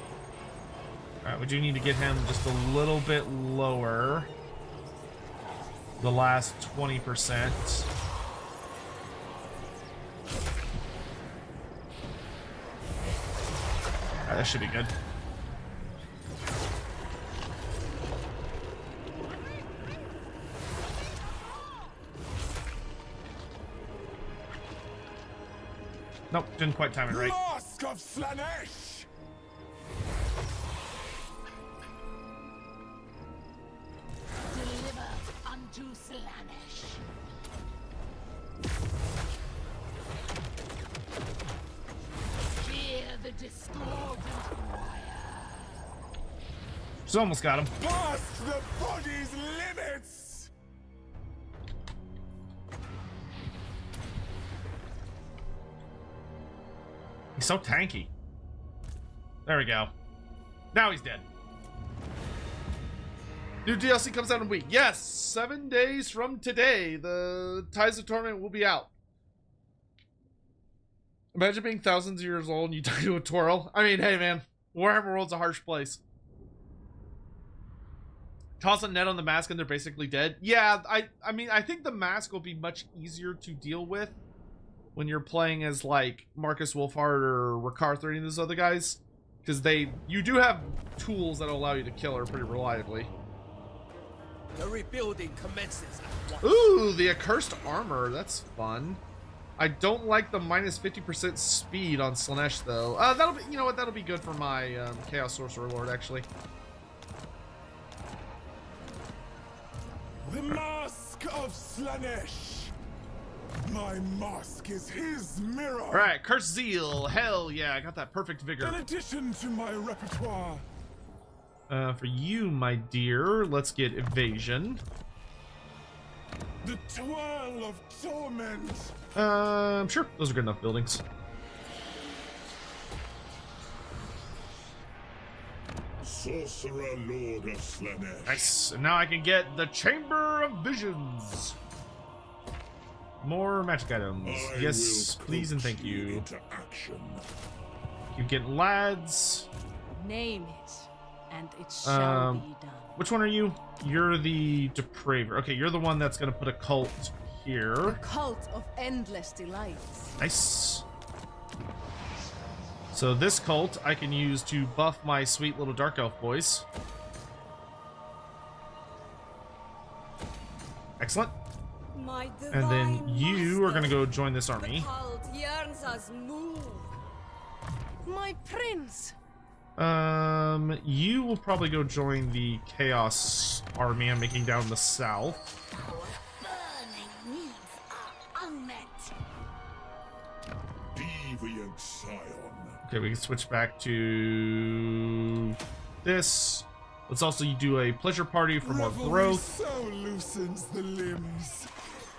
All right, we do need to get him just a little bit lower. The last 20%. Alright, that should be good. Nope, didn't quite time it right. Masque of Slaanesh. Deliver unto Slaanesh. Hear the discordant choir. She's almost got him. Past the body's limits. He's so tanky. There we go. Now he's dead. New DLC comes out in a week. Yes, 7 days from today, the Ties of Torment will be out. Imagine being thousands of years old and you die to a twirl. I mean, hey man, Warhammer World's a harsh place. Toss a net on the mask and they're basically dead. Yeah, I mean, I think the mask will be much easier to deal with when you're playing as like Marcus Wolfhard or Ricarth or any of those other guys, because you do have tools that allow you to kill her pretty reliably. The rebuilding commences at once. Ooh, the accursed armor. That's fun. I don't like the minus 50% speed on Slaanesh though. That'll be, you know what? That'll be good for my Chaos Sorcerer Lord actually. The Masque of Slaanesh. My mask is his mirror. All right, Curse Zeal. Hell yeah, I got that perfect vigor. In addition to my repertoire. For you, my dear, let's get evasion. The twirl of torment. Sure, those are good enough buildings. Sorcerer Lord of Slaanesh. Nice. And now I can get the Chamber of Visions. More magic items. Yes, please and thank you. You get lads. Name it, and it shall be done. Which one are you? You're the Depraver. Okay, you're the one that's gonna put a cult here. Cult of endless delights. Nice. So this cult I can use to buff my sweet little dark elf boys. Excellent. And then you are gonna go join this army. The cult yearns us move. My prince. You will probably go join the Chaos army I'm making down the south. Our burning needs are unmet. Deviant Scion. Okay, we can switch back to this. Let's also do a pleasure party for more growth. So loosens the limbs.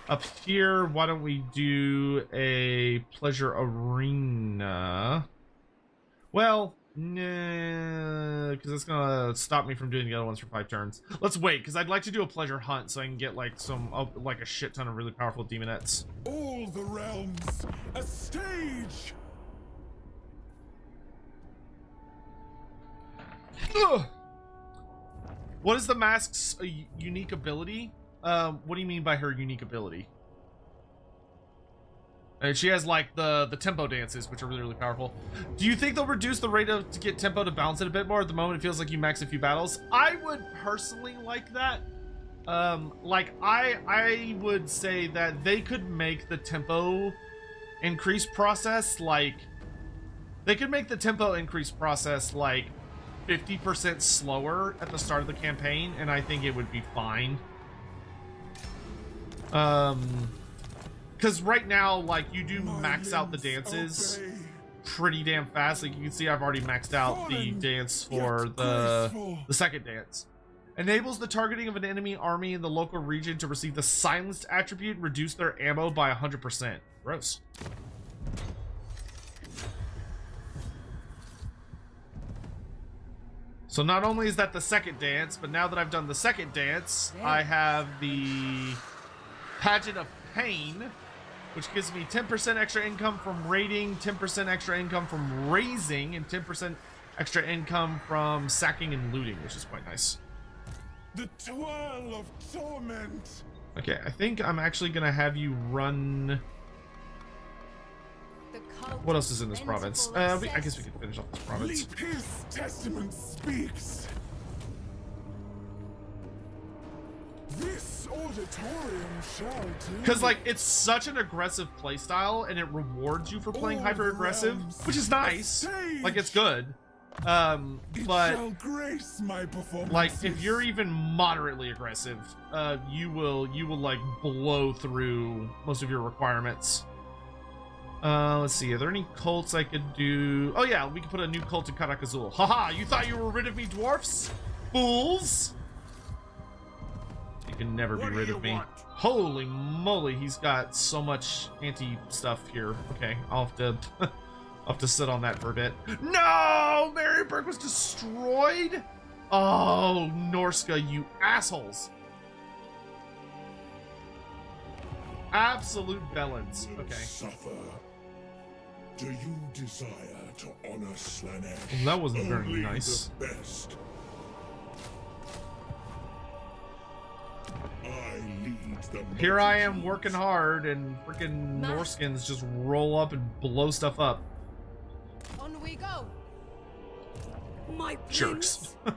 Up here, why don't we do a pleasure arena? Well, nah, because that's gonna stop me from doing the other ones for 5 turns. Let's wait, because I'd like to do a pleasure hunt so I can get like some, like a shit ton of really powerful demonettes. All the realms, a stage. Ugh. What is the mask's unique ability? What do you mean by her unique ability? And she has like the tempo dances, which are really, really powerful. Do you think they'll reduce the rate to get tempo to balance it a bit more? At the moment, it feels like you max a few battles. I would personally like that. Like I would say that they could make the tempo increase process like 50% slower at the start of the campaign, and I think it would be fine. Because right now, like, you do max out the dances pretty damn fast. Like, you can see I've already maxed out the dance for the second dance. Enables the targeting of an enemy army in the local region to receive the silenced attribute, reduce their ammo by 100%. Gross. So not only is that the second dance, but now that I've done the second dance, I have the Pageant of Pain, which gives me 10% extra income from raiding, 10% extra income from raising, and 10% extra income from sacking and looting, which is quite nice. The twirl of torment. Okay, I think I'm actually gonna have you run. What else is in this province? I guess we can finish off this province. Leap his testament speaks. This auditorium shall do. Because, like, it's such an aggressive playstyle, and it rewards you for playing hyper-aggressive, which is nice. Like, it's good. But, grace my performance. like, if you're even moderately aggressive, you will, like, blow through most of your requirements. Let's see, are there any cults I could do? Oh yeah, we can put a new cult in Karakazul. Haha, you thought you were rid of me, dwarfs? Fools! You can never be rid of me. Holy moly, he's got so much anti-stuff here. Okay, I'll have to I'll have to sit on that for a bit. No! Maryburg was destroyed? Oh, Norska, you assholes. Absolute bellends. Okay. Suffer. Do you desire to honor Slaanesh? Well, that wasn't very nice. The best. I lead the Here I am working hard, and freaking Masque. Norskins just roll up and blow stuff up. On we go. My Jerks. prince.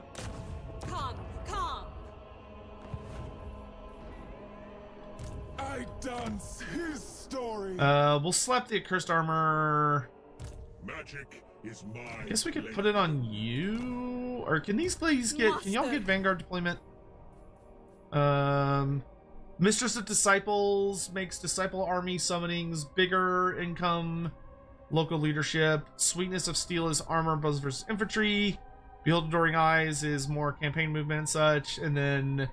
Come, come. I dance his story. We'll slap the accursed armor. Magic is my. I guess we could put it on you, or can these please get? Can y'all get Vanguard deployment? Mistress of Disciples makes disciple army summonings bigger income, local leadership. Sweetness of Steel is armor, bows versus infantry. Behold Adoring Eyes is more campaign movement and such, and then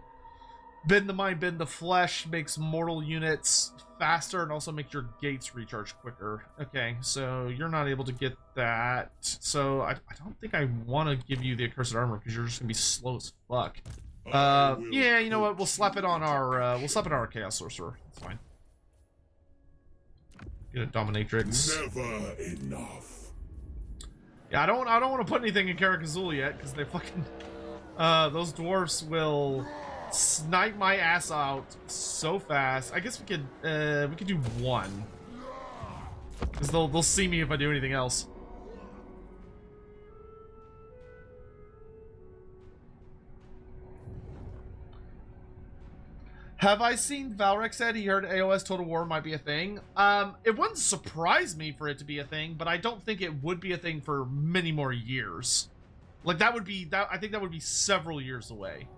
Bend the Mind, Bend the Flesh makes mortal units faster and also make your gates recharge quicker. Okay, so you're not able to get that. So I don't think I want to give you the accursed armor because you're just gonna be slow as fuck. Yeah, you know what? We'll slap it on our Chaos Sorcerer. It's fine. Get a Dominatrix. Never enough. Yeah, I don't want to put anything in Karakazul yet because they fucking those dwarfs will snipe my ass out so fast. I guess we could do one because they'll see me if I do anything else. Have I seen Valrek said he heard AOS Total War might be a thing? It wouldn't surprise me for it to be a thing, but I don't think it would be a thing for many more years. Like that would be that. I think that would be several years away.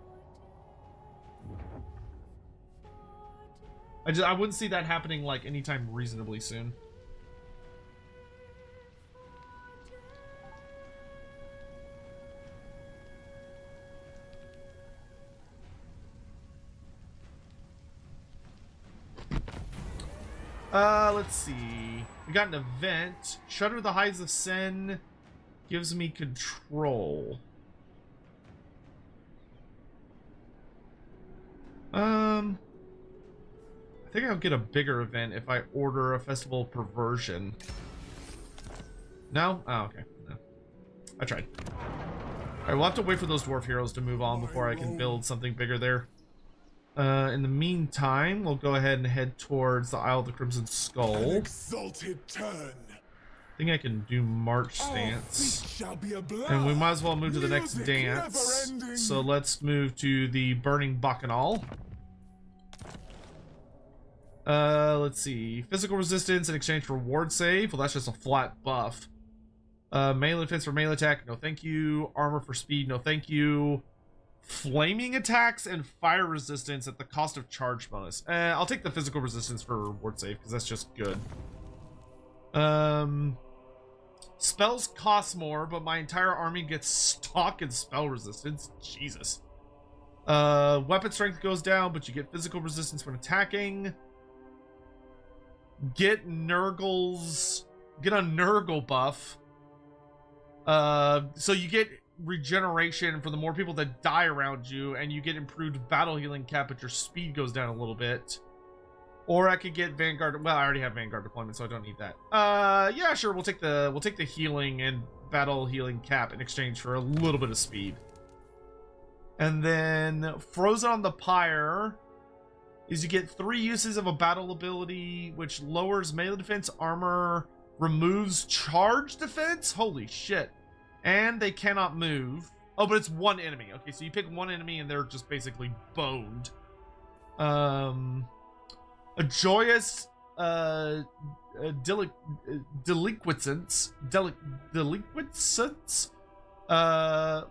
I wouldn't see that happening like anytime reasonably soon. Let's see. We got an event. Shudder the Hides of Sin gives me control. I think I'll get a bigger event if I order a Festival of Perversion. No? Oh, okay. No. I tried. Alright, we'll have to wait for those dwarf heroes to move on before I can build something bigger there. In the meantime, we'll go ahead and head towards the Isle of the Crimson Skull. An exalted turn. I think I can do March stance. Shall be a blast. And we might as well move to the next Music dance. never-ending. So let's move to the Burning Bacchanal. Let's see. Physical resistance in exchange for ward save. Well, that's just a flat buff. Melee defense for melee attack. No, thank you. Armor for speed. No, thank you. Flaming attacks and fire resistance at the cost of charge bonus. I'll take the physical resistance for ward save because that's just good. Spells cost more, but my entire army gets stock and spell resistance. Jesus. Weapon strength goes down, but you get physical resistance when attacking. Get a Nurgle buff. So you get regeneration for the more people that die around you, and you get improved battle healing cap, but your speed goes down a little bit. Or I could get Vanguard. Well, I already have Vanguard deployment, so I don't need that. Yeah, sure. We'll take the healing and battle healing cap in exchange for a little bit of speed. And then Frozen on the Pyre is you get 3 uses of a battle ability, which lowers melee defense, armor, removes charge defense. Holy shit. And they cannot move. Oh, but it's one enemy. Okay, so you pick one enemy and they're just basically boned. A joyous delinquents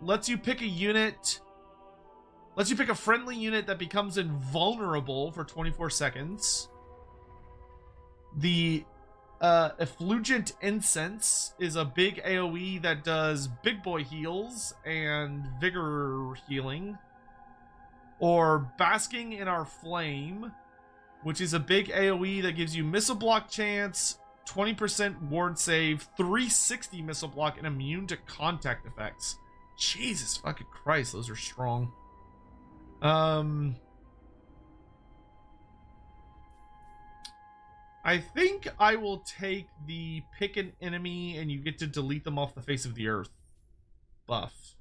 lets you pick a unit. Lets you pick a friendly unit that becomes invulnerable for 24 seconds. The Effulgent Incense is a big AoE that does big boy heals and vigor healing. Or Basking in Our Flame, which is a big AoE that gives you missile block chance, 20% ward save, 360 missile block, and immune to contact effects. Jesus fucking Christ, those are strong. I think I will take the pick an enemy and you get to delete them off the face of the earth buff.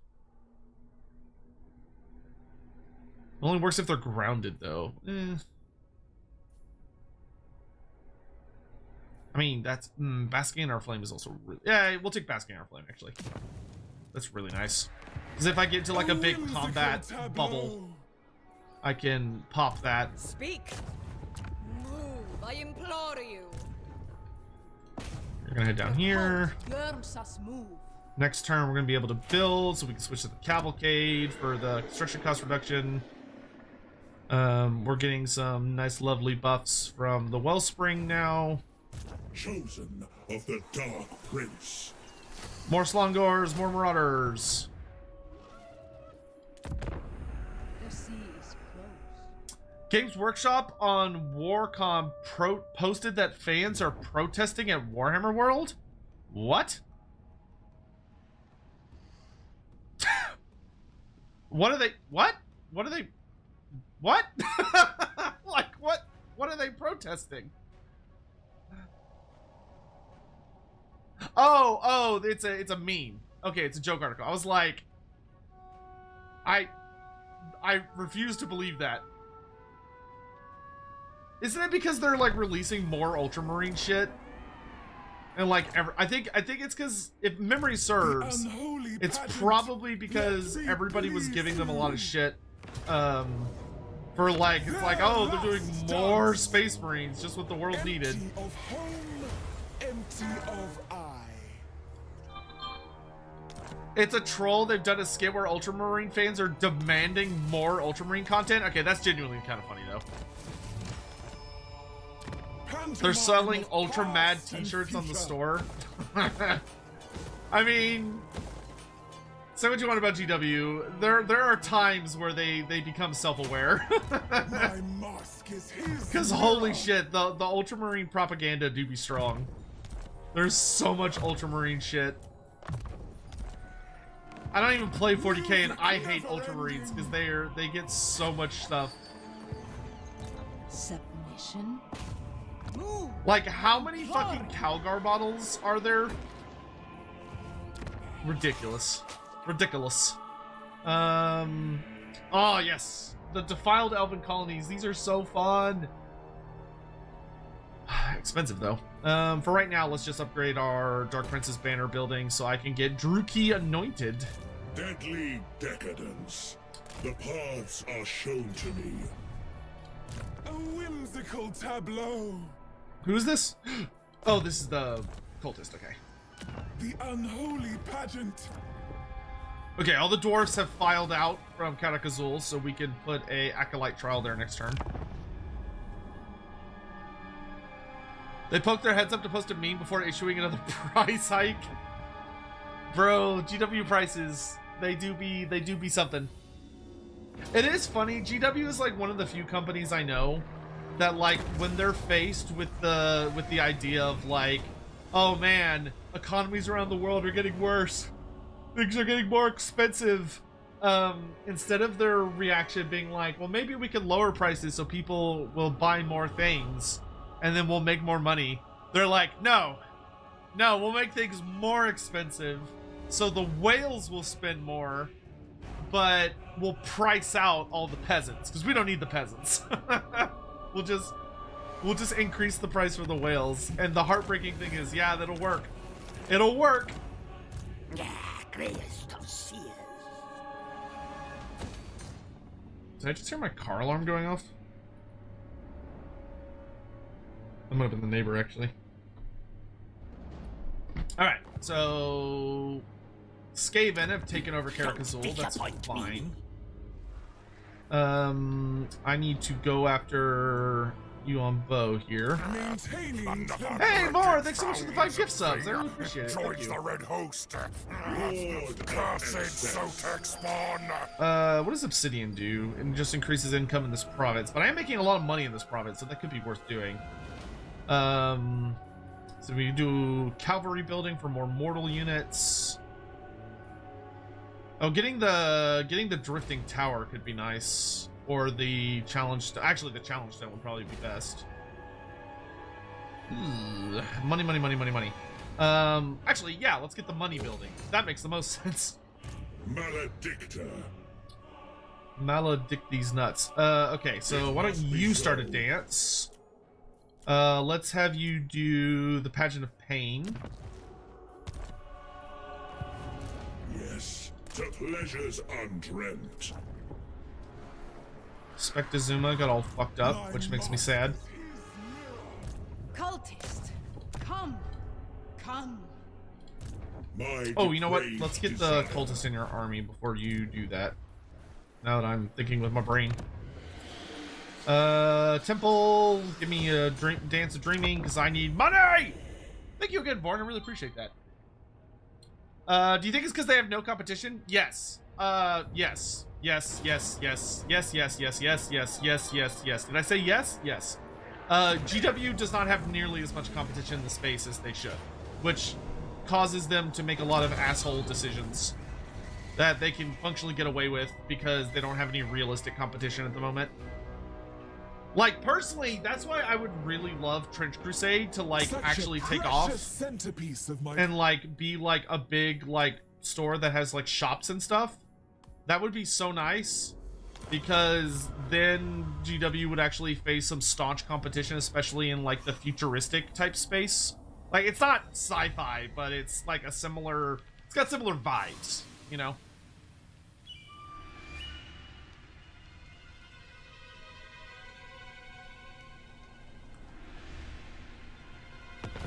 It only works if they're grounded, though. I mean, that's... Basking in Our Flame is also really... Yeah, we'll take Basking in Our Flame, actually. That's really nice. Because if I get to, like, a big combat bubble, I can pop that. Speak. Move, I implore you. We're gonna head down here. Move. Next turn, we're gonna be able to build, so we can switch to the Cavalcade for the construction cost reduction. We're getting some nice, lovely buffs from the Wellspring now. Chosen of the Dark Prince. More Slongors, more Marauders. The sea is closed. Games Workshop on Warcom posted that fans are protesting at Warhammer World? What? What are they? What? What are they? What? Like, what? What are they protesting? Oh, it's a meme. Okay, it's a joke article. I was like, I refuse to believe that. Isn't it because they're like releasing more Ultramarine shit? And like, I think it's because, if memory serves, it's probably because everybody was giving them a lot of shit. For like, it's like, oh, they're doing more Space Marines, just what the world needed. Empty of home, empty of eye. It's a troll. They've done a skit where Ultramarine fans are demanding more Ultramarine content. Okay, that's genuinely kind of funny though. They're selling Ultra Mad t-shirts on the store. I mean, say what you want about GW. There are times where they become self-aware. My Masque is his. Because holy shit, the Ultramarine propaganda do be strong. There's so much Ultramarine shit. I don't even play 40k and I hate Ultramarines because they get so much stuff. Submission. Like, how many fucking Calgar models are there? Ridiculous. Ridiculous. Oh, yes. the defiled elven colonies. These are so fun. Expensive though. For right now, let's just upgrade our Dark Princess banner building so I can get Druki anointed. Deadly decadence. The paths are shown to me. A whimsical tableau. Who is this? Oh, this is the cultist. Okay. The unholy pageant. Okay, all the dwarfs have filed out from Karakazul, so we can put a acolyte trial there next turn. They poked their heads up to post a meme before issuing another price hike. Bro, GW prices, they do be something. It is funny, GW is like one of the few companies I know that, like, when they're faced with the idea of like, oh man, economies around the world are getting worse, things are getting more expensive, instead of their reaction being like, well, maybe we can lower prices so people will buy more things and then we'll make more money, they're like, no, we'll make things more expensive so the whales will spend more, but we'll price out all the peasants because we don't need the peasants. We'll just increase the price for the whales. And the heartbreaking thing is, yeah, that'll work. It'll work. Greatest of seers. Did I just hear my car alarm going off? That might have been the neighbor, actually. Alright, so Skaven have taken over Karakazul. That's fine. I need to go after Yuon Bow here. Hey, more! Thanks so much for the 5 gift subs. I really appreciate it. Thank you. The Red Host. Lord, cursed Sotek spawn. What does Obsidian do? It just increases income in this province, but I am making a lot of money in this province, so that could be worth doing. So we do cavalry building for more mortal units. Oh, getting the drifting tower could be nice, or the challenge. Actually, the challenge stone would probably be best. Money. Actually, yeah, let's get the money building. That makes the most sense. Maledict these nuts. Okay, so why don't you start a dance? Let's have you do the Pageant of Pain. Yes, to pleasures undreamt. Spectazuma got all fucked up, which makes me sad. Cultist, come. Oh, you know what? Let's get the cultists in your army before you do that. Now that I'm thinking with my brain. Temple, give me a dance of dreaming because I need money. Thank you again, Born. I really appreciate that. Do you think it's because they have no competition? Yes. Yes. Did I say yes? Yes. GW does not have nearly as much competition in the space as they should, which causes them to make a lot of asshole decisions that they can functionally get away with because they don't have any realistic competition at the moment. Like, personally, that's why I would really love Trench Crusade to, like, actually take off and, like, be, like, a big, like, store that has, like, shops and stuff. That would be so nice, because then GW would actually face some staunch competition, especially in, like, the futuristic type space. Like, it's not sci-fi, but it's, like, it's got similar vibes, you know?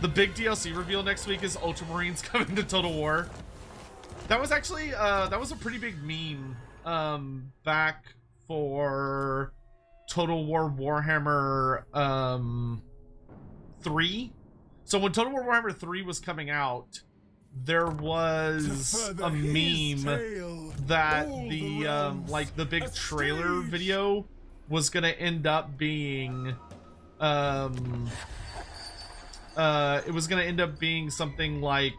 The big DLC reveal next week is Ultramarines coming to Total War. That was actually, that was a pretty big meme, back for Total War Warhammer, 3. So when Total War Warhammer 3 was coming out, there was a meme that the, like, the big trailer video was gonna end up being, it was gonna end up being something like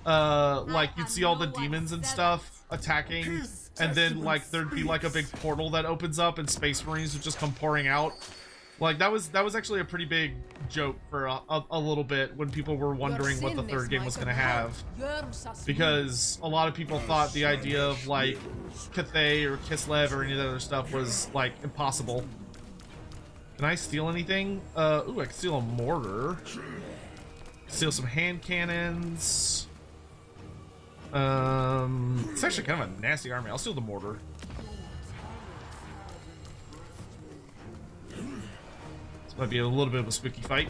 you'd see all the demons and stuff attacking, and then, like, there'd be, like, a big portal that opens up and Space Marines would just come pouring out. Like that was actually a pretty big joke for a little bit when people were wondering what the third game was going to have, because a lot of people thought the idea of like Cathay or Kislev or any of that other stuff was like impossible. Can I steal anything? Ooh, I can steal a mortar. Steal some hand cannons. It's actually kind of a nasty army. I'll steal the mortar. This might be a little bit of a spooky fight.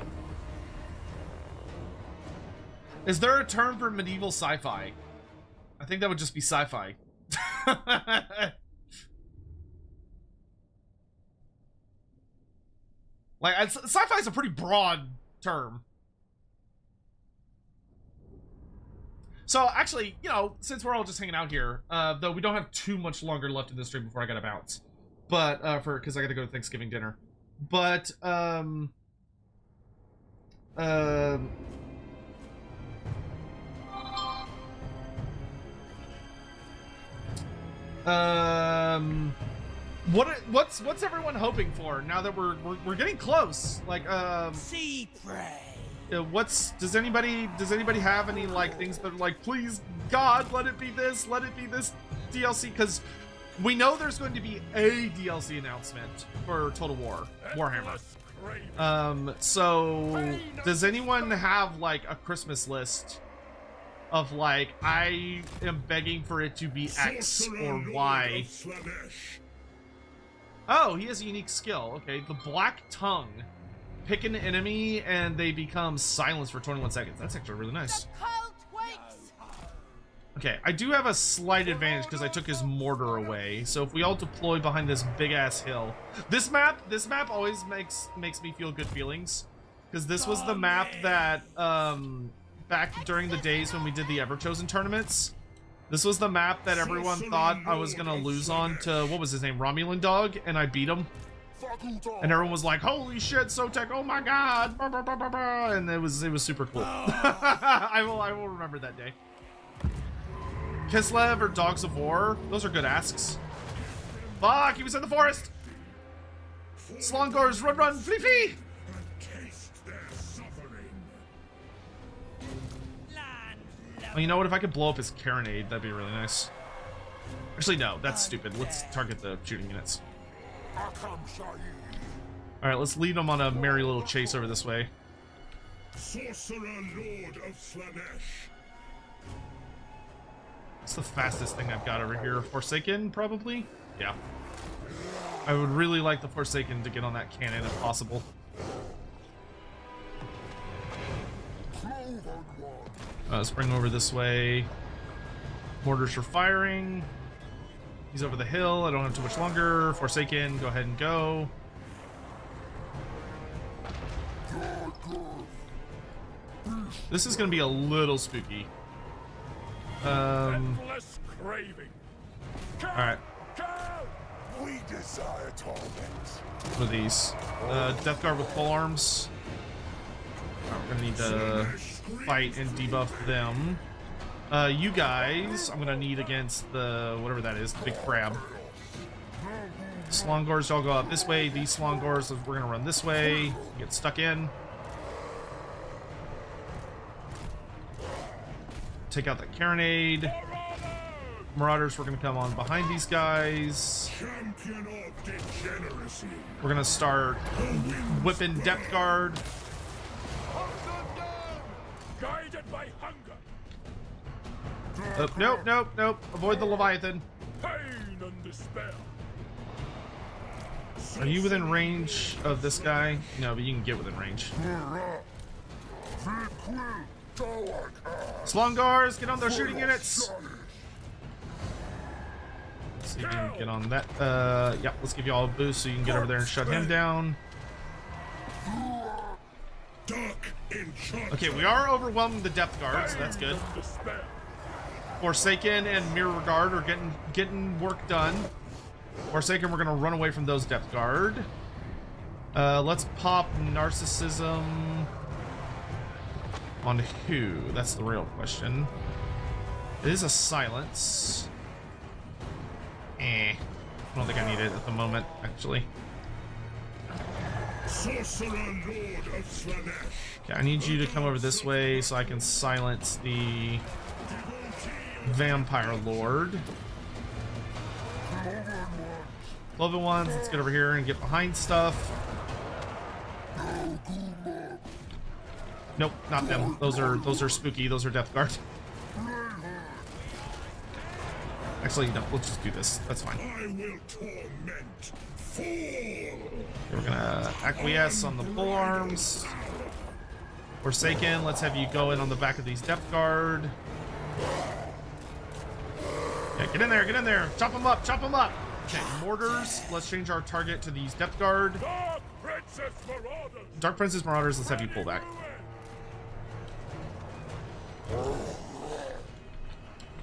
Is there a term for medieval sci-fi? I think that would just be sci-fi. Like, sci-fi is a pretty broad term. So, actually, you know, since we're all just hanging out here, though we don't have too much longer left in this stream before I gotta bounce. But, because I gotta go to Thanksgiving dinner. But, what's everyone hoping for now that we're getting close? Like, Sea prey. Does anybody have any like things that are like, please God, let it be this DLC? Because we know there's going to be a DLC announcement for Total War Warhammer. So does anyone have like a Christmas list of like, I am begging for it to be X or Y? Oh, he has a unique skill. Okay, the Black Tongue. Pick an enemy and they become silenced for 21 seconds. That's actually really nice. Okay, I do have a slight advantage because I took his mortar away. So if we all deploy behind this big ass hill, this map always makes me feel good feelings, because this was the map that back during the days when we did the Everchosen tournaments, this was the map that everyone thought I was gonna lose on to, what was his name, Romulan Dog, and I beat him. And everyone was like, holy shit, Sotek, oh my god, bah, bah, bah, bah, bah. And it was super cool. I will remember that day. Kislev or Dogs of War, those are good asks. Fuck, he was in the forest. Slongors, run, flee, flee. Well, you know what, if I could blow up his carronade, that'd be really nice. Actually, no, that's stupid. Let's target the shooting units. Alright, let's lead them on a merry little chase over this way. Sorcerer Lord of Slaanesh. It's the fastest thing I've got over here. Forsaken, probably? Yeah. I would really like the Forsaken to get on that cannon if possible. Spring over this way. Mortars for firing. He's over the hill. I don't have too much longer. Forsaken, go ahead and go. This is going to be a little spooky. Endless craving. Alright. We desire torment. What are these? Death Guard with pole arms. Alright, we're going to need to fight and debuff them. You guys, I'm gonna need against the, whatever that is, the big crab. Slongors all go out this way. These Slongors, we're gonna run this way. Get stuck in. Take out that carronade. Marauders, we're gonna come on behind these guys. We're gonna start whipping Depth Guard. Guided by hunger. Nope. Avoid the Leviathan. Pain and despair. Are you within range of this guy? No, but you can get within range. Slongars, get on those shooting units. Let's see if you can get on that. Yeah, let's give you all a boost so you can get over there and shut him down. Okay, we are overwhelming the Depth Guard, so that's good. Forsaken and Mirror Guard are getting work done. Forsaken, we're gonna run away from those Depth Guard. Let's pop Narcissism on who? That's the real question. It is a silence. I don't think I need it at the moment, actually. Sorcerer Lord of Slaanesh. Okay, I need you to come over this way so I can silence the Vampire Lord. Level ones, let's get over here and get behind stuff. Nope, not them. Those are spooky. Those are Death Guard. Actually, no, let's just do this. That's fine. I will torment. Fall. Okay, we're gonna acquiesce on the polearms. Forsaken, let's have you go in on the back of these Depth Guard. Yeah, get in there, get in there. Chop them up, chop them up. Okay, mortars. Let's change our target to these Depth Guard. Dark Princess Marauders! Dark Princess Marauders, let's have you pull back.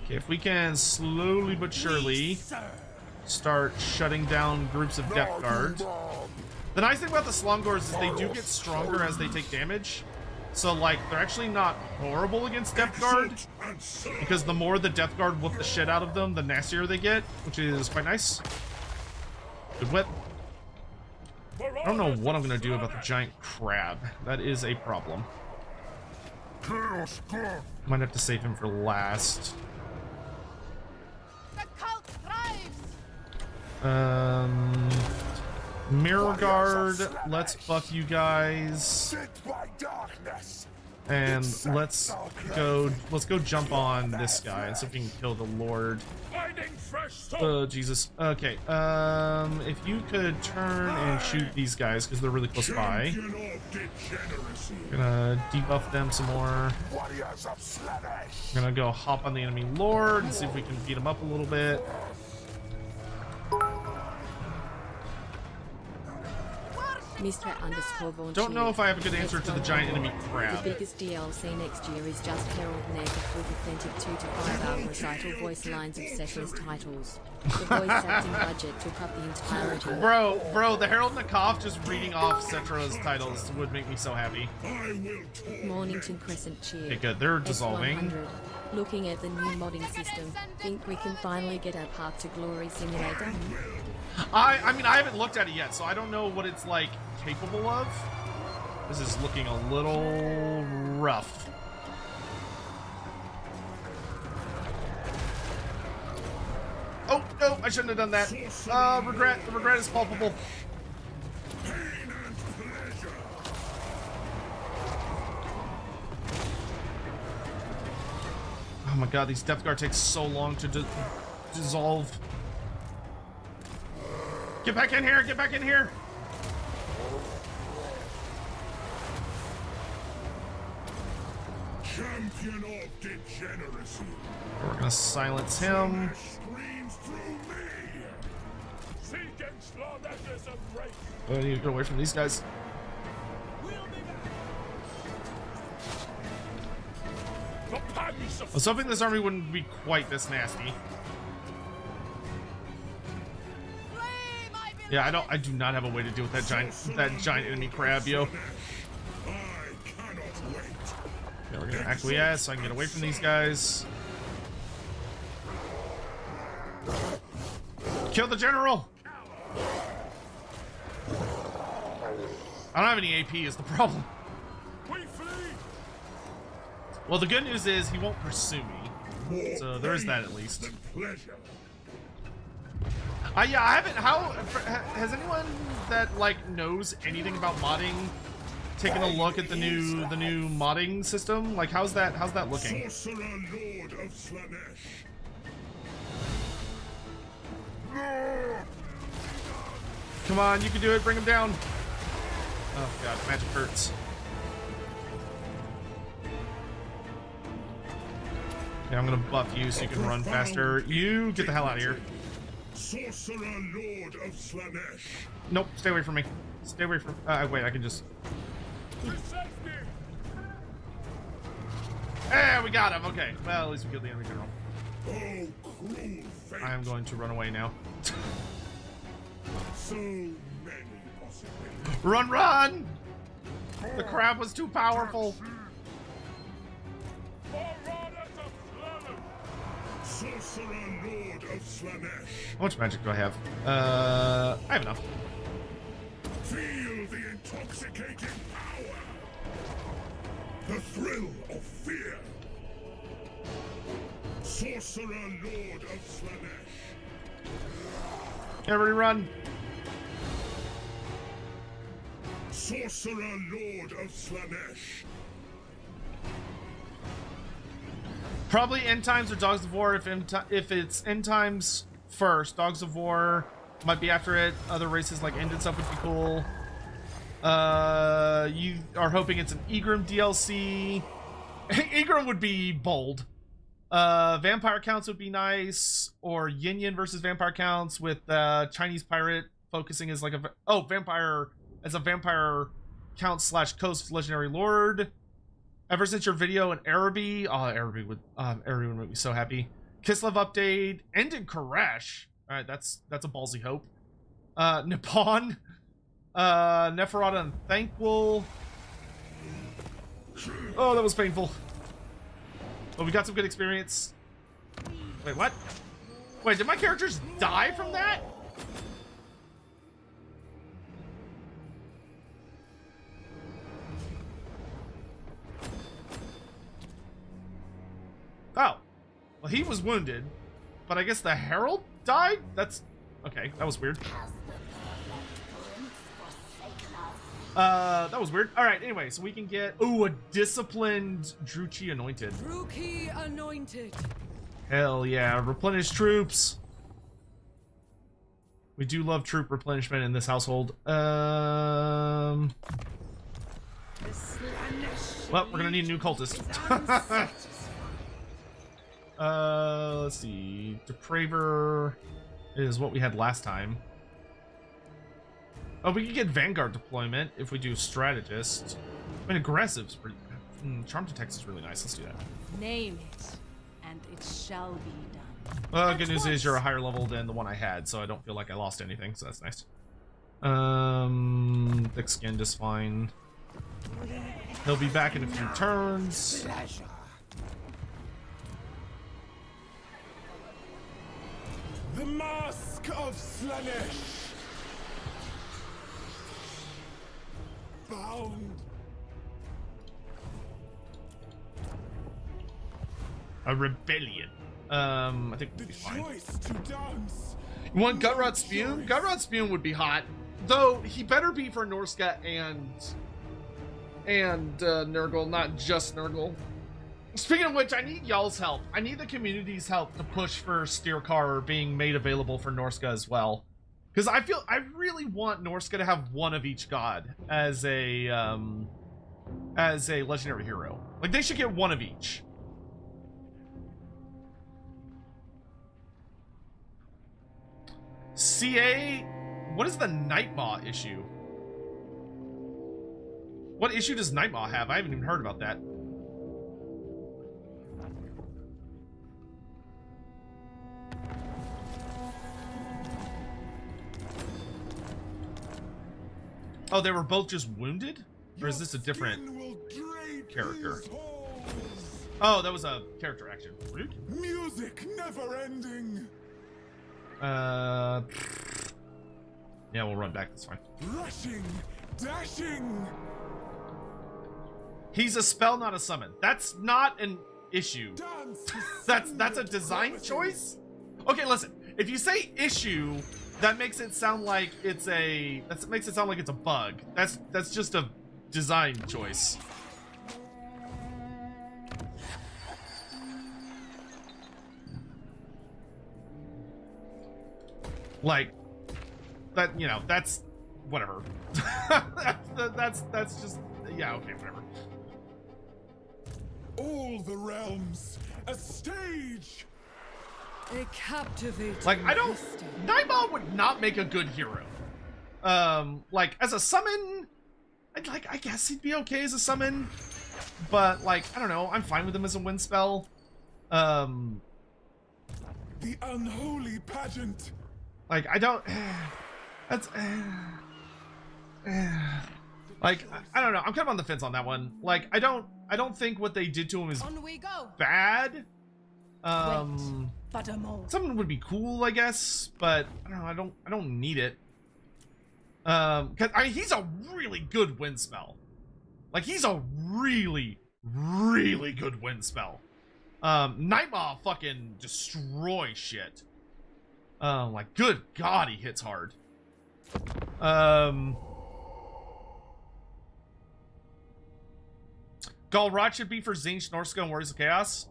Okay, if we can slowly but surely start shutting down groups of Depth Guard. The nice thing about the Slumgores is they do get stronger as they take damage. So, like, they're actually not horrible against Depth Guard, because the more the Depth Guard whoop the shit out of them, the nastier they get, which is quite nice. Good whip. I don't know what I'm going to do about the giant crab. That is a problem. Might have to save him for last. The cult thrives! Mirror Guard, let's buff you guys. And let's go jump on this guy and see if we can kill the Lord. Oh, Jesus. Okay, if you could turn and shoot these guys, because they're really close by. Gonna debuff them some more. Gonna go hop on the enemy Lord and see if we can beat him up a little bit. Mr. Don't know if I have a good answer to the giant enemy crab. The biggest DLC next year is just Herald Naked with authentic 2 to 5 hour recital voice lines of Setra's titles. The voice acting budget took up the entirety. Bro, the Herald Nakaf just reading off Setra's titles would make me so happy. Mornington Crescent cheer. Okay, good. They're dissolving. S100. Looking at the new modding system, think we can finally get our path to glory simulator? I mean, I haven't looked at it yet, so I don't know what it's like capable of. This is looking a little rough. Oh, no, I shouldn't have done that. Regret. The regret is palpable. Oh my god, these Depth Guard take so long to dissolve. Get back in here! Get back in here! Champion of degeneracy. We're gonna silence him. I need to get away from these guys. I was hoping this army wouldn't be quite this nasty. Yeah, I do not have a way to deal with that giant enemy crab, yo. Yeah, we're gonna acquiesce so I can get away from these guys. Kill the general! I don't have any AP is the problem. Well, the good news is he won't pursue me. So there is that at least. Yeah, I haven't. Has anyone that like knows anything about modding taken a look at the new modding system? Like, how's that looking? Sorcerer Lord of Slaanesh. Come on, you can do it. Bring him down. Oh god, magic hurts. Yeah, I'm gonna buff you so you can run faster. You get the hell out of here. Sorcerer Lord of Slaanesh. Nope, stay away from me. Stay away from. Wait, I can just. Hey, we got him. Okay. Well, at least we killed the enemy general. Oh, cruel fate. I am going to run away now. So many possibilities. Run, run! The crab was too powerful. Sorcerer Lord of Slaanesh. How much magic do I have? I have enough. Feel the intoxicating power. The thrill of fear. Sorcerer Lord of Slaanesh. Everybody run. Sorcerer Lord of Slaanesh. Probably End Times or Dogs of War. If it's End Times first, Dogs of War might be after it. Other races like End and stuff would be cool. You are hoping it's an Egram DLC. Egram would be bold. Vampire Counts would be nice, or Yin Yin versus Vampire Counts with Chinese pirate focusing as like a vampire as a Vampire Count / Coast Legendary Lord. Ever since your video in Araby, Araby would make me so happy. Kislev update, ended Koresh. All right, that's a ballsy hope. Nippon, Neferata and Thankful. Oh, that was painful. But we got some good experience. Wait, what? Wait, did my characters die from that? Oh. Well, he was wounded, but I guess the Herald died? That's... Okay, that was weird. That was weird. Alright, anyway, so we can get... Ooh, a disciplined Druchii Anointed. Druchii Anointed. Hell yeah, replenish troops. We do love troop replenishment in this household. Well, we're gonna need a new cultist. Let's see. Depraver is what we had last time. Oh, we can get Vanguard deployment if we do Strategist. I mean, Aggressive's pretty... Charm Detect is really nice. Let's do that. Name it, and it shall be done. Good news is you're a higher level than the one I had, so I don't feel like I lost anything, so that's nice. Thick Skinned is fine. He'll be back in a few turns. The Masque of Slaanesh. Bound. A rebellion. I think we'll be fine. Choice to dance. You want Gutrot Spume? Gutrot Spume would be hot. Though, he better be for Norska and Nurgle, not just Nurgle. Speaking of which, I need y'all's help. I need the community's help to push for Styrkar being made available for Norska as well. Because I really want Norska to have one of each god as a legendary hero. Like, they should get one of each. CA, what is the Nightmaw issue? What issue does Nightmaw have? I haven't even heard about that. Oh, they were both just wounded? Or is this a different character? Oh, that was a character action. Rude. Music never ending. Yeah, we'll run back. That's fine. Rushing, dashing. He's a spell, not a summon. That's not an issue. That's a design choice? Okay, listen. If you say issue, that makes it sound like it's a bug. That's just a design choice. Like that, you know, that's whatever. that's just, yeah, okay, whatever. All the realms, a stage. A captivating. Like, I don't... vista. Nightmaw would not make a good hero. Like, as a summon, I guess he'd be okay as a summon. But, like, I don't know, I'm fine with him as a wind spell. The unholy pageant. Like, I don't... That's... Like, I don't know, I'm kind of on the fence on that one. Like, I don't think what they did to him is On we go. bad. Wait, but a moment. Something would be cool, I guess, but I don't know, I don't need it. Cause I mean, he's a really good wind spell. Like, he's a really, really good wind spell. Nightmaw fucking destroys shit. Like, good God, he hits hard. Galrat should be for Tzeentch, Norska, and Warriors of Chaos.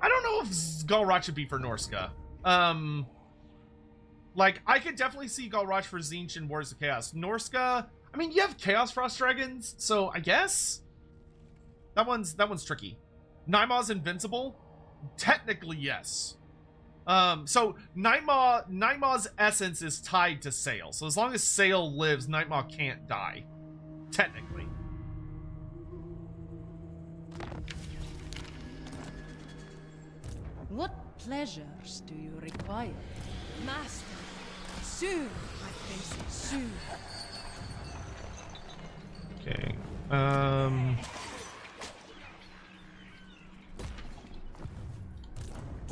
I don't know if Galrat should be for Norska. Like, I could definitely see Galrat for Tzeentch and Warriors of Chaos. Norska, I mean, you have Chaos Frost Dragons, so I guess that one's tricky. Nightmaw's invincible? Technically, yes. So Nightmaw's essence is tied to Sail. So as long as Sail lives, Nightmaw can't die. Technically. What pleasures do you require? Master. Soon, my prince, soon. Okay.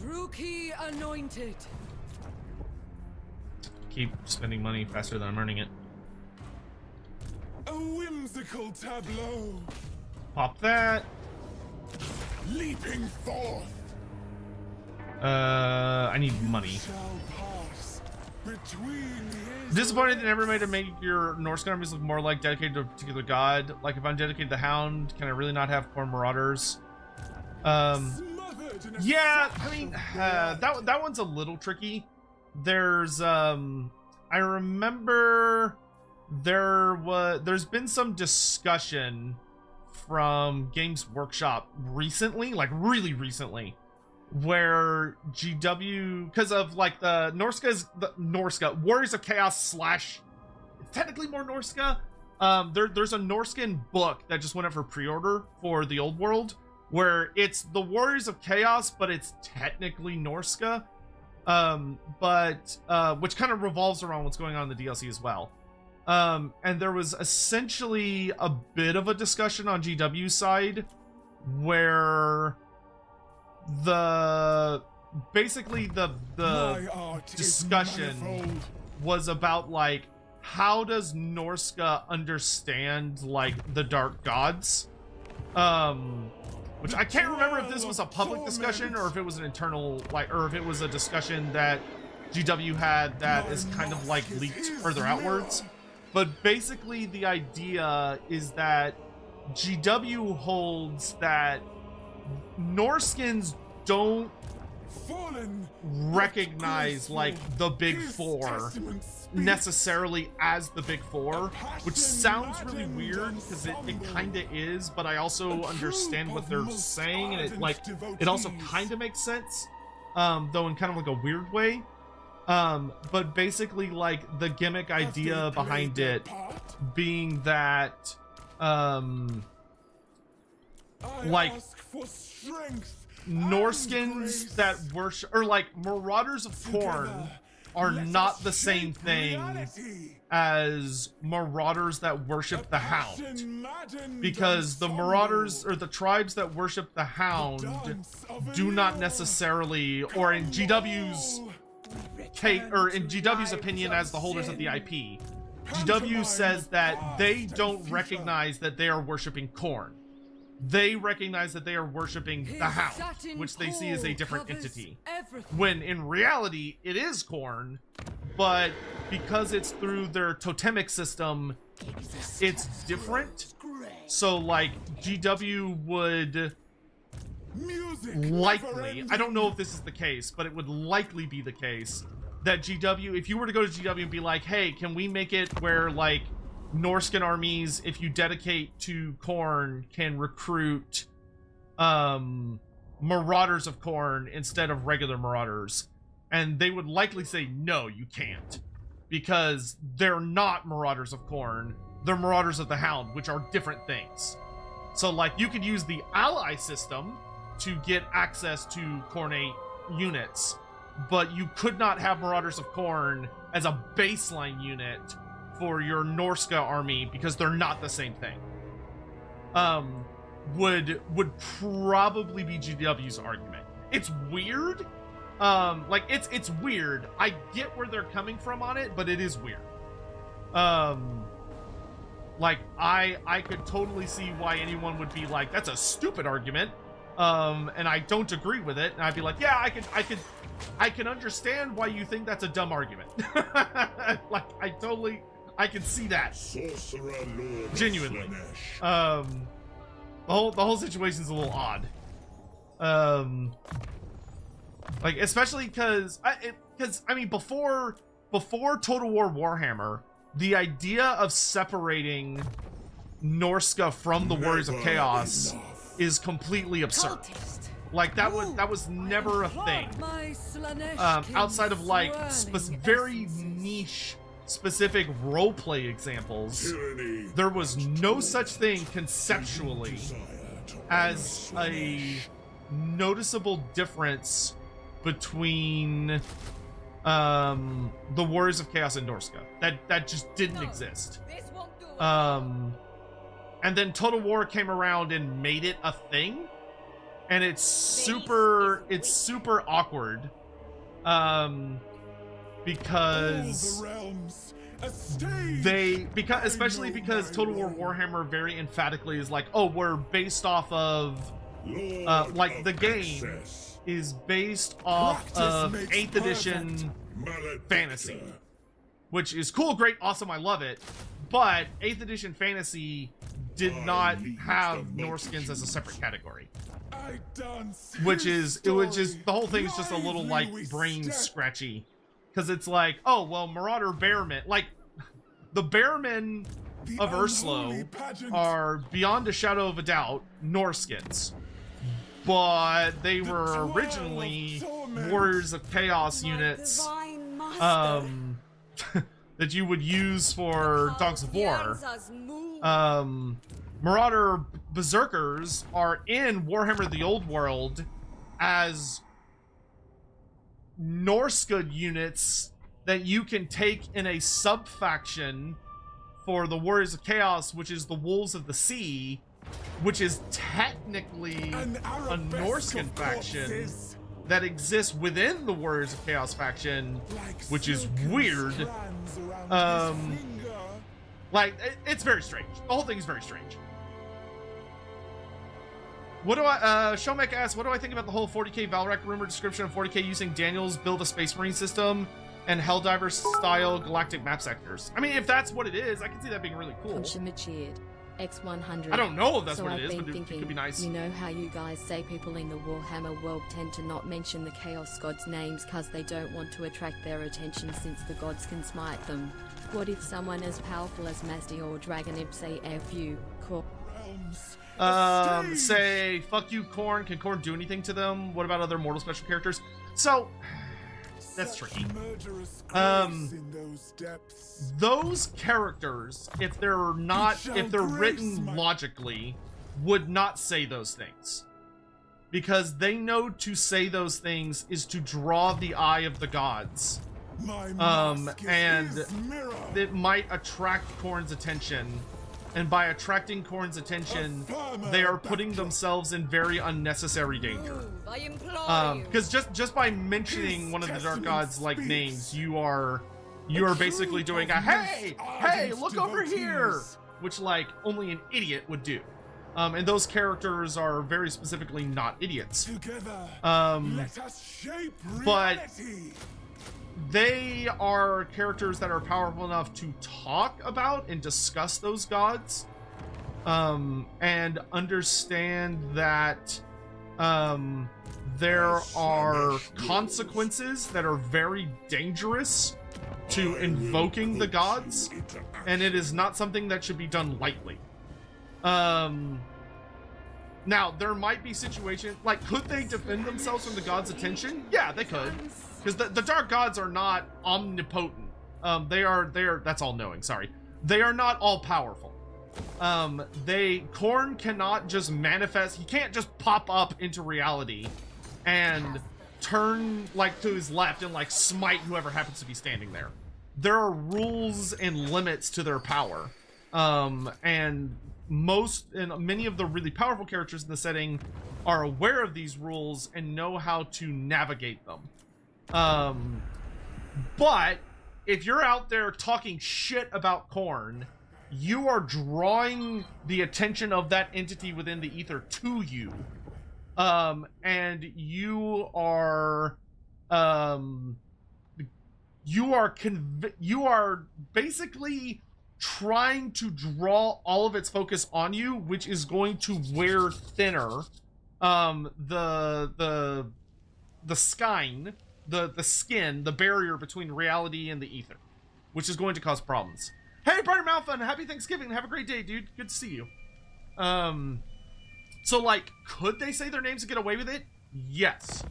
Druki anointed. Keep spending money faster than I'm earning it. A whimsical tableau. Pop that. Leaping forth. I need money. Shall pass between his Disappointed they never made to make your Norse armies look more like dedicated to a particular god. Like, if I'm dedicated to the Hound, can I really not have Khorne Marauders? smothered in a Yeah, I mean, that one's a little tricky. There's, I remember there's been some discussion from Games Workshop recently, like really recently, where GW, because of like the Norska Warriors of Chaos / it's technically more Norska. There's a Norscan book that just went up for pre-order for the old world, where it's the Warriors of Chaos, but it's technically Norska, which kind of revolves around what's going on in the DLC as well. And there was essentially a bit of a discussion on GW's side where the discussion was about like, how does Norska understand like the dark gods? Which I can't remember if this was a public discussion or if it was an internal, like, or if it was a discussion that GW had that is kind of like leaked further outwards. But basically the idea is that GW holds that Norskins don't recognize like the Big Four necessarily as the Big Four, which sounds really weird because it kind of is, but I also understand what they're saying, and it also kind of makes sense, though in kind of like a weird way. But basically like the gimmick idea behind it being that like Norskins that worship, or like Marauders of Khorne are not the same thing as Marauders that worship the Hound, because the Marauders, or the tribes that worship the Hound, do not necessarily, or in GW's case, or in GW's opinion as the holders of the IP, GW says that they don't recognize that they are worshiping Khorne. They recognize that they are worshiping the Hound, which they see as a different entity. When in reality, it is Khorne, but because it's through their totemic system, it's different. So like, GW would likely, I don't know if this is the case, but it would likely be the case that GW, if you were to go to GW and be like, hey, can we make it where like Norscan armies, if you dedicate to Khorne, can recruit Marauders of Khorne instead of regular Marauders? And they would likely say, no, you can't, because they're not Marauders of Khorne, they're Marauders of the Hound, which are different things. So like, you could use the ally system to get access to Khornate units, but you could not have Marauders of Khorne as a baseline unit for your Norska army, because they're not the same thing. Would probably be GW's argument. It's weird. Like, it's weird. I get where they're coming from on it, but it is weird. Like I could totally see why anyone would be like, that's a stupid argument, and I don't agree with it, and I'd be like, yeah, I can understand why you think that's a dumb argument. Like I can see that. Sorcerer Lord Genuinely. of Slaanesh. The whole situation's a little odd. Like, especially because I mean, before Total War Warhammer, the idea of separating Norska from the Warriors of Chaos is completely absurd. Like, that was never a thing. Outside of like very niche specific roleplay examples, there was no such thing conceptually as a noticeable difference between the Warriors of Chaos and Norska. That just didn't exist. And then Total War came around and made it a thing, and it's super awkward, because especially because Total War Warhammer very emphatically is like, oh, we're based off of like the game is based off of 8th edition fantasy, which is cool, great, awesome, I love it. But 8th edition fantasy did not have Norskins as a separate category, which is the whole thing is just a little like brain scratchy, because it's like, oh well, Marauder Bearmen, like the Bearmen of Urslo are beyond a shadow of a doubt Norskins, but they were originally Warriors of Chaos units that you would use for Dogs of War. Marauder Berserkers are in Warhammer the Old World as Norska units that you can take in a sub-faction for the Warriors of Chaos, which is the Wolves of the Sea, which is technically a Norscan faction that exists within the Warriors of Chaos faction, which is weird. Like, it's very strange. The whole thing is very strange. What do I, Shomek asks, what do I think about the whole 40k Valrak rumor description of 40k using Daniel's build a Space Marine system and Helldiver style galactic map sectors? I mean, if that's what it is, I can see that being really cool. X100. I don't know if that's so what it I've is, been but thinking, it could be nice. You know how you guys say people in the Warhammer world tend to not mention the Chaos Gods' names cause they don't want to attract their attention since the gods can smite them. What if someone as powerful as Masque or Dragonib say F you, Corn? Say, fuck you, Corn. Can Corn do anything to them? What about other mortal special characters? So, that's tricky. Those characters, if they're written logically, would not say those things. Because they know to say those things is to draw the eye of the gods. And it might attract Corn's attention. And by attracting Corn's attention, they are putting themselves in very unnecessary danger. Because just by mentioning one of the Dark Gods' like names, you are basically doing a hey, look over here, which like only an idiot would do. And those characters are very specifically not idiots. But they are characters that are powerful enough to talk about and discuss those gods, and understand that there are consequences that are very dangerous to invoking the gods, and it is not something that should be done lightly. Now, there might be situations, like, could they defend themselves from the gods' attention? Yeah, they could. Because the Dark Gods are not omnipotent. They are, that's all knowing, sorry. They are not all powerful. Khorne cannot just manifest, he can't just pop up into reality and turn, like, to his left and, like, smite whoever happens to be standing there. There are rules and limits to their power. And many of the really powerful characters in the setting are aware of these rules and know how to navigate them. But if you're out there talking shit about Khorne, you are drawing the attention of that entity within the ether to you. And you are basically trying to draw all of its focus on you, which is going to wear thinner the skein, the skin, the barrier between reality and the ether, which is going to cause problems. Hey, Brighter Malfun, happy Thanksgiving. Have a great day, dude. Good to see you. So, like, could they say their names and get away with it? Yes.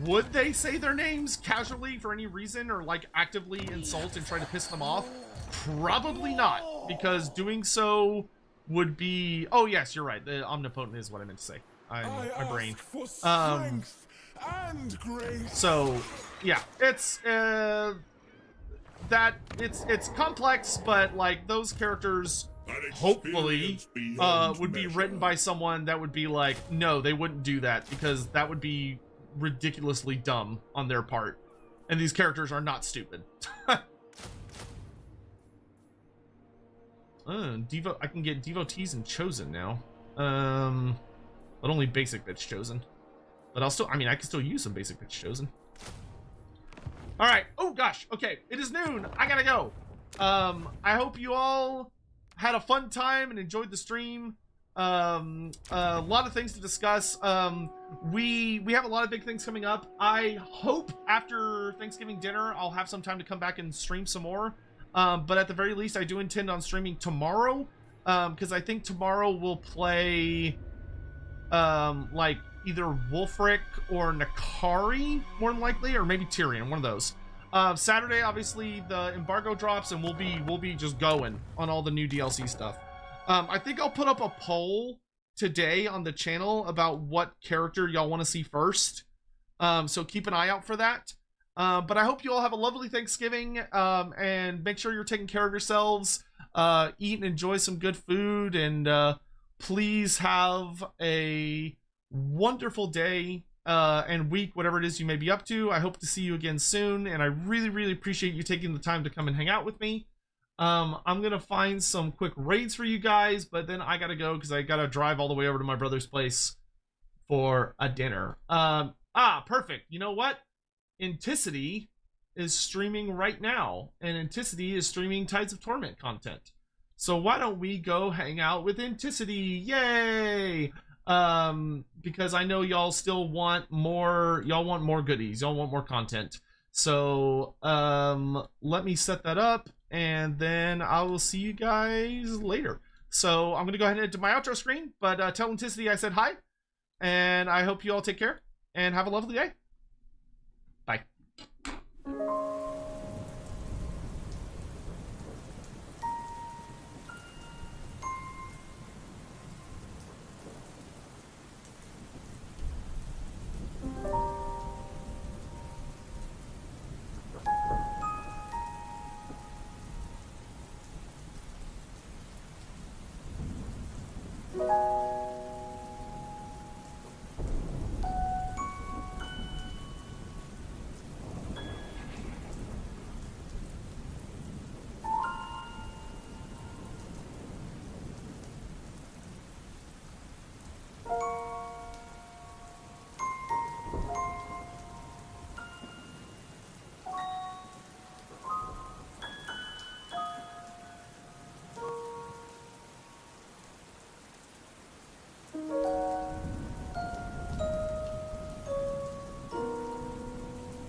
Would they say their names casually for any reason, or, like, actively insult and try to piss them off? Probably not, because doing so would be... Oh, yes, you're right. The omnipotent is what I meant to say. My brain. For strength and grace. So, yeah, it's it's complex, but like those characters hopefully would be written by someone that would be like, no, they wouldn't do that, because that would be ridiculously dumb on their part, and these characters are not stupid. I can get devotees and chosen now, but only basic that's chosen. But I can still use some basic that's chosen. All right. Oh gosh. Okay. It is noon. I gotta go. I hope you all had a fun time and enjoyed the stream. A lot of things to discuss. We have a lot of big things coming up. I hope after Thanksgiving dinner, I'll have some time to come back and stream some more. But at the very least, I do intend on streaming tomorrow. Because I think tomorrow we'll play, like, either Wulfric or Nakari, more than likely, or maybe Tyrion, one of those. Saturday, obviously, the embargo drops, and we'll be just going on all the new DLC stuff. I think I'll put up a poll today on the channel about what character y'all want to see first. So keep an eye out for that. But I hope you all have a lovely Thanksgiving, and make sure you're taking care of yourselves. Eat and enjoy some good food, and please have a wonderful day and week, whatever it is you may be up to. I hope to see you again soon, and I really, really appreciate you taking the time to come and hang out with me. I'm gonna find some quick raids for you guys, but then I gotta go because I gotta drive all the way over to my brother's place for a dinner. Perfect. You know what? Inticity is streaming right now, and Inticity is streaming Tides of Torment content. So why don't we go hang out with Inticity? Yay! Because I know y'all still want more, y'all want more goodies, y'all want more content. So, let me set that up, and then I will see you guys later. So I'm gonna go ahead and into my outro screen, but tell Inticity I said hi, and I hope you all take care, and have a lovely day. Bye.